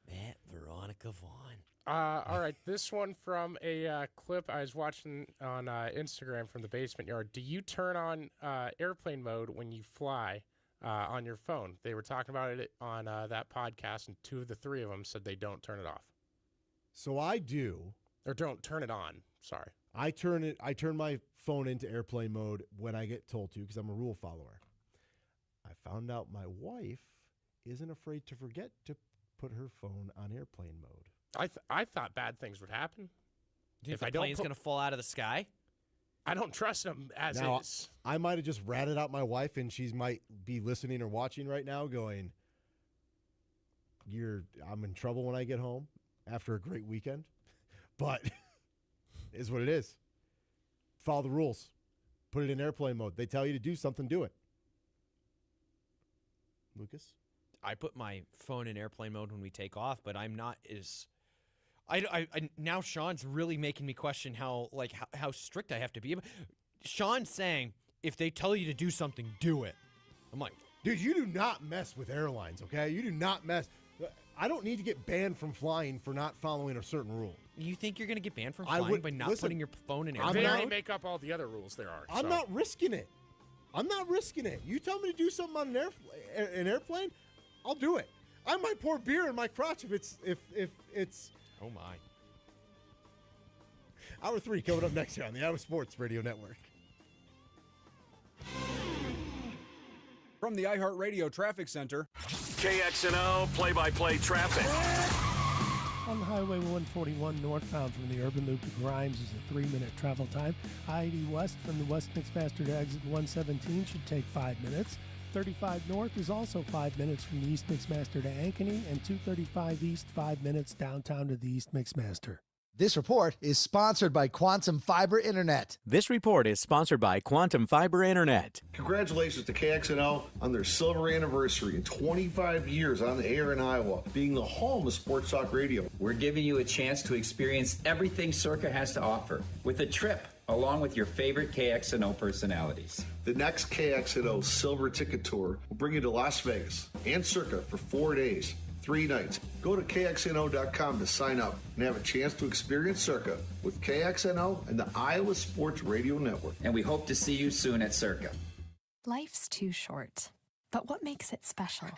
Matt Veronica Vaughn. All right, this one from a clip I was watching on Instagram from the basement yard. Do you turn on airplane mode when you fly on your phone? They were talking about it on that podcast, and 2 of the 3 of them said they don't turn it off. So I do. Or don't turn it on. Sorry. I turn my phone into airplane mode when I get told to because I'm a rule follower. I found out my wife isn't afraid to forget to put her phone on airplane mode. I thought bad things would happen. If the plane's going to fall out of the sky? I don't trust them as now, is. I might have just ratted out my wife, and she might be listening or watching right now going, I'm in trouble when I get home after a great weekend. But it is what it is. Follow the rules. Put it in airplane mode. They tell you to do something, do it. Lucas? I put my phone in airplane mode when we take off, but I'm not as... now Sean's really making me question how strict I have to be. Sean's saying, if they tell you to do something, do it. I'm like... Dude, you do not mess with airlines, okay? You do not mess... I don't need to get banned from flying for not following a certain rule. You think you're going to get banned from flying by not putting your phone in airplane They mode? already make up all the other rules there are. I'm not risking it. You tell me to do something on an airplane, I'll do it. I might pour beer in my crotch if it's. Oh my. Hour 3 coming up next year on the Iowa Sports Radio Network. From the iHeartRadio Traffic Center. KXNO play-by-play traffic. On the Highway 141 northbound from the Urban Loop to Grimes is a 3-minute travel time. I-80 west from the West McMaster to exit 117 should take 5 minutes. 35 north is also 5 minutes from the East McMaster to Ankeny, and 235 east 5 minutes downtown to the East McMaster. This report is sponsored by Quantum Fiber Internet. This report is sponsored by Quantum Fiber Internet. Congratulations to KXNO on their silver anniversary and 25 years on the air in Iowa, being the home of sports talk radio. We're giving you a chance to experience everything Circa has to offer with a trip along with your favorite KXNO personalities. The next KXNO Silver Ticket Tour will bring you to Las Vegas and Circa for 4 days. 3 nights. Go to KXNO.com to sign up and have a chance to experience Circa with KXNO and the Iowa Sports Radio Network. And we hope to see you soon at Circa. Life's too short, but what makes it special?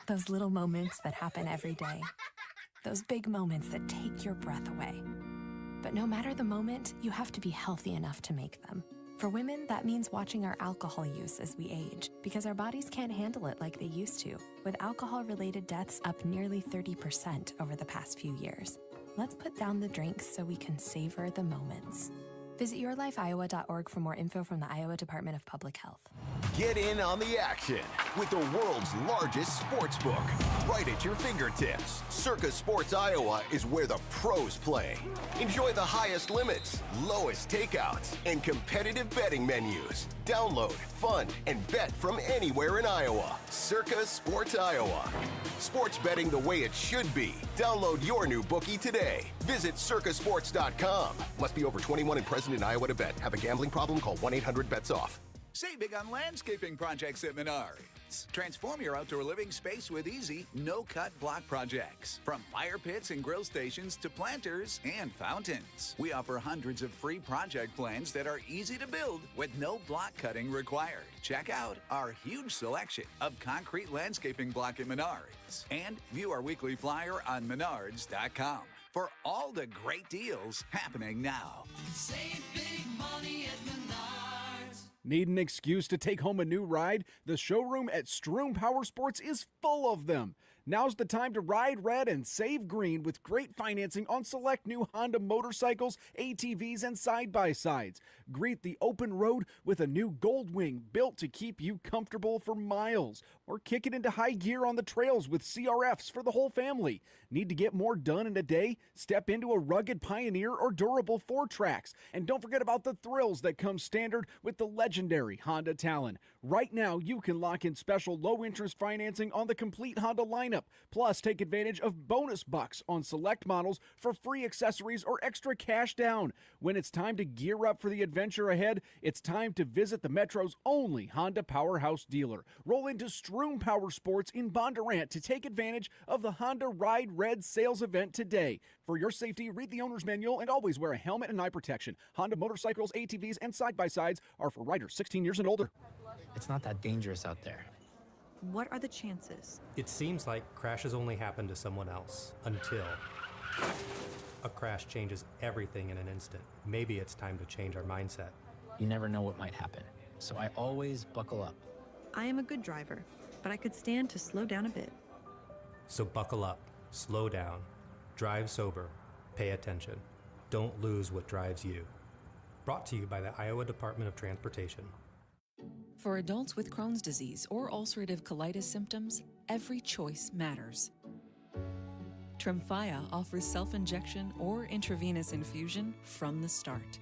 Those little moments that happen every day. Those big moments that take your breath away. But no matter the moment, you have to be healthy enough to make them. For women, that means watching our alcohol use as we age, because our bodies can't handle it like they used to, with alcohol-related deaths up nearly 30% over the past few years. Let's put down the drinks so we can savor the moments. Visit yourlifeiowa.org for more info from the Iowa Department of Public Health. Get in on the action with the world's largest sports book right at your fingertips. Circa Sports Iowa is where the pros play. Enjoy the highest limits, lowest takeouts, and competitive betting menus. Download, fund, and bet from anywhere in Iowa. Circa Sports Iowa. Sports betting the way it should be. Download your new bookie today. Visit circasports.com. Must be over 21 and present in Iowa to bet. Have a gambling problem? Call 1-800-BETS-OFF. Save big on landscaping projects at Menard. plants. Transform your outdoor living space with easy, no-cut block projects. From fire pits and grill stations to planters and fountains. We offer hundreds of free project plans that are easy to build with no block cutting required. Check out our huge selection of concrete landscaping block at Menards. And view our weekly flyer on Menards.com for all the great deals happening now. Save big money at Menards. Need an excuse to take home a new ride? The showroom at Strain Power Sports is full of them. Now's the time to ride red and save green with great financing on select new Honda motorcycles, ATVs, and side-by-sides. Greet the open road with a new Goldwing built to keep you comfortable for miles. Or kick it into high gear on the trails with CRFs for the whole family. Need to get more done in a day? Step into a rugged Pioneer or durable 4-Tracks. And don't forget about the thrills that come standard with the legendary Honda Talon. Right now, you can lock in special low-interest financing on the complete Honda lineup. Plus, take advantage of bonus bucks on select models for free accessories or extra cash down. When it's time to gear up for the adventure ahead, it's time to visit the Metro's only Honda Powerhouse dealer. Roll into Strain Power Sports in Bondurant to take advantage of the Honda Ride Red sales event today. For your safety, read the owner's manual and always wear a helmet and eye protection. Honda motorcycles, ATVs, and side-by-sides are for riders 16 years and older. It's not that dangerous out there. What are the chances? It seems like crashes only happen to someone else until a crash changes everything in an instant. Maybe it's time to change our mindset. You never know what might happen, so I always buckle up. I am a good driver, but I could stand to slow down a bit. So buckle up, slow down, drive sober, pay attention. Don't lose what drives you. Brought to you by the Iowa Department of Transportation. For adults with Crohn's disease or ulcerative colitis symptoms, every choice matters. Tremfya offers self-injection or intravenous infusion from the start.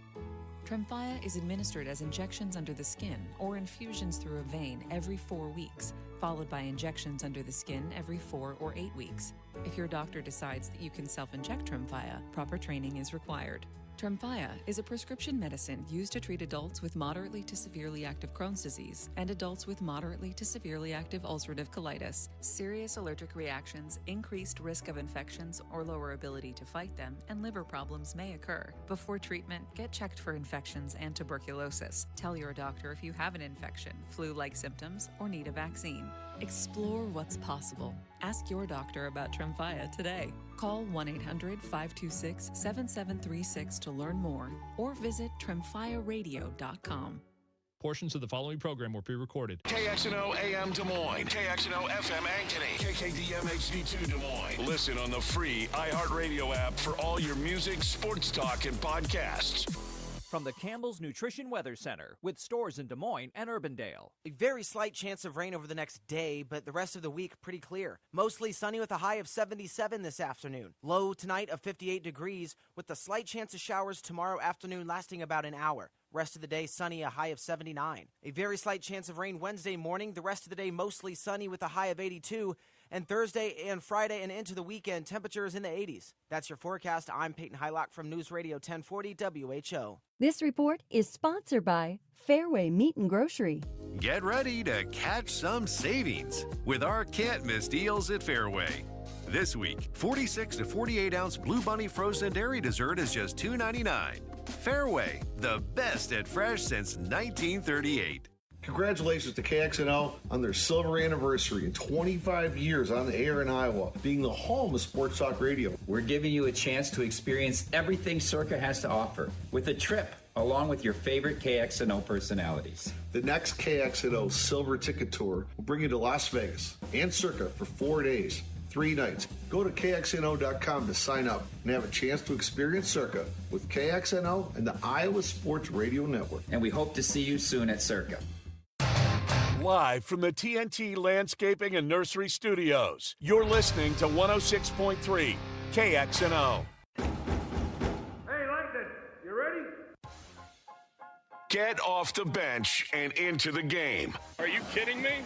Tremfya is administered as injections under the skin or infusions through a vein every 4 weeks, followed by injections under the skin every 4 or 8 weeks. If your doctor decides that you can self-inject Tremfya, proper training is required. Tremfya is a prescription medicine used to treat adults with moderately to severely active Crohn's disease and adults with moderately to severely active ulcerative colitis. Serious allergic reactions, increased risk of infections or lower ability to fight them, and liver problems may occur. Before treatment, get checked for infections and tuberculosis. Tell your doctor if you have an infection, flu-like symptoms, or need a vaccine. Explore what's possible. Ask your doctor about Tremfya today. Call 1-800-526-7736 to learn more or visit tremfyaradio.com. Portions of the following program were pre-recorded. KXNO AM Des Moines, KXNO FM Ankeny, KKDM HD2 Des Moines. Listen on the free iHeartRadio app for all your music, sports talk, and podcasts. From the Campbell's Nutrition Weather Center, with stores in Des Moines and Urbandale. A very slight chance of rain over the next day, but the rest of the week pretty clear. Mostly sunny with a high of 77 this afternoon. Low tonight of 58 degrees, with a slight chance of showers tomorrow afternoon lasting about an hour. Rest of the day sunny, a high of 79. A very slight chance of rain Wednesday morning. The rest of the day mostly sunny with a high of 82. And Thursday and Friday and into the weekend, temperatures in the 80s. That's your forecast. I'm Peyton Hylock from News Radio 1040 WHO. This report is sponsored by Fairway Meat and Grocery. Get ready to catch some savings with our can't miss deals at Fairway. This week, 46 to 48 ounce Blue Bunny frozen dairy dessert is just $2.99. Fairway, the best at fresh since 1938. Congratulations to KXNO on their silver anniversary and 25 years on the air in Iowa, being the home of sports talk radio. We're giving you a chance to experience everything Circa has to offer with a trip along with your favorite KXNO personalities. The next KXNO Silver Ticket Tour will bring you to Las Vegas and Circa for 4 days, 3 nights. Go to KXNO.com to sign up and have a chance to experience Circa with KXNO and the Iowa Sports Radio Network. And we hope to see you soon at Circa. Live from the TNT Landscaping and Nursery Studios, you're listening to 106.3 KXNO. Hey, Langdon, you ready? Get off the bench and into the game. Are you kidding me?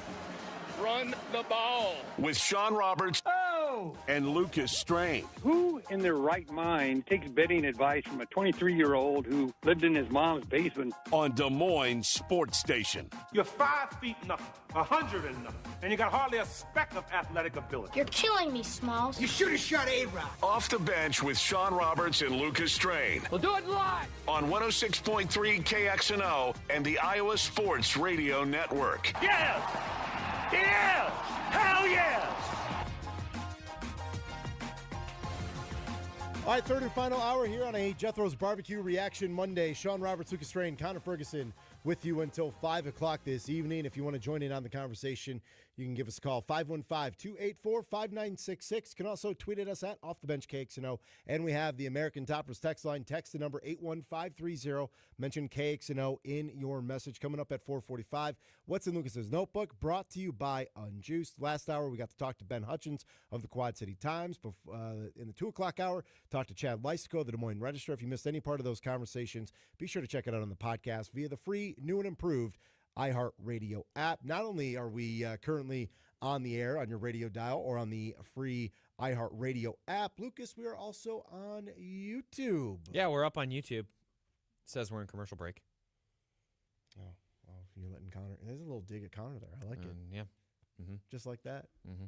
Run the ball. With Sean Roberts. Oh! go! and Lucas Strain. Who in their right mind takes betting advice from a 23-year-old who lived in his mom's basement? On Des Moines Sports Station. You're 5 feet nothing, 100 and nothing, and you got hardly a speck of athletic ability. You're killing me, Smalls. You should have shot A-Rod. Off the Bench with Sean Roberts and Lucas Strain. We'll do it live. On 106.3 KXNO and the Iowa Sports Radio Network. Yes! Yes! Hell yes! All right, third and final hour here on a Jethro's Barbecue Reaction Monday. Sean Roberts, Lucas Strain, Connor Ferguson with you until 5 o'clock this evening. If you want to join in on the conversation, you can give us a call, 515-284-5966. You can also tweet at us at Off the Bench KXNO. And we have the American Toppers text line. Text the number 81530. Mention KXNO in your message. Coming up at 4:45. What's in Lucas's notebook? Brought to you by Unjuiced. Last hour, we got to talk to Ben Hutchins of the Quad City Times. In the 2 o'clock hour, talk to Chad Lysico, the Des Moines Register. If you missed any part of those conversations, be sure to check it out on the podcast via the free, new and improved iHeartRadio app. Not only are we currently on the air on your radio dial or on the free iHeartRadio app, Lucas, we are also on YouTube. Yeah, we're up on YouTube. It says we're in commercial break. Oh, well, you're letting Connor. There's a little dig at Connor there. I like it. Yeah. Mm-hmm. Just like that. Mm-hmm.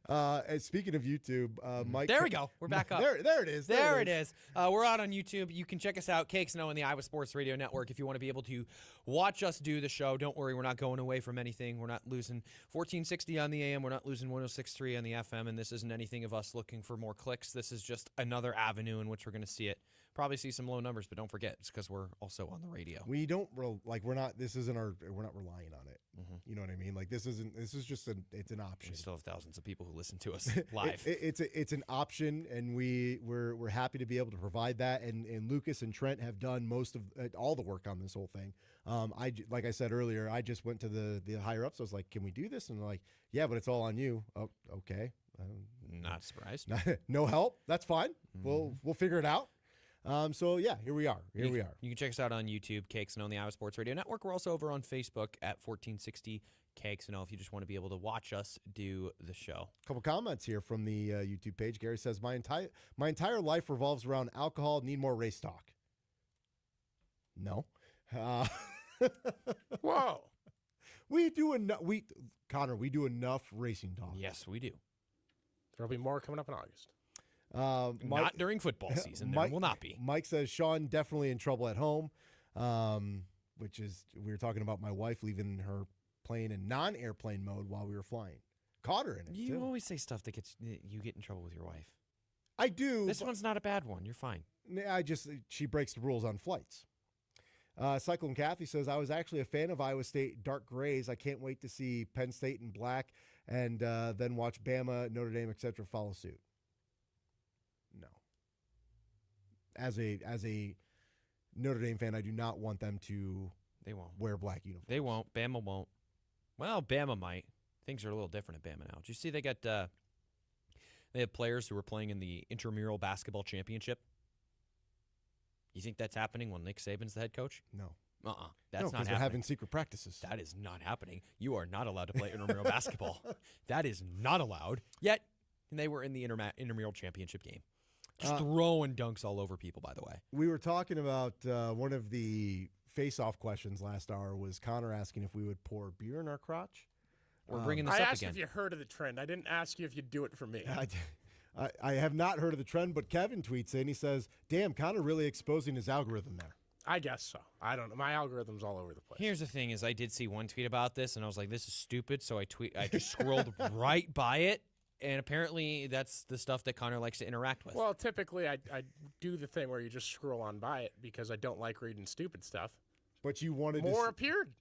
And speaking of YouTube, Mike. There we go. We're back up. There it is. There it is. We're out on YouTube. You can check us out, KXNO and the Iowa Sports Radio Network, if you want to be able to watch us do the show. Don't worry, we're not going away from anything. We're not losing 1460 on the AM. We're not losing 106.3 on the FM, and this isn't anything of us looking for more clicks. This is just another avenue in which we're going to see it. Probably see some low numbers, but don't forget, it's because we're also on the radio. We don't we're not relying on it. Mm-hmm. You know what I mean? Like this is just it's an option. We still have thousands of people who listen to us live. It's an option, and we're happy to be able to provide that. And Lucas and Trent have done most of all the work on this whole thing. Like I said earlier, I just went to the higher ups. I was like, "Can we do this?" And they're like, "Yeah, but it's all on you." Oh, okay. Not surprised. No help. That's fine. Mm-hmm. We'll figure it out. So yeah, here we are. You can check us out on YouTube, KXNO and the Iowa Sports Radio Network. We're also over on Facebook at 1460 KXNO if you just want to be able to watch us do the show. A couple comments here from the YouTube page. Gary says, my entire life revolves around alcohol. Need more race talk. No. Whoa. We do enough. Connor, we do enough racing talk. Yes, we do. There'll be more coming up in August. Not during football season. There will not be. Mike says Sean definitely in trouble at home, which is we were talking about my wife leaving her plane in non-airplane mode while we were flying. Caught her in it. You always say stuff that you get in trouble with your wife. I do. This one's not a bad one. You're fine. She breaks the rules on flights. Cyclone Kathy says I was actually a fan of Iowa State dark grays. I can't wait to see Penn State in black and then watch Bama, Notre Dame, etc. follow suit. No. As a Notre Dame fan, I do not want them to wear black uniforms. They won't. Bama won't. Well, Bama might. Things are a little different at Bama now. Did you see they have players who are playing in the intramural basketball championship? You think that's happening when Nick Saban's the head coach? No. That's not happening. They're having secret practices. That is not happening. You are not allowed to play intramural basketball. That is not allowed. Yet, they were in the intramural championship game. Just throwing dunks all over people, by the way. We were talking about one of the face-off questions last hour was Connor asking if we would pour beer in our crotch. We're bringing this up again. I asked if you heard of the trend. I didn't ask you if you'd do it for me. I have not heard of the trend, but Kevin tweets in. He says, damn, Connor really exposing his algorithm there. I guess so. I don't know. My algorithm's all over the place. Here's the thing is I did see one tweet about this, and I was like, this is stupid, so I just scrolled right by it. And apparently that's the stuff that Connor likes to interact with. Well, typically I do the thing where you just scroll on by it because I don't like reading stupid stuff. But you wanted more appeared.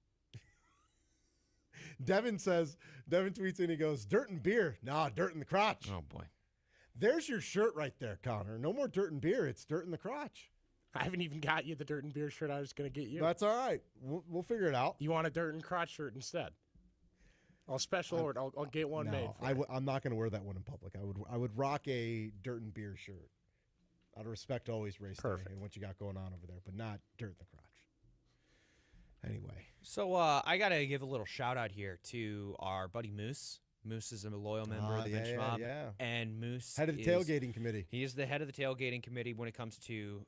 Devin tweets in, he goes, dirt and beer. Nah, dirt in the crotch. Oh, boy. There's your shirt right there, Connor. No more dirt and beer. It's dirt in the crotch. I haven't even got you the dirt and beer shirt I was going to get you. That's all right. We'll figure it out. You want a dirt and crotch shirt instead? I'll special order. I'll get one made. I'm not going to wear that one in public. I would rock a dirt and beer shirt. Out of respect, always race day and what you got going on over there, but not dirt in the crotch. Anyway. So I got to give a little shout out here to our buddy Moose Moose is a loyal member of the bench mob, and Moose head of the tailgating committee. He is the head of the tailgating committee when it comes to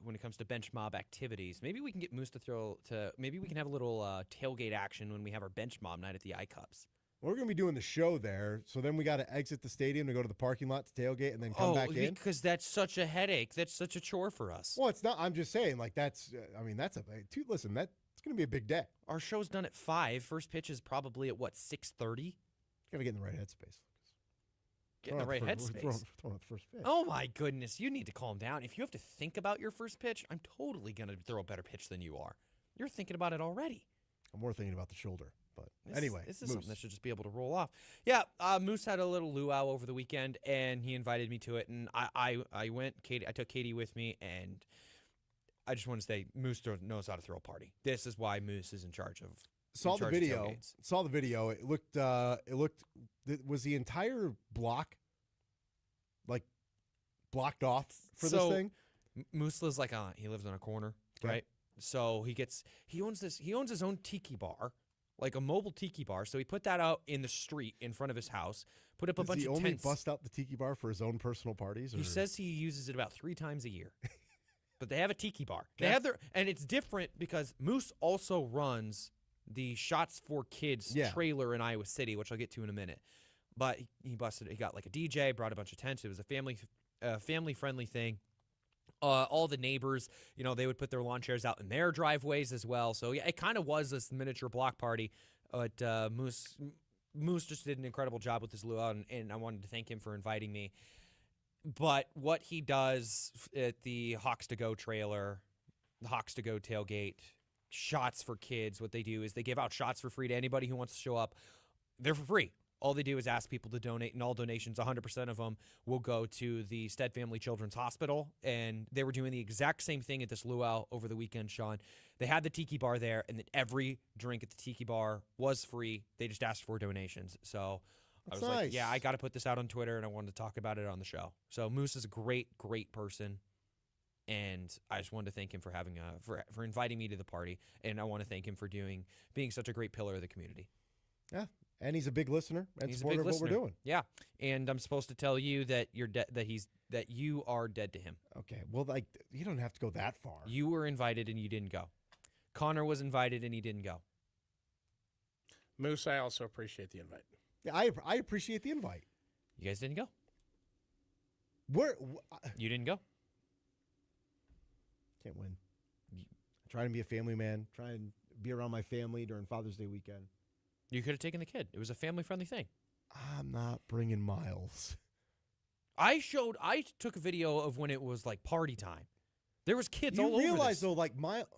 bench mob activities. Maybe we can get Moose maybe we can have a little tailgate action when we have our bench mob night at the I-Cups. We're going to be doing the show there, so then we got to exit the stadium to go to the parking lot to tailgate and then come back in. Because that's such a headache. That's such a chore for us. Well, it's not. I'm just saying, like that's. Listen, that's going to be a big day. Our show's done at 5. First pitch is probably at what 6:30. Got to get in the right headspace. Get in the right headspace. Throwing out the first pitch. Oh my goodness, you need to calm down. If you have to think about your first pitch, I'm totally going to throw a better pitch than you are. You're thinking about it already. I'm more thinking about the shoulder. But anyway, this is something that should just be able to roll off. Yeah, Moose had a little luau over the weekend, and he invited me to it, and I went. I took Katie with me, and I just want to say Moose knows how to throw a party. This is why Moose is in charge of. Saw the video. It looked. Was the entire block like blocked off for this thing? Moose lives he lives on a corner, right? So he owns his own tiki bar, like a mobile tiki bar. So he put that out in the street in front of his house, put up a bunch of tents. Does he only bust out the tiki bar for his own personal parties? Or? He says he uses it about 3 times a year. But they have a tiki bar. They have and it's different because Moose also runs the Shots for Kids trailer in Iowa City, which I'll get to in a minute. But he got like a DJ, brought a bunch of tents. It was a family-friendly thing. All the neighbors, they would put their lawn chairs out in their driveways as well. So, yeah, it kind of was this miniature block party. But Moose just did an incredible job with his luau, and I wanted to thank him for inviting me. But what he does at the Hawks to Go trailer, the Hawks to Go tailgate, Shots for Kids, what they do is they give out shots for free to anybody who wants to show up. They're for free. All they do is ask people to donate, and all donations, 100% of them, will go to the Stead Family Children's Hospital. And they were doing the exact same thing at this luau over the weekend, Sean. They had the tiki bar there, and then every drink at the tiki bar was free. They just asked for donations. So I was like, yeah, I got to put this out on Twitter, and I wanted to talk about it on the show. So Moose is a great, great person. And I just wanted to thank him for having for inviting me to the party, and I want to thank him for being such a great pillar of the community. Yeah, and he's a big listener and supporter of what we're doing. Yeah, and I'm supposed to tell you that that you are dead to him. Okay, well, you don't have to go that far. You were invited and you didn't go. Connor was invited and he didn't go. Moose, I also appreciate the invite. Yeah, I appreciate the invite. You guys didn't go. You didn't go. Can't win. Try and be a family man. Try and be around my family during Father's Day weekend. You could have taken the kid. It was a family-friendly thing. I'm not bringing Miles. I took a video of when it was like party time. There was kids all over. You realize though, like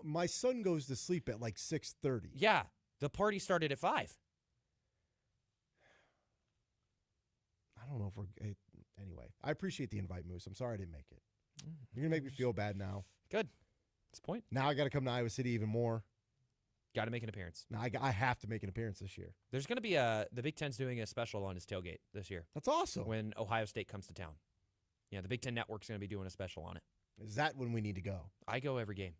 my son goes to sleep at like 6:30. Yeah, the party started at 5. I don't know if we're anyway. I appreciate the invite, Moose. I'm sorry I didn't make it. You're gonna make me feel bad now. Good. That's the point. Now I got to come to Iowa City even more. Got to make an appearance. Now I have to make an appearance this year. There's going to be the Big Ten's doing a special on his tailgate this year. That's awesome. When Ohio State comes to town. Yeah, the Big Ten Network's going to be doing a special on it. Is that when we need to go? I go every game.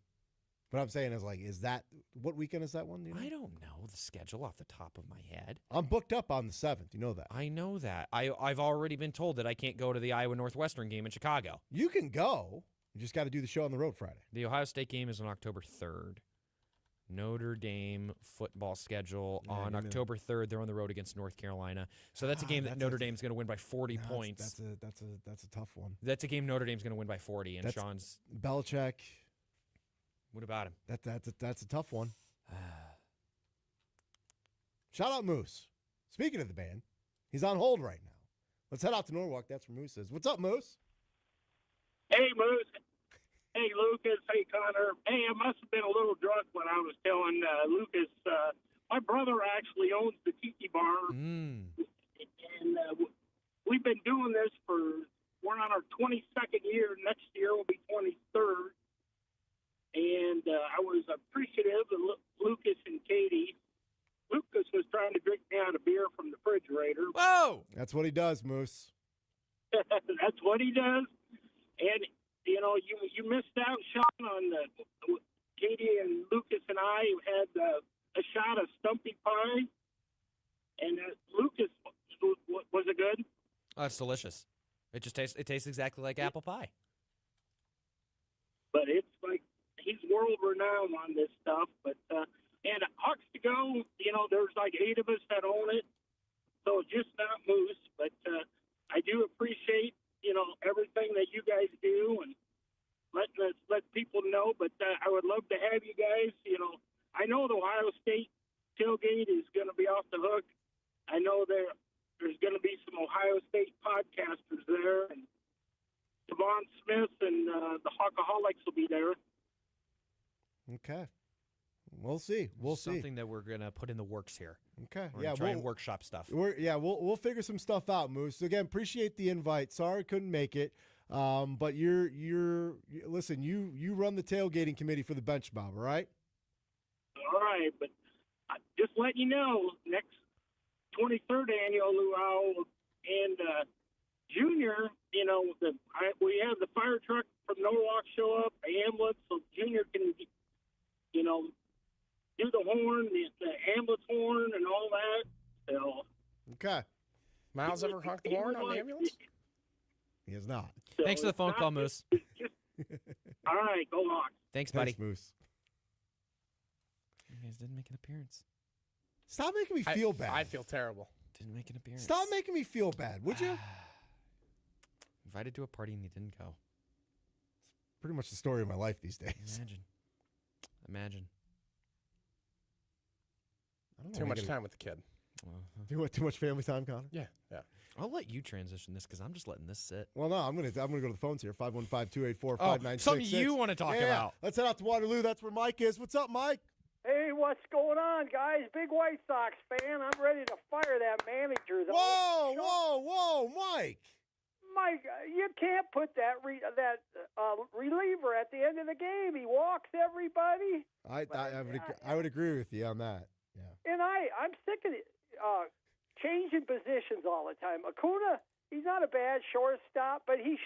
What I'm saying is that what weekend is that one? Do you know? I don't know the schedule off the top of my head. I'm booked up on the 7th. You know that. I know that. I've already been told that I can't go to the Iowa Northwestern game in Chicago. You can go. You just got to do the show on the road Friday. The Ohio State game is on October 3rd. Notre Dame football schedule on October 3rd. They're on the road against North Carolina. So that's a game that Notre Dame's going to win by 40 points. That's a tough one. That's a game Notre Dame's going to win by 40. And Sean's Belichick. What about him? That's a tough one. Shout out Moose. Speaking of the band, he's on hold right now. Let's head out to Norwalk. That's where Moose is. What's up, Moose? Hey, Moose. Hey, Lucas. Hey, Connor. Hey, I must have been a little drunk when I was telling Lucas. My brother actually owns the Tiki Bar. And we've been doing this we're on our 22nd year. Next year will be 23rd. And I was appreciative of Lucas and Katie. Lucas was trying to drink me out a beer from the refrigerator. Whoa! That's what he does, Moose. That's what he does. And, you missed out, Sean, on Katie and Lucas and I had a shot of Stumpy Pie. And Lucas was Oh, it's delicious. It tastes exactly like apple pie. But it's like he's world renowned on this stuff. But and Hawks to Go, there's like 8 of us that own it, so it's just not Moose. But I do appreciate everything that you guys do and let people know. But I would love to have you guys. I know the Ohio State tailgate is going to be off the hook. I know there's going to be some Ohio State podcasters there, and Devon Smith and the Hawkaholics will be there. Okay. We'll see. We'll see. Something that we're going to put in the works here. Okay. We're try and workshop stuff. We'll figure some stuff out, Moose. Again, appreciate the invite. Sorry couldn't make it. But listen, you run the tailgating committee for the Bench Mob, all right? All right, but just let you know, next 23rd annual luau and Junior, we have the fire truck from Norwalk show up, ambulance, so Junior can, do the horn, the ambulance horn, and all that. So. Okay. Miles ever honked the horn on the ambulance? He has not. So thanks for the phone call, Moose. All right, go Hawks. Thanks, buddy. Thanks, Moose. You guys didn't make an appearance. Stop making me feel bad. I feel terrible. Didn't make an appearance. Stop making me feel bad, would you? Invited to a party and you didn't go. It's pretty much the story of my life these days. Imagine. I don't know, Too much time with the kid. Too much family time, Connor? Yeah. I'll let you transition this because I'm just letting this sit. Well, no, I'm gonna go to the phones here. 515-284-5966. Something you want to talk about. Let's head out to Waterloo. That's where Mike is. What's up, Mike? Hey, what's going on, guys? Big White Sox fan. I'm ready to fire that manager. Whoa, Mike. Mike, you can't put that reliever at the end of the game. He walks everybody. I would agree with you on that. Yeah. And I'm sick of it, changing positions all the time. Acuna, he's not a bad shortstop, but he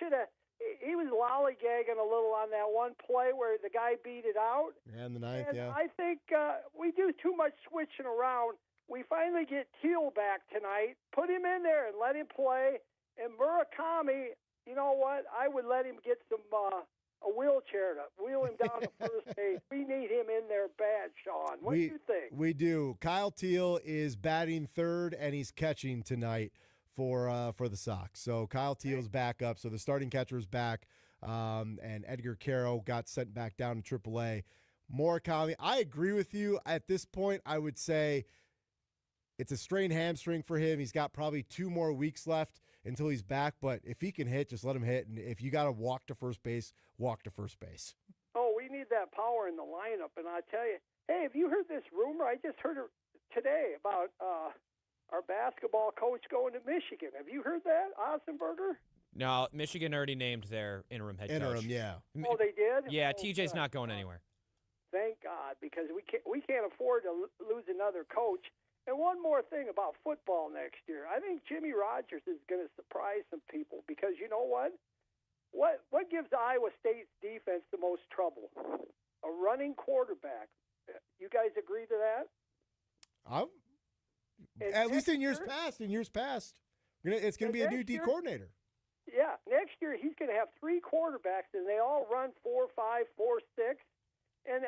was lollygagging a little on that one play where the guy beat it out. Yeah, in the ninth, and I think we do too much switching around. We finally get Teal back tonight. Put him in there and let him play. And Murakami, you know what? I would let him get some a wheelchair to wheel him down to first base. We need him in there bad, Sean. What do you think? We do. Kyle Teal is batting third, and he's catching tonight for the Sox. So Kyle Teal's back up. So the starting catcher is back, and Edgar Caro got sent back down to AAA. Murakami, I agree with you. At this point, I would say it's a strained hamstring for him. He's got probably 2 more weeks left until he's back. But if he can hit, just let him hit. And if you got to walk to first base, walk to first base. Oh, we need that power in the lineup. And I tell you, hey, have you heard this rumor? I just heard it today about our basketball coach going to Michigan. Have you heard that, Ossenberger? No, Michigan already named their interim head coach. Yeah. Oh, they did? Yeah, TJ's not going anywhere. Thank God, because we can't afford to lose another coach. And one more thing about football next year. I think Jimmy Rogers is going to surprise some people because you know what? What gives Iowa State's defense the most trouble? A running quarterback. You guys agree to that? At least in years past. It's going to be a new D coordinator. Yeah, next year he's going to have 3 quarterbacks, and they all run 4-5, 4-6. And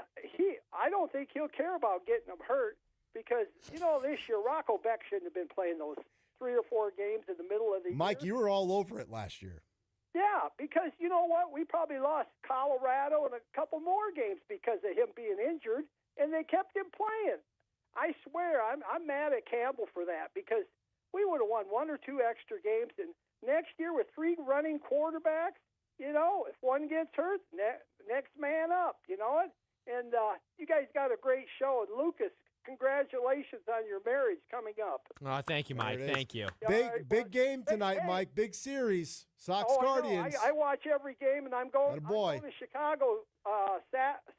I don't think he'll care about getting them hurt because, this year Rocco Beck shouldn't have been playing those 3 or 4 games in the middle of the year. Mike, you were all over it last year. Yeah, because you know what? We probably lost Colorado and a couple more games because of him being injured, and they kept him playing. I swear, I'm mad at Campbell for that because we would have won 1 or 2 extra games. And next year with 3 running quarterbacks, if one gets hurt, next man up, you know it? And you guys got a great show. And Lucas, congratulations on your marriage coming up. Oh, thank you, Mike. Thank you. Big game tonight, Mike. Big series. Sox Guardians. I watch every game, and I'm going to Chicago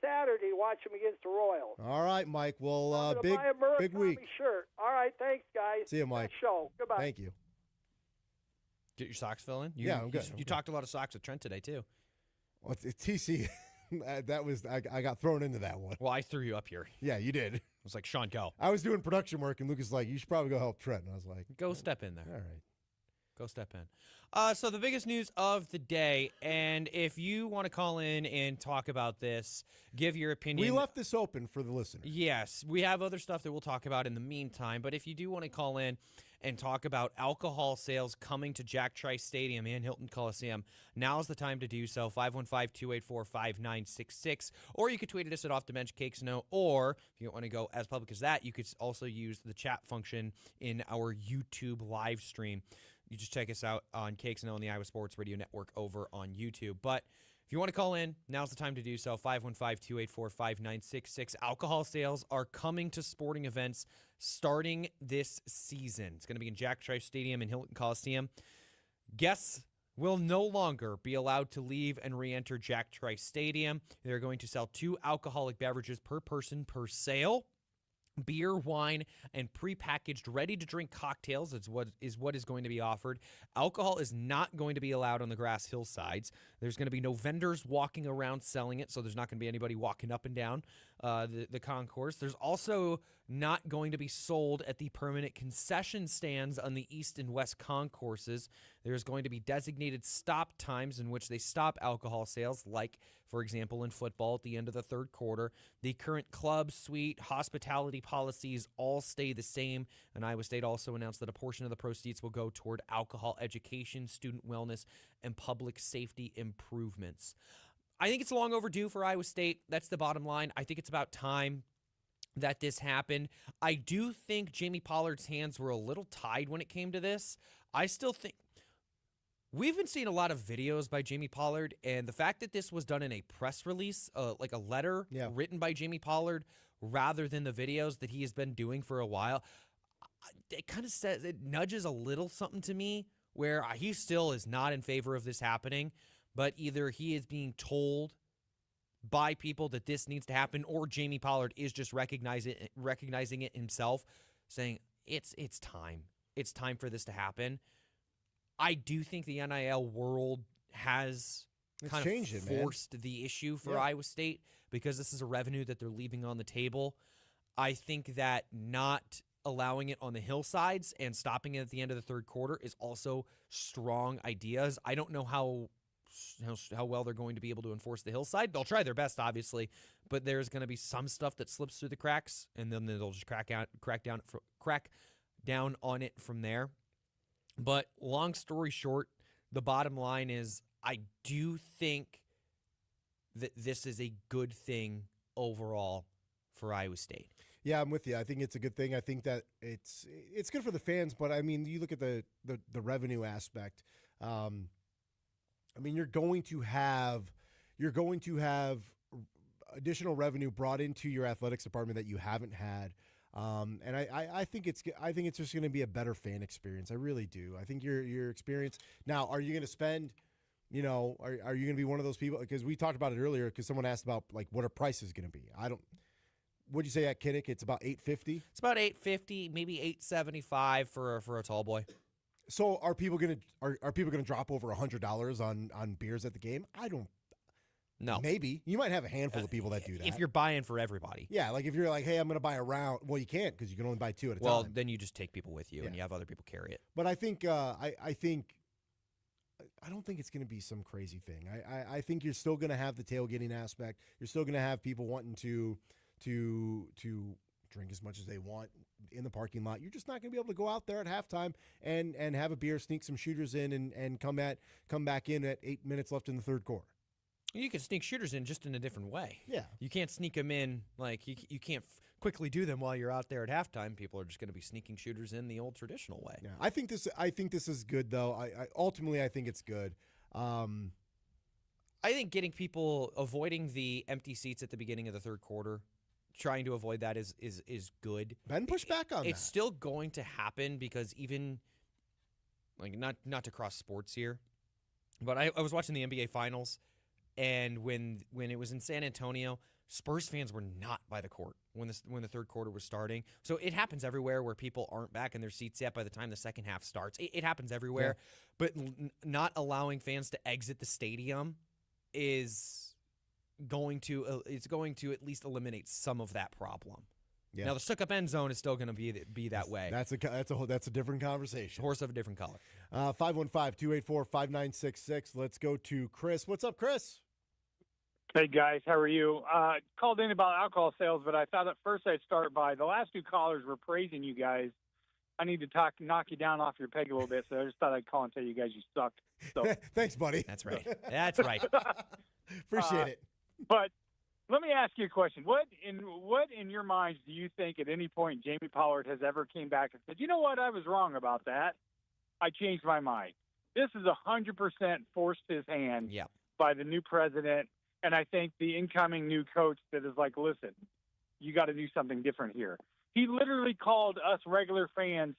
Saturday. Watch them against the Royals. All right, Mike. Well, big week. Shirt. All right, thanks, guys. See you, Mike. Good show. Goodbye. Thank you. Get your Sox fill in? Yeah, I'm good. You talked a lot of Sox with Trent today, too. Well, it's TC. I got thrown into that one. Well, I threw you up here. Yeah, you did. I was like, Sean, go. I was doing production work, and Lucas was like, you should probably go help Trent. And I was like, go step in there. All right. Go step in. So the biggest news of the day, and if you want to call in and talk about this, give your opinion. We left this open for the listener. Yes, we have other stuff that we'll talk about in the meantime, but if you do want to call in and talk about alcohol sales coming to Jack Trice Stadium and Hilton Coliseum, now's the time to do so. 515-284-5966, or you could tweet at us at Off the Bench Cakes No, or if you don't want to go as public as that, you could also use the chat function in our YouTube live stream. You just check us out on Cakes No on the Iowa Sports Radio Network over on YouTube. But if you want to call in, now's the time to do so. 515-284-5966. Alcohol sales are coming to sporting events starting this season. It's going to be in Jack Trice Stadium and Hilton Coliseum. Guests will no longer be allowed to leave and re-enter Jack Trice Stadium. They're going to sell 2 alcoholic beverages per person per sale. Beer, wine, and prepackaged ready-to-drink cocktails is what is going to be offered. Alcohol is not going to be allowed on the grass hillsides. There's going to be no vendors walking around selling it, so there's not going to be anybody walking up and down the concourse. There's also not going to be sold at the permanent concession stands on the east and west concourses. There's going to be designated stop times in which they stop alcohol sales, like, for example, in football at the end of the third quarter. The current club, suite, hospitality policies all stay the same, and Iowa State also announced that a portion of the proceeds will go toward alcohol education, student wellness, and public safety improvements. I think it's long overdue for Iowa State. That's the bottom line. I think it's about time that this happened. I do think Jamie Pollard's hands were a little tied when it came to this. I still think we've been seeing a lot of videos by Jamie Pollard, and the fact that this was done in a press release, like a letter written by Jamie Pollard, rather than the videos that he has been doing for a while, it kind of says, it nudges a little something to me where he still is not in favor of this happening, but either he is being told by people that this needs to happen, or Jamie Pollard is just recognizing it himself, saying it's time. It's time for this to happen. I do think the NIL world has kind of forced the issue for Iowa State because this is a revenue that they're leaving on the table. I think that not allowing it on the hillsides and stopping it at the end of the third quarter is also strong ideas. I don't know how well they're going to be able to enforce the hillside. They'll try their best, obviously, but there's going to be some stuff that slips through the cracks, and then they'll just crack down on it from there. But long story short, the bottom line is I do think that this is a good thing overall for Iowa State. Yeah, I'm with you. I think it's a good thing. I think that it's good for the fans, but I mean, you look at the revenue aspect. I mean, you're going to have additional revenue brought into your athletics department that you haven't had. And I think it's just going to be a better fan experience. I really do. I think your experience. Now, are you going to spend, are you going to be one of those people? Because we talked about it earlier, because someone asked about, like, what are prices going to be? What'd you say at Kinnick? It's about $850? It's about $850, maybe $875 for a tall boy. So are people gonna drop over $100 on beers at the game? I don't. No. Maybe you might have a handful of people that do that if you're buying for everybody. Yeah, like if you're like, hey, I'm gonna buy a round. Well, you can't because you can only buy 2 at a time. Well, then you just take people with you and you have other people carry it. But I think I don't think it's gonna be some crazy thing. I think you're still gonna have the tailgating aspect. You're still gonna have people wanting to drink as much as they want in the parking lot. You're just not going to be able to go out there at halftime and have a beer, sneak some shooters in, and come back in at 8 minutes left in the third quarter. You can sneak shooters in just in a different way. Yeah. You can't sneak them in, like, you can't quickly do them while you're out there at halftime. People are just going to be sneaking shooters in the old traditional way. Yeah. I think this is good, though. Ultimately, I think it's good. I think getting people avoiding the empty seats at the beginning of the third quarter, trying to avoid that is good. Ben pushed back on that. It's still going to happen because even, like, not to cross sports here, but I was watching the NBA Finals, and when it was in San Antonio, Spurs fans were not by the court when the third quarter was starting. So it happens everywhere where people aren't back in their seats yet by the time the second half starts. It happens everywhere, but not allowing fans to exit the stadium is going to at least eliminate some of that problem. Yeah. Now the stuck-up end zone is still going to be that way. That's a different conversation. Horse of a different color. 515-284-5966. Let's go to Chris. What's up, Chris? Hey, guys. How are you? Called in about alcohol sales, but I thought at first I'd start by the last two callers were praising you guys. I need to knock you down off your peg a little bit, so I just thought I'd call and tell you guys you sucked. So. Thanks, buddy. That's right. That's right. Appreciate it. But let me ask you a question. What in your minds do you think at any point Jamie Pollard has ever came back and said, you know what, I was wrong about that. I changed my mind. This is 100% forced his hand by the new president, and I think the incoming new coach that is like, listen, you got to do something different here. He literally called us regular fans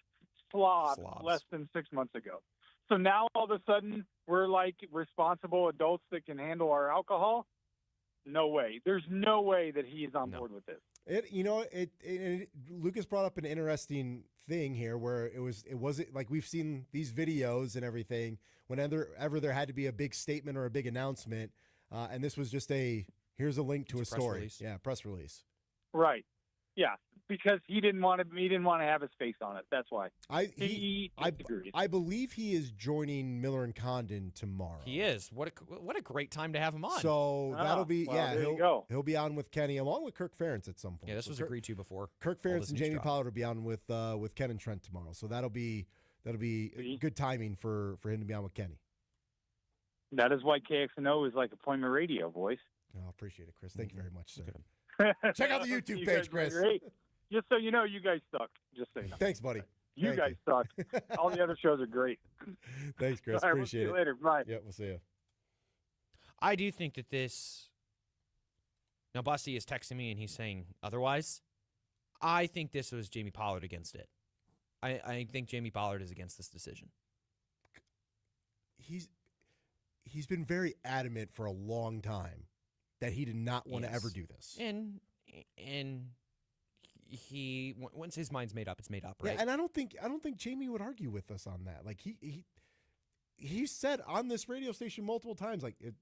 slobs less than 6 months ago. So now all of a sudden we're like responsible adults that can handle our alcohol? No way. There's no way that he is on board with this. Lucas brought up an interesting thing here where it wasn't like we've seen these videos and everything whenever there had to be a big statement or a big announcement, and this was just here's a link to a story. Release. Yeah, press release. Right. Yeah, because he didn't want to have his face on it. That's why. I believe he is joining Miller and Condon tomorrow. He is. What a great time to have him on. So that'll be he'll be on with Kenny along with Kirk Ferentz at some point. Yeah, this was agreed to before. Kirk Ferentz and Jamie Pollard will be on with Ken and Trent tomorrow. So that'll be good timing for him to be on with Kenny. That is why KXNO is like appointment radio, boys. I appreciate it, Chris. Thank you very much, sir. Check out the YouTube page, Chris. Just so you know, you guys suck. Just so you know. Thanks, buddy. You guys suck. All the other shows are great. Thanks, Chris. All right, Appreciate we'll see it. you later. Bye. Yeah, we'll see you. I do think that this. Now, Bussy is texting me and he's saying otherwise. I think this was Jamie Pollard against it. I think Jamie Pollard is against this decision. He's been very adamant for a long time that he did not want to ever do this. And he once his mind's made up, it's made up, right? Yeah, and I don't think Jamie would argue with us on that. Like he said on this radio station multiple times, like as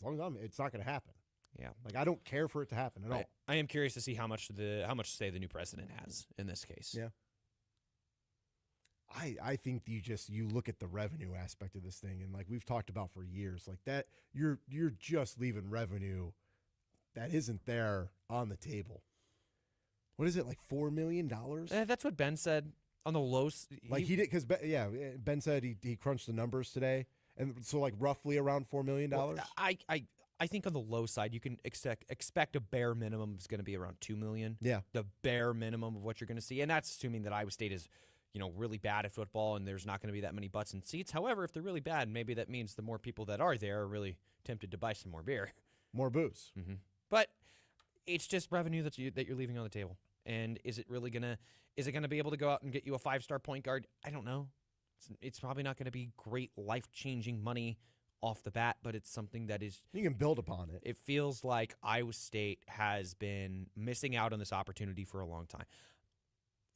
long as it's not going to happen. Yeah, like I don't care for it to happen at all. I am curious to see how much say the new president has in this case. Yeah. I think you look at the revenue aspect of this thing, and like we've talked about for years, like that you're just leaving revenue that isn't there on the table. What is it, like $4 million? That's what Ben said on the low. Like he did because Ben said he crunched the numbers today, and so like roughly around $4 million. Well, I think on the low side you can expect a bare minimum is going to be around $2 million. Yeah, the bare minimum of what you're going to see, and that's assuming that Iowa State is really bad at football and there's not going to be that many butts in seats. However, if they're really bad, maybe that means the more people that are there are really tempted to buy some more beer. More booze. Mm-hmm. But it's just revenue that you're leaving on the table. And is it gonna be able to go out and get you a 5-star point guard? I don't know. It's probably not going to be great life-changing money off the bat, but it's something that is you can build upon it. It feels like Iowa State has been missing out on this opportunity for a long time.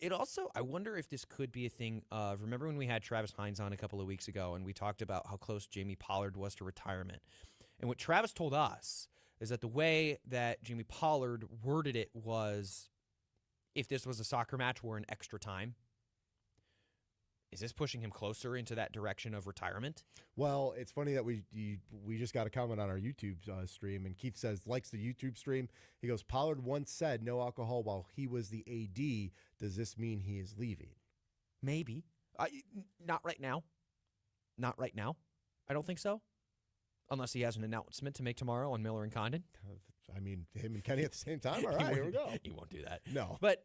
It also, I wonder if this could be a thing of, remember when we had Travis Hines on a couple of weeks ago and we talked about how close Jamie Pollard was to retirement? And what Travis told us is that the way that Jamie Pollard worded it was, if this was a soccer match, we're in extra time. Is this pushing him closer into that direction of retirement? Well, it's funny that we just got a comment on our YouTube stream, and Keith says, likes the YouTube stream. He goes, Pollard once said no alcohol while he was the AD. Does this mean he is leaving? Maybe. Not right now. Not right now. I don't think so. Unless he has an announcement to make tomorrow on Miller and Condon. I mean, him and Kenny at the same time? All right, here we go. He won't do that. No. But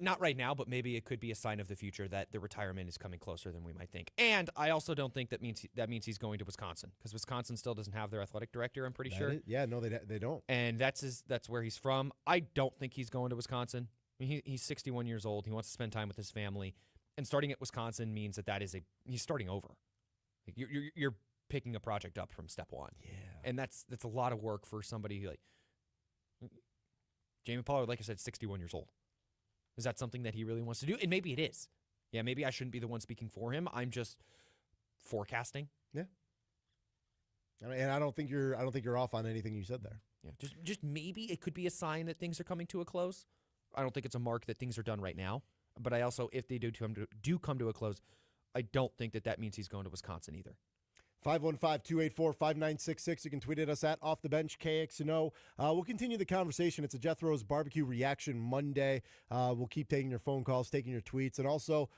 not right now, but maybe it could be a sign of the future that the retirement is coming closer than we might think. And I also don't think that means he's going to Wisconsin, because Wisconsin still doesn't have their athletic director, I'm pretty sure. No, they don't. And that's where he's from. I don't think he's going to Wisconsin. I mean, he's 61 years old. He wants to spend time with his family. And starting at Wisconsin means that he's starting over. Like you're picking a project up from step one. Yeah. And that's a lot of work for somebody like Jamie Pollard, like I said, 61 years old. Is that something that he really wants to do? And maybe it is. Yeah, maybe I shouldn't be the one speaking for him. I'm just forecasting. Yeah. I mean, and I don't think you're off on anything you said there. Yeah. Just maybe it could be a sign that things are coming to a close. I don't think it's a mark that things are done right now. But I also, if they do come to a close, I don't think that means he's going to Wisconsin either. 515-284-5966. You can tweet at us at Off the Bench KXNO. We'll continue the conversation. It's a Jethro's Barbecue Reaction Monday. We'll keep taking your phone calls, taking your tweets, and also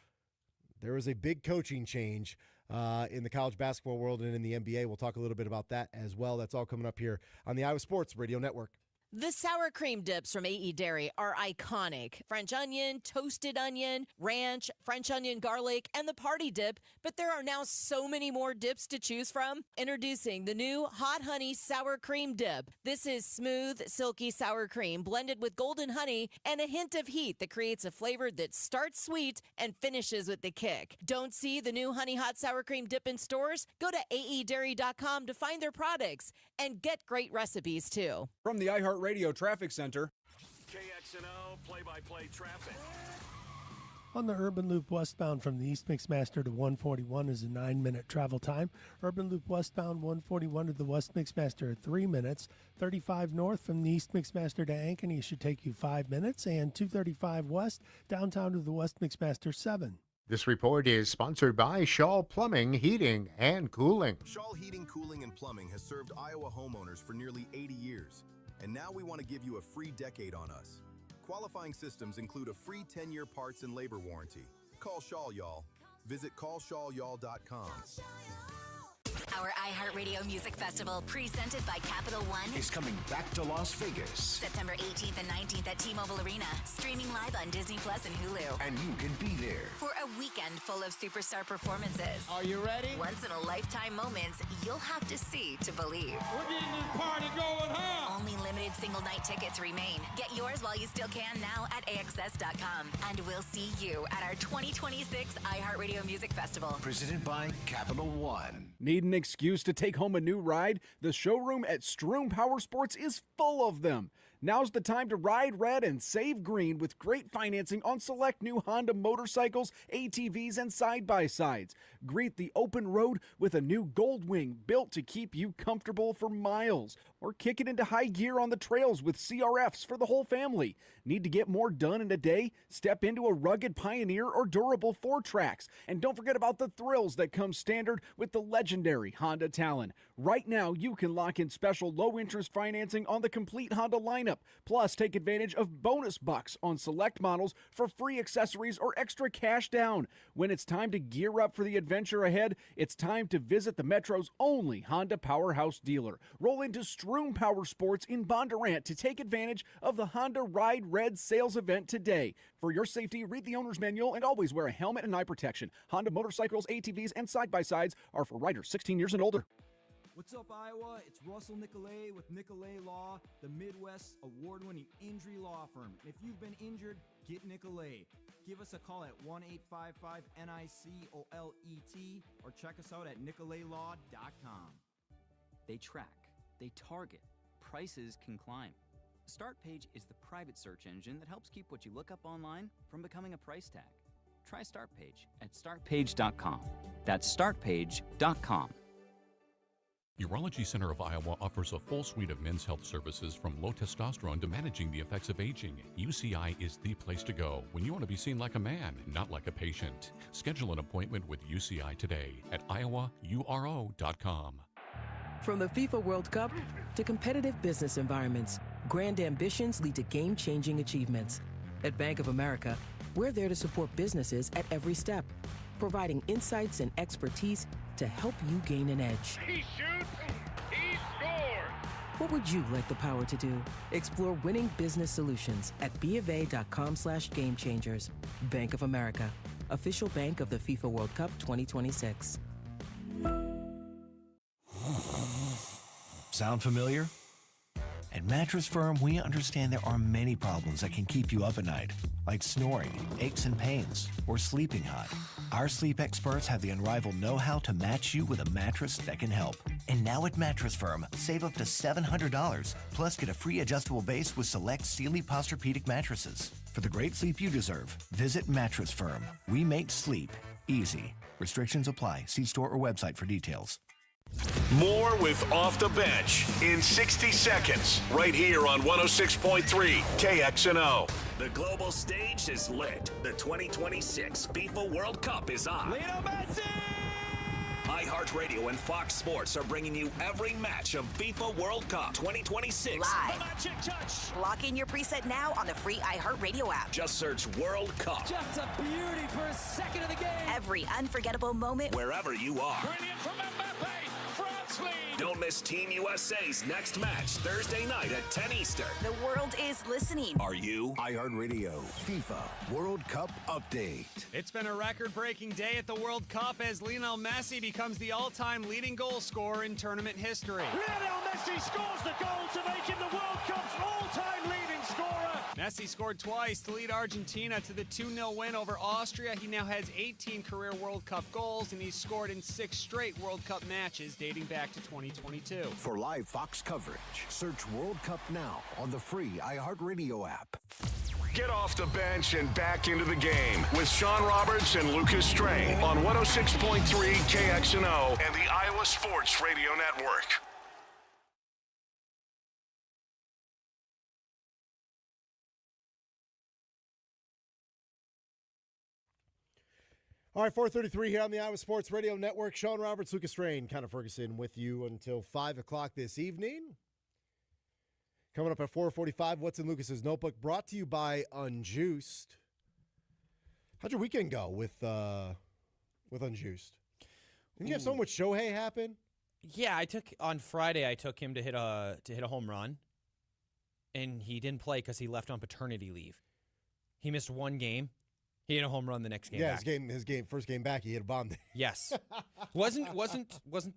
there is a big coaching change in the college basketball world and in the NBA. We'll talk a little bit about that as well. That's all coming up here on the Iowa Sports Radio Network. The sour cream dips from AE Dairy are iconic. French onion, toasted onion, ranch, French onion garlic, and the party dip. But there are now so many more dips to choose from. Introducing the new Hot Honey Sour Cream Dip. This is smooth, silky sour cream blended with golden honey and a hint of heat that creates a flavor that starts sweet and finishes with the kick. Don't see the new Honey Hot Sour Cream Dip in stores? Go to aedairy.com to find their products and get great recipes too. From the iHeartRadio Traffic Center. KXNO play-by-play traffic. On the Urban Loop westbound from the East Mixmaster to 141 is a 9-minute travel time. Urban Loop westbound 141 to the West Mixmaster at 3 minutes. 35 north from the East Mixmaster to Ankeny should take you 5 minutes. And 235 west downtown to the West Mixmaster 7. This report is sponsored by Shaw Plumbing, Heating, and Cooling. Shaw Heating, Cooling, and Plumbing has served Iowa homeowners for nearly 80 years. And now we want to give you a free decade on us. Qualifying systems include a free 10-year parts and labor warranty. Call Shaw Y'all. Visit callshawyall.com. Our iHeartRadio Music Festival, presented by Capital One, is coming back to Las Vegas. September 18th and 19th at T-Mobile Arena, streaming live on Disney Plus and Hulu. And you can be there For a weekend full of superstar performances. Are you ready? Once-in-a-lifetime moments you'll have to see to believe. We're getting this party going, huh? Only limited single-night tickets remain. Get yours while you still can now at AXS.com. And we'll see you at our 2026 iHeartRadio Music Festival. Presented by Capital One. Need an excuse to take home a new ride? The showroom at Stroom Power Sports is full of them. Now's the time to ride red and save green with great financing on select new Honda motorcycles, ATVs, and side-by-sides. Greet the open road with a new Goldwing built to keep you comfortable for miles. Or kick it into high gear on the trails with CRFs for the whole family. Need to get more done in a day? Step into a rugged Pioneer or durable 4-Tracks. And don't forget about the thrills that come standard with the legendary Honda Talon. Right now, you can lock in special low-interest financing on the complete Honda lineup. Plus, take advantage of bonus bucks on select models for free accessories or extra cash down. When it's time to gear up for the adventure ahead, it's time to visit the Metro's only Honda Powerhouse dealer. Roll into Stroom Power Sports in Bondurant to take advantage of the Honda Ride Red sales event today. For your safety, read the owner's manual and always wear a helmet and eye protection. Honda motorcycles, ATVs, and side-by-sides are for riders 16 years and older. What's up, Iowa? It's Russell Nicolay with Nicolay Law, the Midwest's award-winning injury law firm. And if you've been injured, get Nicolay. Give us a call at 1-855-NICOLET or check us out at nicolaylaw.com. They track, they target, prices can climb. StartPage is the private search engine that helps keep what you look up online from becoming a price tag. Try StartPage at startpage.com. That's startpage.com. Urology Center of Iowa offers a full suite of men's health services from low testosterone to managing the effects of aging. UCI is the place to go when you want to be seen like a man, not like a patient. Schedule an appointment with UCI today at iowauro.com. From the FIFA World Cup to competitive business environments, grand ambitions lead to game-changing achievements. At Bank of America, we're there to support businesses at every step, providing insights and expertise to help you gain an edge. He shoots, he scores! What would you like the power to do? Explore winning business solutions at BofA.com/gamechangers. Bank of America, official bank of the FIFA World Cup 2026. Sound familiar? At Mattress Firm, we understand there are many problems that can keep you up at night, like snoring, aches and pains, or sleeping hot. Our sleep experts have the unrivaled know-how to match you with a mattress that can help. And now at Mattress Firm, save up to $700, plus get a free adjustable base with select Sealy Posturepedic mattresses. For the great sleep you deserve, visit Mattress Firm. We make sleep easy. Restrictions apply. See store or website for details. More with Off the Bench in 60 seconds, right here on 106.3 KXNO. The global stage is lit. The 2026 FIFA World Cup is on. Lionel Messi! iHeartRadio and Fox Sports are bringing you every match of FIFA World Cup 2026. Live. The magic touch. Lock in your preset now on the free iHeartRadio app. Just search World Cup. Just a beauty for a second of the game. Every unforgettable moment. Wherever you are. Brilliant from Mbappe. France lead. Don't miss Team USA's next match Thursday night at 10 Eastern. The world is listening. Are you? iHeartRadio FIFA World Cup Update. It's been a record-breaking day at the World Cup as Lionel Messi becomes the all-time leading goal scorer in tournament history. Lionel Messi scores the goal to make him the World Cup's all-time leading scorer. Messi scored twice to lead Argentina to the 2-0 win over Austria. He now has 18 career World Cup goals, and he's scored in 6 straight World Cup matches dating back to 2022. For live Fox coverage, search World Cup now on the free iHeartRadio app. Get off the bench and back into the game with Sean Roberts and Lucas Strain on 106.3 KXNO and the Iowa Sports Radio Network. All right, 4:33 here on the Iowa Sports Radio Network. Sean Roberts, Lucas Strain, Connor Ferguson with you until 5 o'clock this evening. Coming up at 4:45, What's in Lucas's Notebook, brought to you by Unjuiced. How'd your weekend go with Unjuiced? Didn't you have so much Shohei happen? Yeah, on Friday I took him to hit a home run, and he didn't play because he left on paternity leave. He missed one game. He hit a home run the next game. Yeah, back. his first game back, he hit a bomb. Yes, wasn't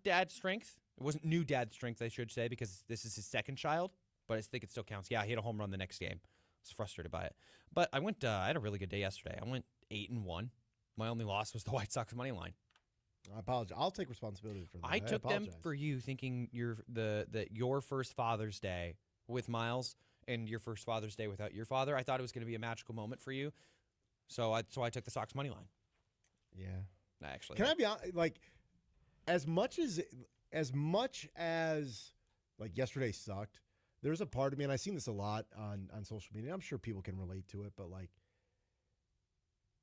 dad's strength. It wasn't new dad's strength, I should say, because this is his second child. But I think it still counts. Yeah, he hit a home run the next game. I was frustrated by it. But I went. I had a really good day yesterday. I went 8-1. My only loss was the White Sox money line. I apologize. I'll take responsibility for that. I took them for you, thinking that your first Father's Day with Miles and your first Father's Day without your father. I thought it was going to be a magical moment for you. So I took the Sox money line. Yeah. Actually, can I be honest? Like, as much as like yesterday sucked, there's a part of me, and I've seen this a lot on social media. I'm sure people can relate to it, but like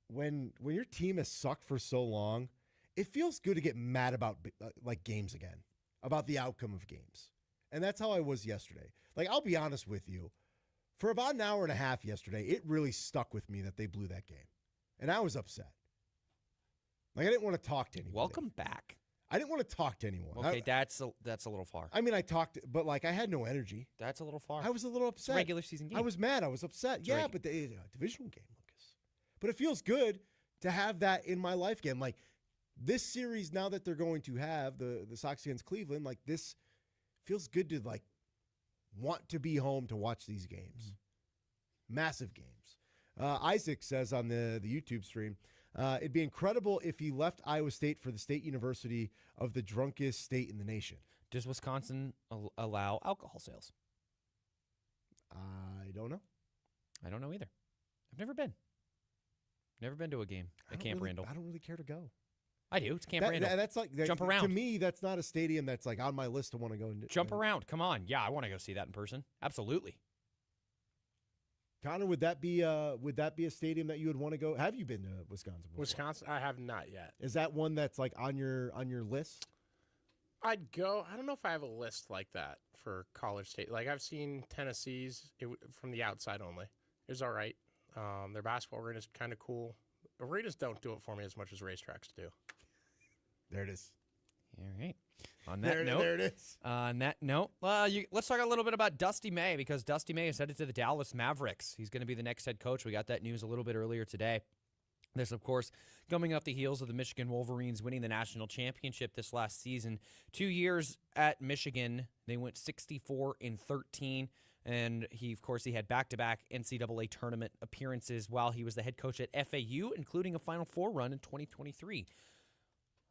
when your team has sucked for so long, it feels good to get mad about like games again, about the outcome of games. And that's how I was yesterday. Like, I'll be honest with you. For about an hour and a half yesterday, it really stuck with me that they blew that game. And I was upset. Like, I didn't want to talk to anybody. Welcome back. I didn't want to talk to anyone. Okay, that's a little far. I mean, I talked, but like I had no energy. That's a little far. I was a little upset. Regular season game. I was mad. I was upset. Yeah, but the divisional game, Lucas. But it feels good to have that in my life again. Like, this series, now that they're going to have the Sox against Cleveland, like, this feels good to like want to be home to watch these games. Massive games. Isaac says on the YouTube stream, it'd be incredible if he left Iowa State for the State University of the drunkest state in the nation. Does Wisconsin allow alcohol sales? I don't know. I don't know either. I've never been. Never been to a game at Camp Randall. I don't really care to go. I do. It's Camp Randall. That's like jump around. To me, that's not a stadium that's like on my list to want to go and jump around. Come on, yeah, I want to go see that in person. Absolutely. Connor, would that be a stadium that you would want to go? Have you been to Wisconsin before? Wisconsin, I have not yet. Is that one that's like on your list? I'd go. I don't know if I have a list like that for college state. Like, I've seen Tennessee's from the outside only. It was all right. Their basketball arena's kind of cool. Arenas don't do it for me as much as racetracks do. There it is. All right. On that note, there it is. On that note, let's talk a little bit about Dusty May, because Dusty May is headed to the Dallas Mavericks. He's going to be the next head coach. We got that news a little bit earlier today. This, of course, coming up the heels of the Michigan Wolverines winning the national championship this last season. 2 years at Michigan, they went 64-13. And he had back-to-back NCAA tournament appearances while he was the head coach at FAU, including a Final Four run in 2023.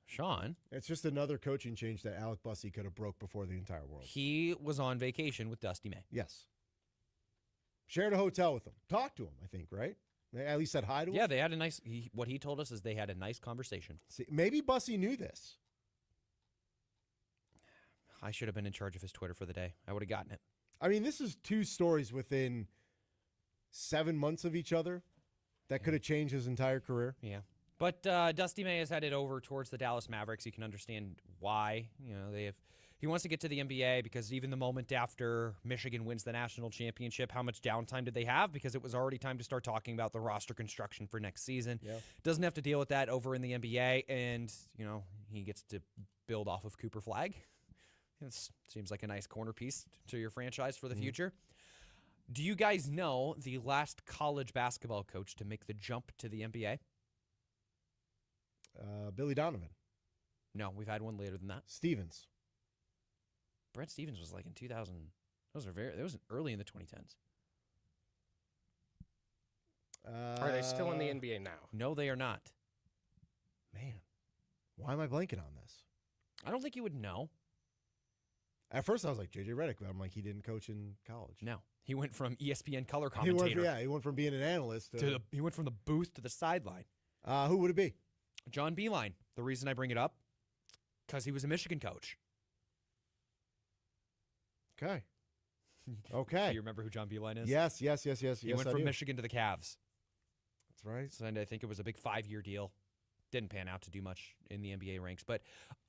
Sean. It's just another coaching change that Alec Bussey could have broke before the entire world. He was on vacation with Dusty May. Yes. Shared a hotel with him. Talked to him, I think, right? They at least said hi to him. Yeah, they had a nice, what he told us is they had a nice conversation. See, maybe Bussey knew this. I should have been in charge of his Twitter for the day. I would have gotten it. I mean, this is two stories within 7 months of each other that could have changed his entire career. Yeah. But Dusty May is headed over towards the Dallas Mavericks. You can understand why. He wants to get to the NBA because even the moment after Michigan wins the national championship, how much downtime did they have? Because it was already time to start talking about the roster construction for next season. Yeah. Doesn't have to deal with that over in the NBA, and he gets to build off of Cooper Flagg. It seems like a nice corner piece to your franchise for the future. Do you guys know the last college basketball coach to make the jump to the NBA? Billy Donovan. No, we've had one later than that. Stevens. Brad Stevens was like in 2000. That was early in the 2010s. Are they still in the NBA now? No, they are not. Man, why am I blanking on this? I don't think you would know. At first, I was like J.J. Redick, but I'm like, he didn't coach in college. No, he went from ESPN color commentator. He went from being an analyst he went from the booth to the sideline. Who would it be? John Beilein. The reason I bring it up, because he was a Michigan coach. Okay. Do you remember who John Beilein is? Yes. He went from Michigan to the Cavs. That's right. So, and I think it was a big 5-year deal. Didn't pan out to do much in the NBA ranks. But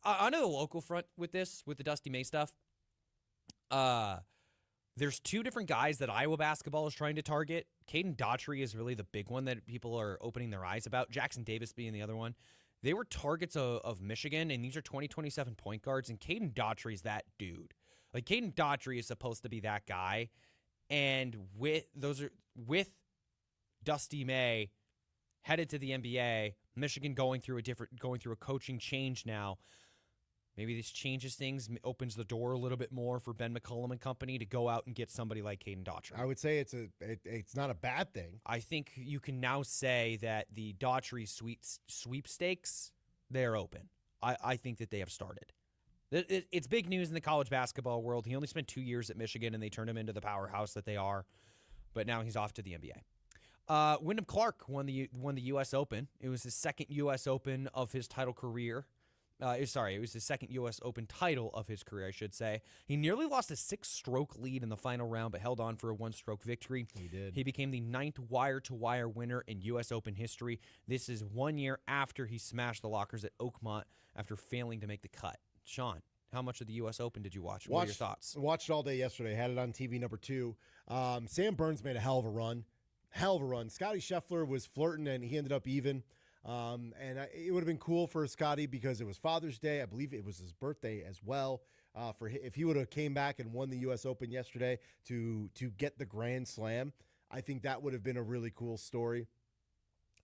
on the local front with the Dusty May stuff, there's two different guys that Iowa basketball is trying to target. Caden Daughtry is really the big one that people are opening their eyes about. Jackson Davis being the other one. They were targets of Michigan, and these are 2027 point guards, and Caden Daughtry is that dude. Like, Caden Daughtry is supposed to be that guy, and with Dusty May headed to the NBA, Michigan going through a coaching change now. Maybe this changes things, opens the door a little bit more for Ben McCollum and company to go out and get somebody like Caden Daughtry. I would say it's not a bad thing. I think you can now say that the Daughtry sweepstakes, they're open. I think that they have started. It's big news in the college basketball world. He only spent 2 years at Michigan, and they turned him into the powerhouse that they are. But now he's off to the NBA. Wyndham Clark won the U.S. Open. It was his second U.S. Open of his title career. It was his second U.S. Open title of his career, I should say. He nearly lost a 6-stroke lead in the final round, but held on for a 1-stroke victory. He did. He became the 9th wire-to-wire winner in U.S. Open history. This is 1 year after he smashed the lockers at Oakmont after failing to make the cut. Sean, how much of the U.S. Open did you watch? What are your thoughts? Watched it all day yesterday. Had it on TV number 2. Sam Burns made a hell of a run. Scotty Scheffler was flirting, and he ended up even. It would have been cool for Scotty because it was Father's Day. I believe it was his birthday as well. If he would have came back and won the U.S. Open yesterday to get the Grand Slam, I think that would have been a really cool story.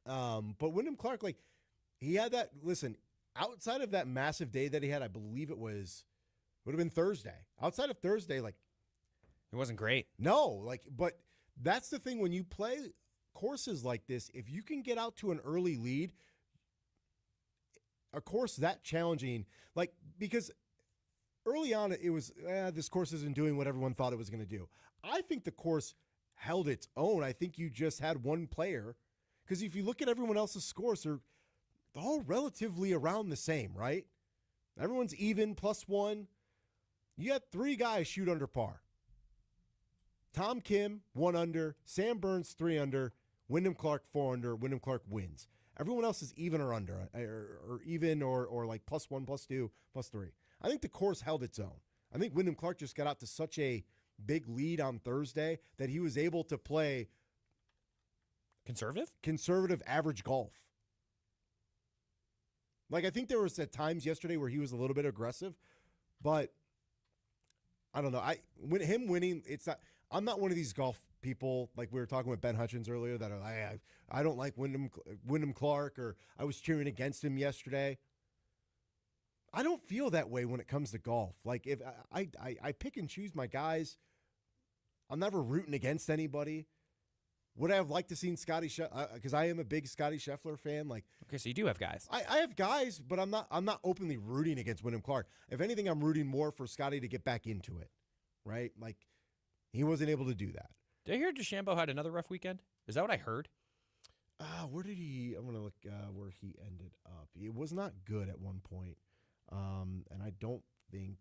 But Wyndham Clark, he had that. Listen, outside of that massive day that he had, I believe would have been Thursday. Outside of Thursday, it wasn't great. No, but that's the thing when you play courses like this, if you can get out to an early lead, a course that challenging, because early on it was, this course isn't doing what everyone thought it was going to do. I think the course held its own. I think you just had one player, because if you look at everyone else's scores, they're all relatively around the same, right? Everyone's even, +1. You had 3 guys shoot under par. Tom Kim, 1 under. Sam Burns, 3 under. Wyndham Clark, 4 under. Wyndham Clark wins. Everyone else is even or under, or even or +1, +2, +3. I think the course held its own. I think Wyndham Clark just got out to such a big lead on Thursday that he was able to play conservative average golf. I think there was at times yesterday where he was a little bit aggressive, but I don't know. Him winning, it's not. I'm not one of these golf people like we were talking with Ben Hutchins earlier that are I don't like Wyndham Clark, or I was cheering against him yesterday. I don't feel that way when it comes to golf. If I pick and choose my guys, I'm never rooting against anybody. Would I have liked to seen Scotty because I am a big Scotty Scheffler fan. Okay, so you do have guys. I have guys, but I'm not openly rooting against Wyndham Clark. If anything, I'm rooting more for Scotty to get back into it, right? He wasn't able to do that. Did I hear DeChambeau had another rough weekend? Is that what I heard? Where did he? I'm gonna look where he ended up. It was not good at one point, and I don't think.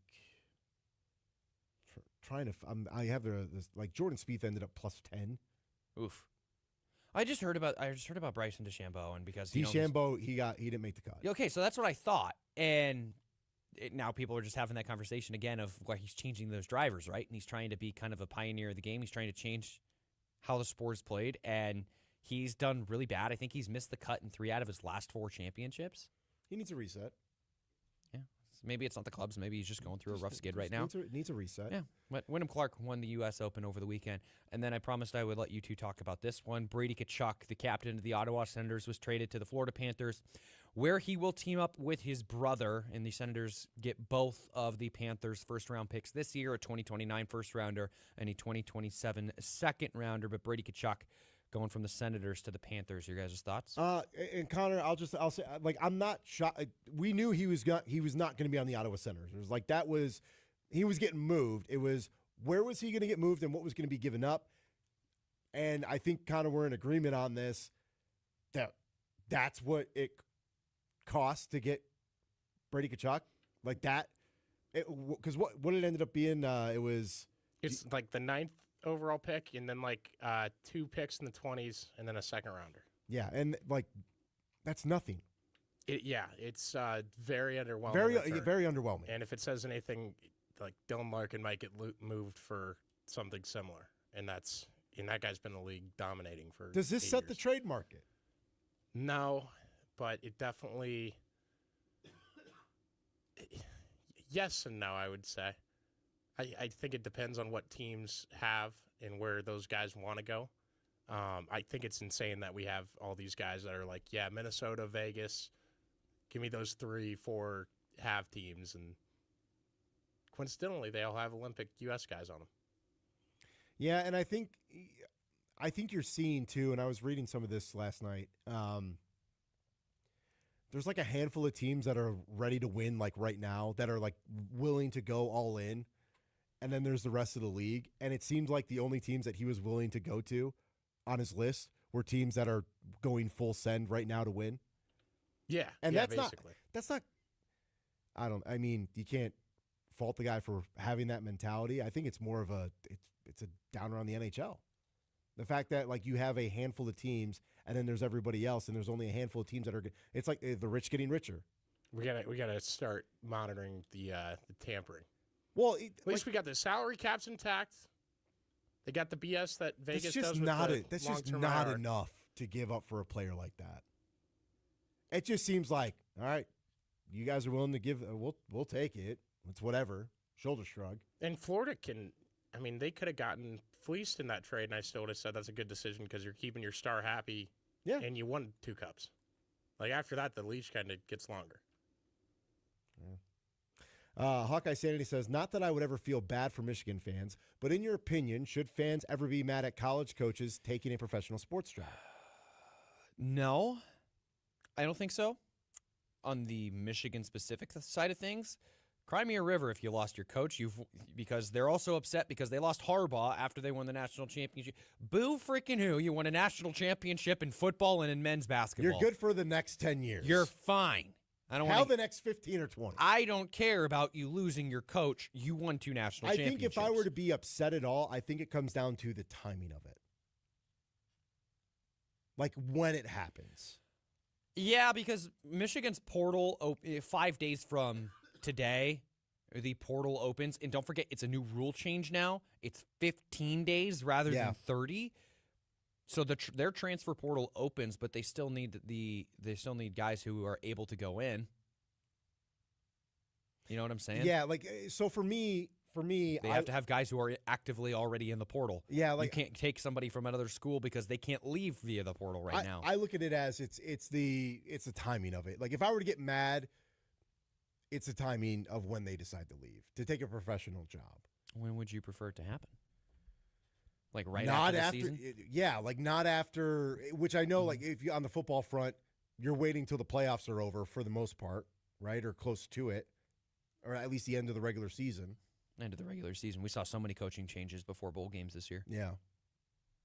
I have this, like Jordan Spieth ended up +10. Oof. I just heard about Bryson DeChambeau, and because DeChambeau he didn't make the cut. Okay, so that's what I thought, and now people are just having that conversation again of why he's changing those drivers, right? And he's trying to be kind of a pioneer of the game. He's trying to change how the sport is played, and he's done really bad. I think he's missed the cut in 3 out of his last 4 championships. He needs a reset. Yeah, maybe it's not the clubs. Maybe he's just going through a rough skid right now. Needs a reset. Yeah, but Wyndham Clark won the U.S. Open over the weekend, and then I promised I would let you two talk about this one. Brady Tkachuk, the captain of the Ottawa Senators, was traded to the Florida Panthers, where he will team up with his brother, and the Senators get both of the Panthers' first-round picks this year, a 2029 first-rounder and a 2027 second-rounder. But Brady Tkachuk going from the Senators to the Panthers. Your guys' thoughts? And Connor, I'll say, like, I'm not shocked. We knew he was not going to be on the Ottawa Senators. It was like he was getting moved. It was where was he going to get moved and what was going to be given up. And I think, Connor, we're in agreement on this. That's what it cost to get Brady Tkachuk, like that. Because what it ended up being, it's like the 9th overall pick, and then like 2 picks in the 20s, and then a second rounder. Yeah, and like that's nothing. It's very underwhelming. Very underwhelming. And if it says anything, like Dylan Larkin might get moved for something similar, and that guy's been in the league dominating for. Does this 8 set years. the trade market? No, but it definitely. Yes and no, I would say. I think it depends on what teams have and where those guys want to go. I think it's insane that we have all these guys that are like, yeah, Minnesota, Vegas, give me those 3-4 have teams. And coincidentally, they all have Olympic U.S. guys on them. Yeah, and I think you're seeing, too, and I was reading some of this last night, there's like a handful of teams that are ready to win like right now that are like willing to go all in. And then there's the rest of the league. And it seems like the only teams that he was willing to go to on his list were teams that are going full send right now to win. Yeah. And that's basically. not, I mean, you can't fault the guy for having that mentality. I think it's more of it's a downer on the NHL. The fact that like you have a handful of teams and then there's everybody else and there's only a handful of teams that are good. It's like the rich getting richer. We gotta start monitoring the tampering. Well, at least we got the salary caps intact. They got the BS that Vegas does with that's just not enough to give up for a player like that. It just seems like, all right, you guys are willing to give. We'll take it. It's whatever. Shoulder shrug. And Florida they could have gotten fleeced in that trade, and I still would have said that's a good decision because you're keeping your star happy. Yeah. And you won 2 cups. Like after that, the leash kind of gets longer. Yeah. Hawkeye Sanity says, not that I would ever feel bad for Michigan fans, but in your opinion, should fans ever be mad at college coaches taking a professional sports job? No, I don't think so. On the Michigan-specific side of things, cry me a river if you lost your coach. Because they're also upset because they lost Harbaugh after they won the national championship. Boo freaking who. You won a national championship in football and in men's basketball. You're good for the next 10 years. You're fine. The next 15 or 20. I don't care about you losing your coach. You won 2 national championships. I think if I were to be upset at all, I think it comes down to the timing of it. Like when it happens. Yeah, because Michigan's portal, 5 days from today, the portal opens. And don't forget, it's a new rule change now. It's 15 days rather than 30. So their transfer portal opens, but they still need guys who are able to go in. You know what I'm saying? Yeah, like so for me, they have to have guys who are actively already in the portal. Yeah, like you can't take somebody from another school because they can't leave via the portal right now. I look at it as it's the timing of it. Like if I were to get mad, it's the timing of when they decide to leave to take a professional job. When would you prefer it to happen? Like after the season? Yeah, like not after, which I know, like if you on the football front, you're waiting till the playoffs are over for the most part, right? Or close to it, or at least the end of the regular season. End of the regular season. We saw so many coaching changes before bowl games this year. Yeah.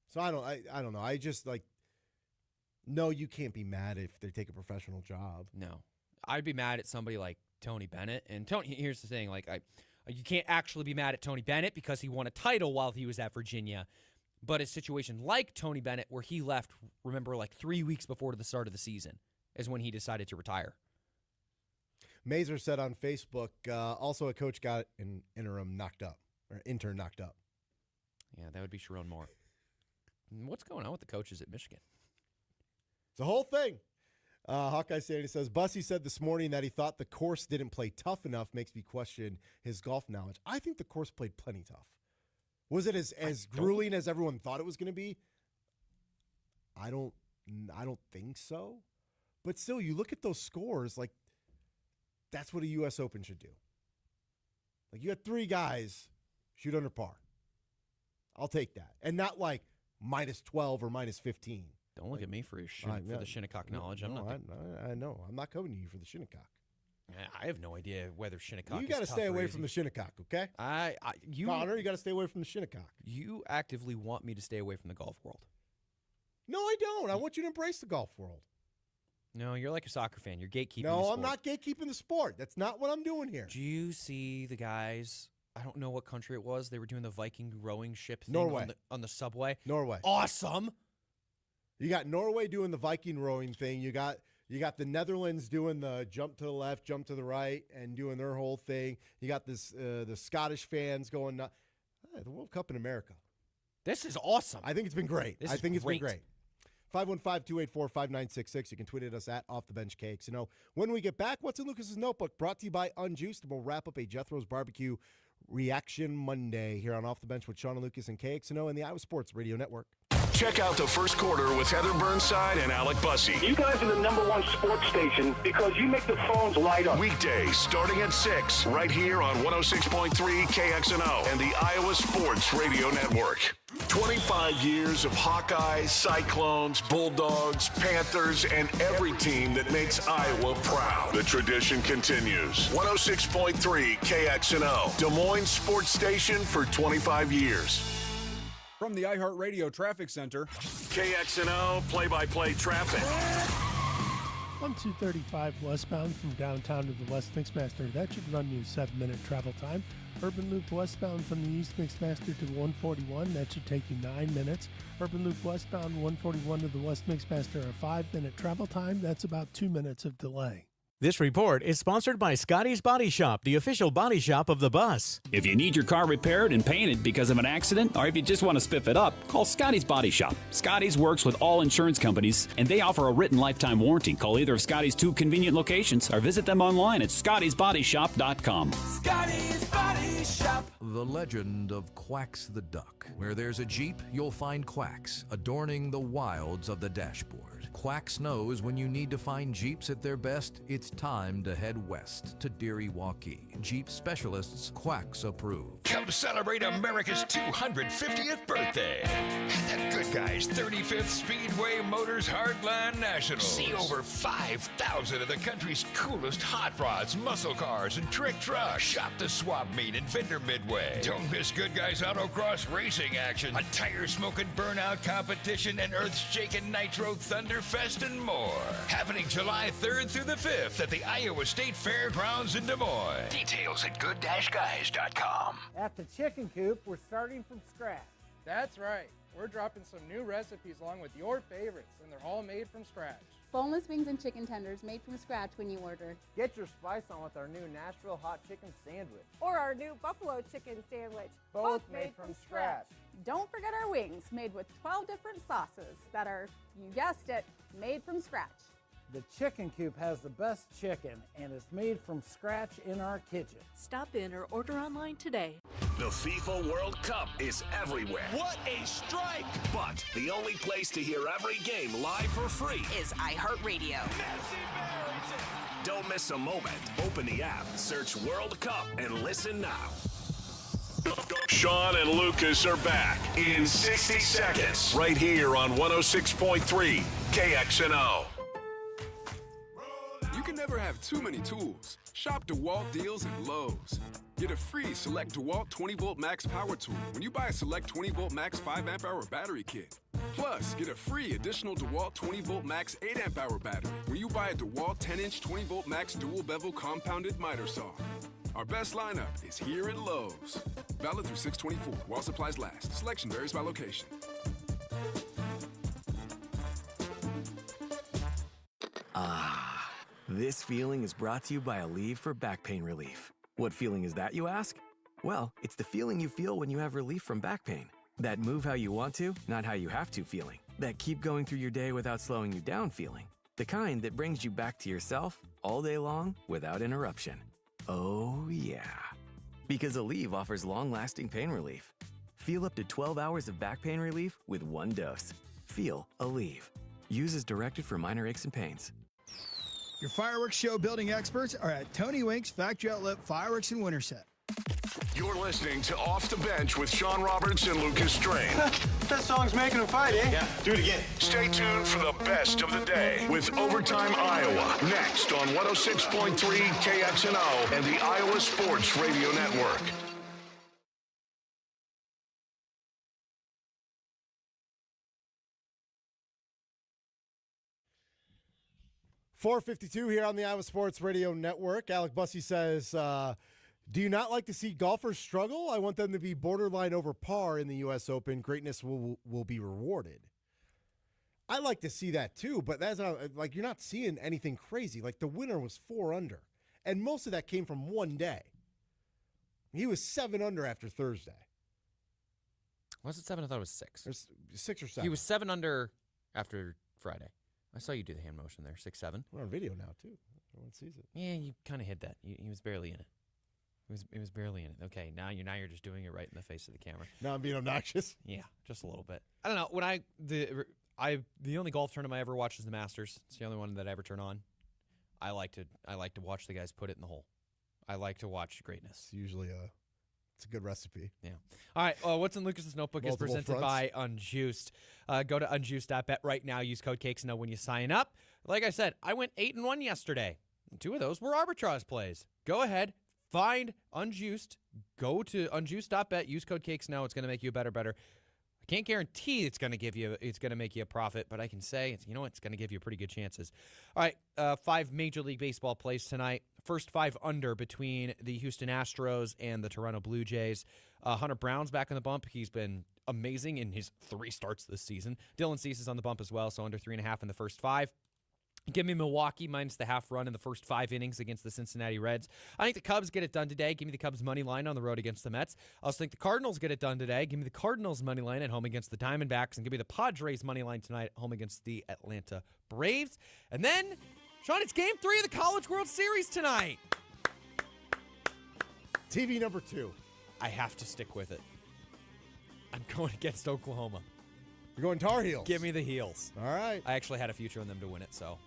So I don't know. I just like, no, you can't be mad if they take a professional job. No. I'd be mad at somebody like Tony Bennett. And Tony, here's the thing, like You can't actually be mad at Tony Bennett because he won a title while he was at Virginia. But a situation like Tony Bennett, where he left, remember, like 3 weeks before the start of the season, is when he decided to retire. Mazer said on Facebook, also a coach got an intern knocked up. Yeah, that would be Sharon Moore. What's going on with the coaches at Michigan? It's a whole thing. Hawkeye Sandy says, Bussy said this morning that he thought the course didn't play tough enough, makes me question his golf knowledge. I think the course played plenty tough. Was it as grueling as everyone thought it was going to be? I don't think so. But still, you look at those scores, like, that's what a U.S. Open should do. Like, you had 3 guys shoot under par. I'll take that. And not like minus 12 or minus 15. Don't look at me for the Shinnecock knowledge. I'm not. I know. I'm not coming to you for the Shinnecock. I have no idea whether Shinnecock. You got to stay away from the Shinnecock, okay? Connor, you got to stay away from the Shinnecock. You actively want me to stay away from the golf world. No, I don't. I want you to embrace the golf world. No, you're like a soccer fan. You're gatekeeping. No, I'm not gatekeeping the sport. That's not what I'm doing here. Do you see the guys? I don't know what country it was. They were doing the Viking rowing ship thing Norway. on the subway. Norway. Awesome. You got Norway doing the Viking rowing thing. You got the Netherlands doing the jump to the left, jump to the right, and doing their whole thing. You got the Scottish fans going nuts. The World Cup in America. This is awesome. I think it's been great. It's been great. 515-284-5966. You can tweet at us at Off the Bench Cakes. You know, when we get back, what's in Lucas's notebook? Brought to you by Unjuiced. And we'll wrap up a Jethro's Barbecue Reaction Monday here on Off the Bench with Sean and Lucas and KXNO and the Iowa Sports Radio Network. Check out the first quarter with Heather Burnside and Alec Bussey. You guys are the #1 sports station because you make the phones light up. Weekdays starting at 6, right here on 106.3 KXNO and the Iowa Sports Radio Network. 25 years of Hawkeyes, Cyclones, Bulldogs, Panthers, and every team that makes Iowa proud. The tradition continues. 106.3 KXNO, Des Moines Sports Station for 25 years. From the iHeartRadio Traffic Center, KXNO play-by-play traffic. On 235 westbound from downtown to the West Mixmaster, that should run you a 7-minute travel time. Urban Loop westbound from the East Mixmaster to 141, that should take you 9 minutes. Urban Loop westbound 141 to the West Mixmaster, a 5-minute travel time, that's about 2 minutes of delay. This report is sponsored by Scotty's Body Shop, the official body shop of the bus. If you need your car repaired and painted because of an accident, or if you just want to spiff it up, call Scotty's Body Shop. Scotty's works with all insurance companies, and they offer a written lifetime warranty. Call either of Scotty's 2 convenient locations or visit them online at scottysbodyshop.com. Scotty's Body Shop. The legend of Quacks the Duck. Where there's a Jeep, you'll find Quacks adorning the wilds of the dashboard. Quacks knows when you need to find Jeeps at their best, it's time to head west to Deary Waukee. Jeep specialists, Quacks approved. Come celebrate America's 250th birthday at the Good Guys 35th Speedway Motors Hardline Nationals. See over 5,000 of the country's coolest hot rods, muscle cars, and trick trucks. Shop the swap meet at Vendor Midway. Don't miss Good Guys Autocross racing action, a tire-smoking burnout competition, and earth-shaking Nitro Thunderfest and more. Happening July 3rd through the 5th at the Iowa State Fairgrounds in Des Moines. Details at good-guys.com. At the Chicken Coop, we're starting from scratch. That's right. We're dropping some new recipes along with your favorites, and they're all made from scratch. Boneless wings and chicken tenders made from scratch when you order. Get your spice on with our new Nashville hot chicken sandwich. Or our new buffalo chicken sandwich. Both made from scratch. Don't forget our wings, made with 12 different sauces that are, you guessed it, made from scratch. The Chicken Coop has the best chicken and is made from scratch in our kitchen. Stop in or order online today. The FIFA World Cup is everywhere. What a strike! But the only place to hear every game live for free is iHeartRadio. Don't miss a moment. Open the app, search World Cup, and listen now. Sean and Lucas are back in 60 seconds, right here on 106.3 KXNO. You can never have have too many tools? Shop DeWalt deals at Lowe's. Get a free Select DeWalt 20-volt max power tool when you buy a Select 20-volt max 5-amp-hour battery kit. Plus, get a free additional DeWalt 20-volt max 8-amp-hour battery when you buy a DeWalt 10-inch 20-volt max dual-bevel compounded miter saw. Our best lineup is here at Lowe's. Valid through 6/24 while supplies last. Selection varies by location. Ah, this feeling is brought to you by Aleve for back pain relief. What feeling is that, you ask? Well, it's the feeling you feel when you have relief from back pain. That move how you want to, not how you have to feeling. That keep going through your day without slowing you down feeling. The kind that brings you back to yourself all day long without interruption. Oh, yeah. Because Aleve offers long-lasting pain relief. Feel up to 12 hours of back pain relief with one dose. Feel Aleve. Use as directed for minor aches and pains. Your fireworks show building experts are at Tony Wink's Factory Outlet Fireworks and Winterset. You're listening to Off the Bench with Sean Roberts and Lucas Strain. That song's making a fight, eh? Yeah, do it again. Stay tuned for the best of the day with Overtime Iowa next on 106.3 KXNO and the Iowa Sports Radio Network. .452 here on the Iowa Sports Radio Network. Alec Bussey says, do you not like to see golfers struggle? I want them to be borderline over par in the U.S. Open. Greatness will be rewarded. I like to see that too, but that's not, like, you're not seeing anything crazy. Like, the winner was 4 under, and most of that came from one day. He was 7 under after Thursday. Was it 7? I thought it was 6. There's 6 or 7. He was 7 under after Friday. I saw you do the hand motion there, 6-7. We're on video now, too. Everyone sees it. Yeah, you kind of hid that. He was barely in it. It was barely in it. Okay, now you're just doing it right in the face of the camera. Now I'm being obnoxious. Yeah, just a little bit. I don't know. When the only golf tournament I ever watch is the Masters. It's the only one that I ever turn on. I like to watch the guys put it in the hole. I like to watch greatness. It's usually it's a good recipe. Yeah. All right. What's in Lucas's notebook is presented by Unjuiced. Go to unjuiced.bet right now. Use code CakesNo when you sign up. Like I said, I went 8-1 yesterday. 2 of those were arbitrage plays. Go ahead, find Unjuiced. Go to unjuiced.bet. Use code CakesNo. It's going to make you a better. I can't guarantee it's going to make you a profit, but I can say it's going to give you pretty good chances. All right, 5 Major League Baseball plays tonight. First 5 under between the Houston Astros and the Toronto Blue Jays. Hunter Brown's back on the bump. He's been amazing in his 3 starts this season. Dylan Cease is on the bump as well, so under 3.5 in the first 5. Give me Milwaukee minus the half run in the first 5 innings against the Cincinnati Reds. I think the Cubs get it done today. Give me the Cubs money line on the road against the Mets. I also think the Cardinals get it done today. Give me the Cardinals money line at home against the Diamondbacks, and give me the Padres money line tonight at home against the Atlanta Braves. And then, Sean, it's Game 3 of the College World Series tonight. TV number 2. I have to stick with it. I'm going against Oklahoma. You're going Tar Heels. Give me the Heels. All right. I actually had a future on them to win it, so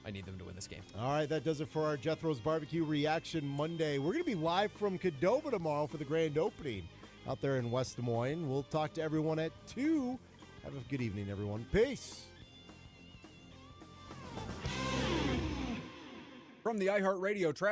I need them to win this game. All right, that does it for our Jethro's Barbecue Reaction Monday. We're going to be live from Cadova tomorrow for the grand opening out there in West Des Moines. We'll talk to everyone at 2. Have a good evening, everyone. Peace. From the iHeartRadio traffic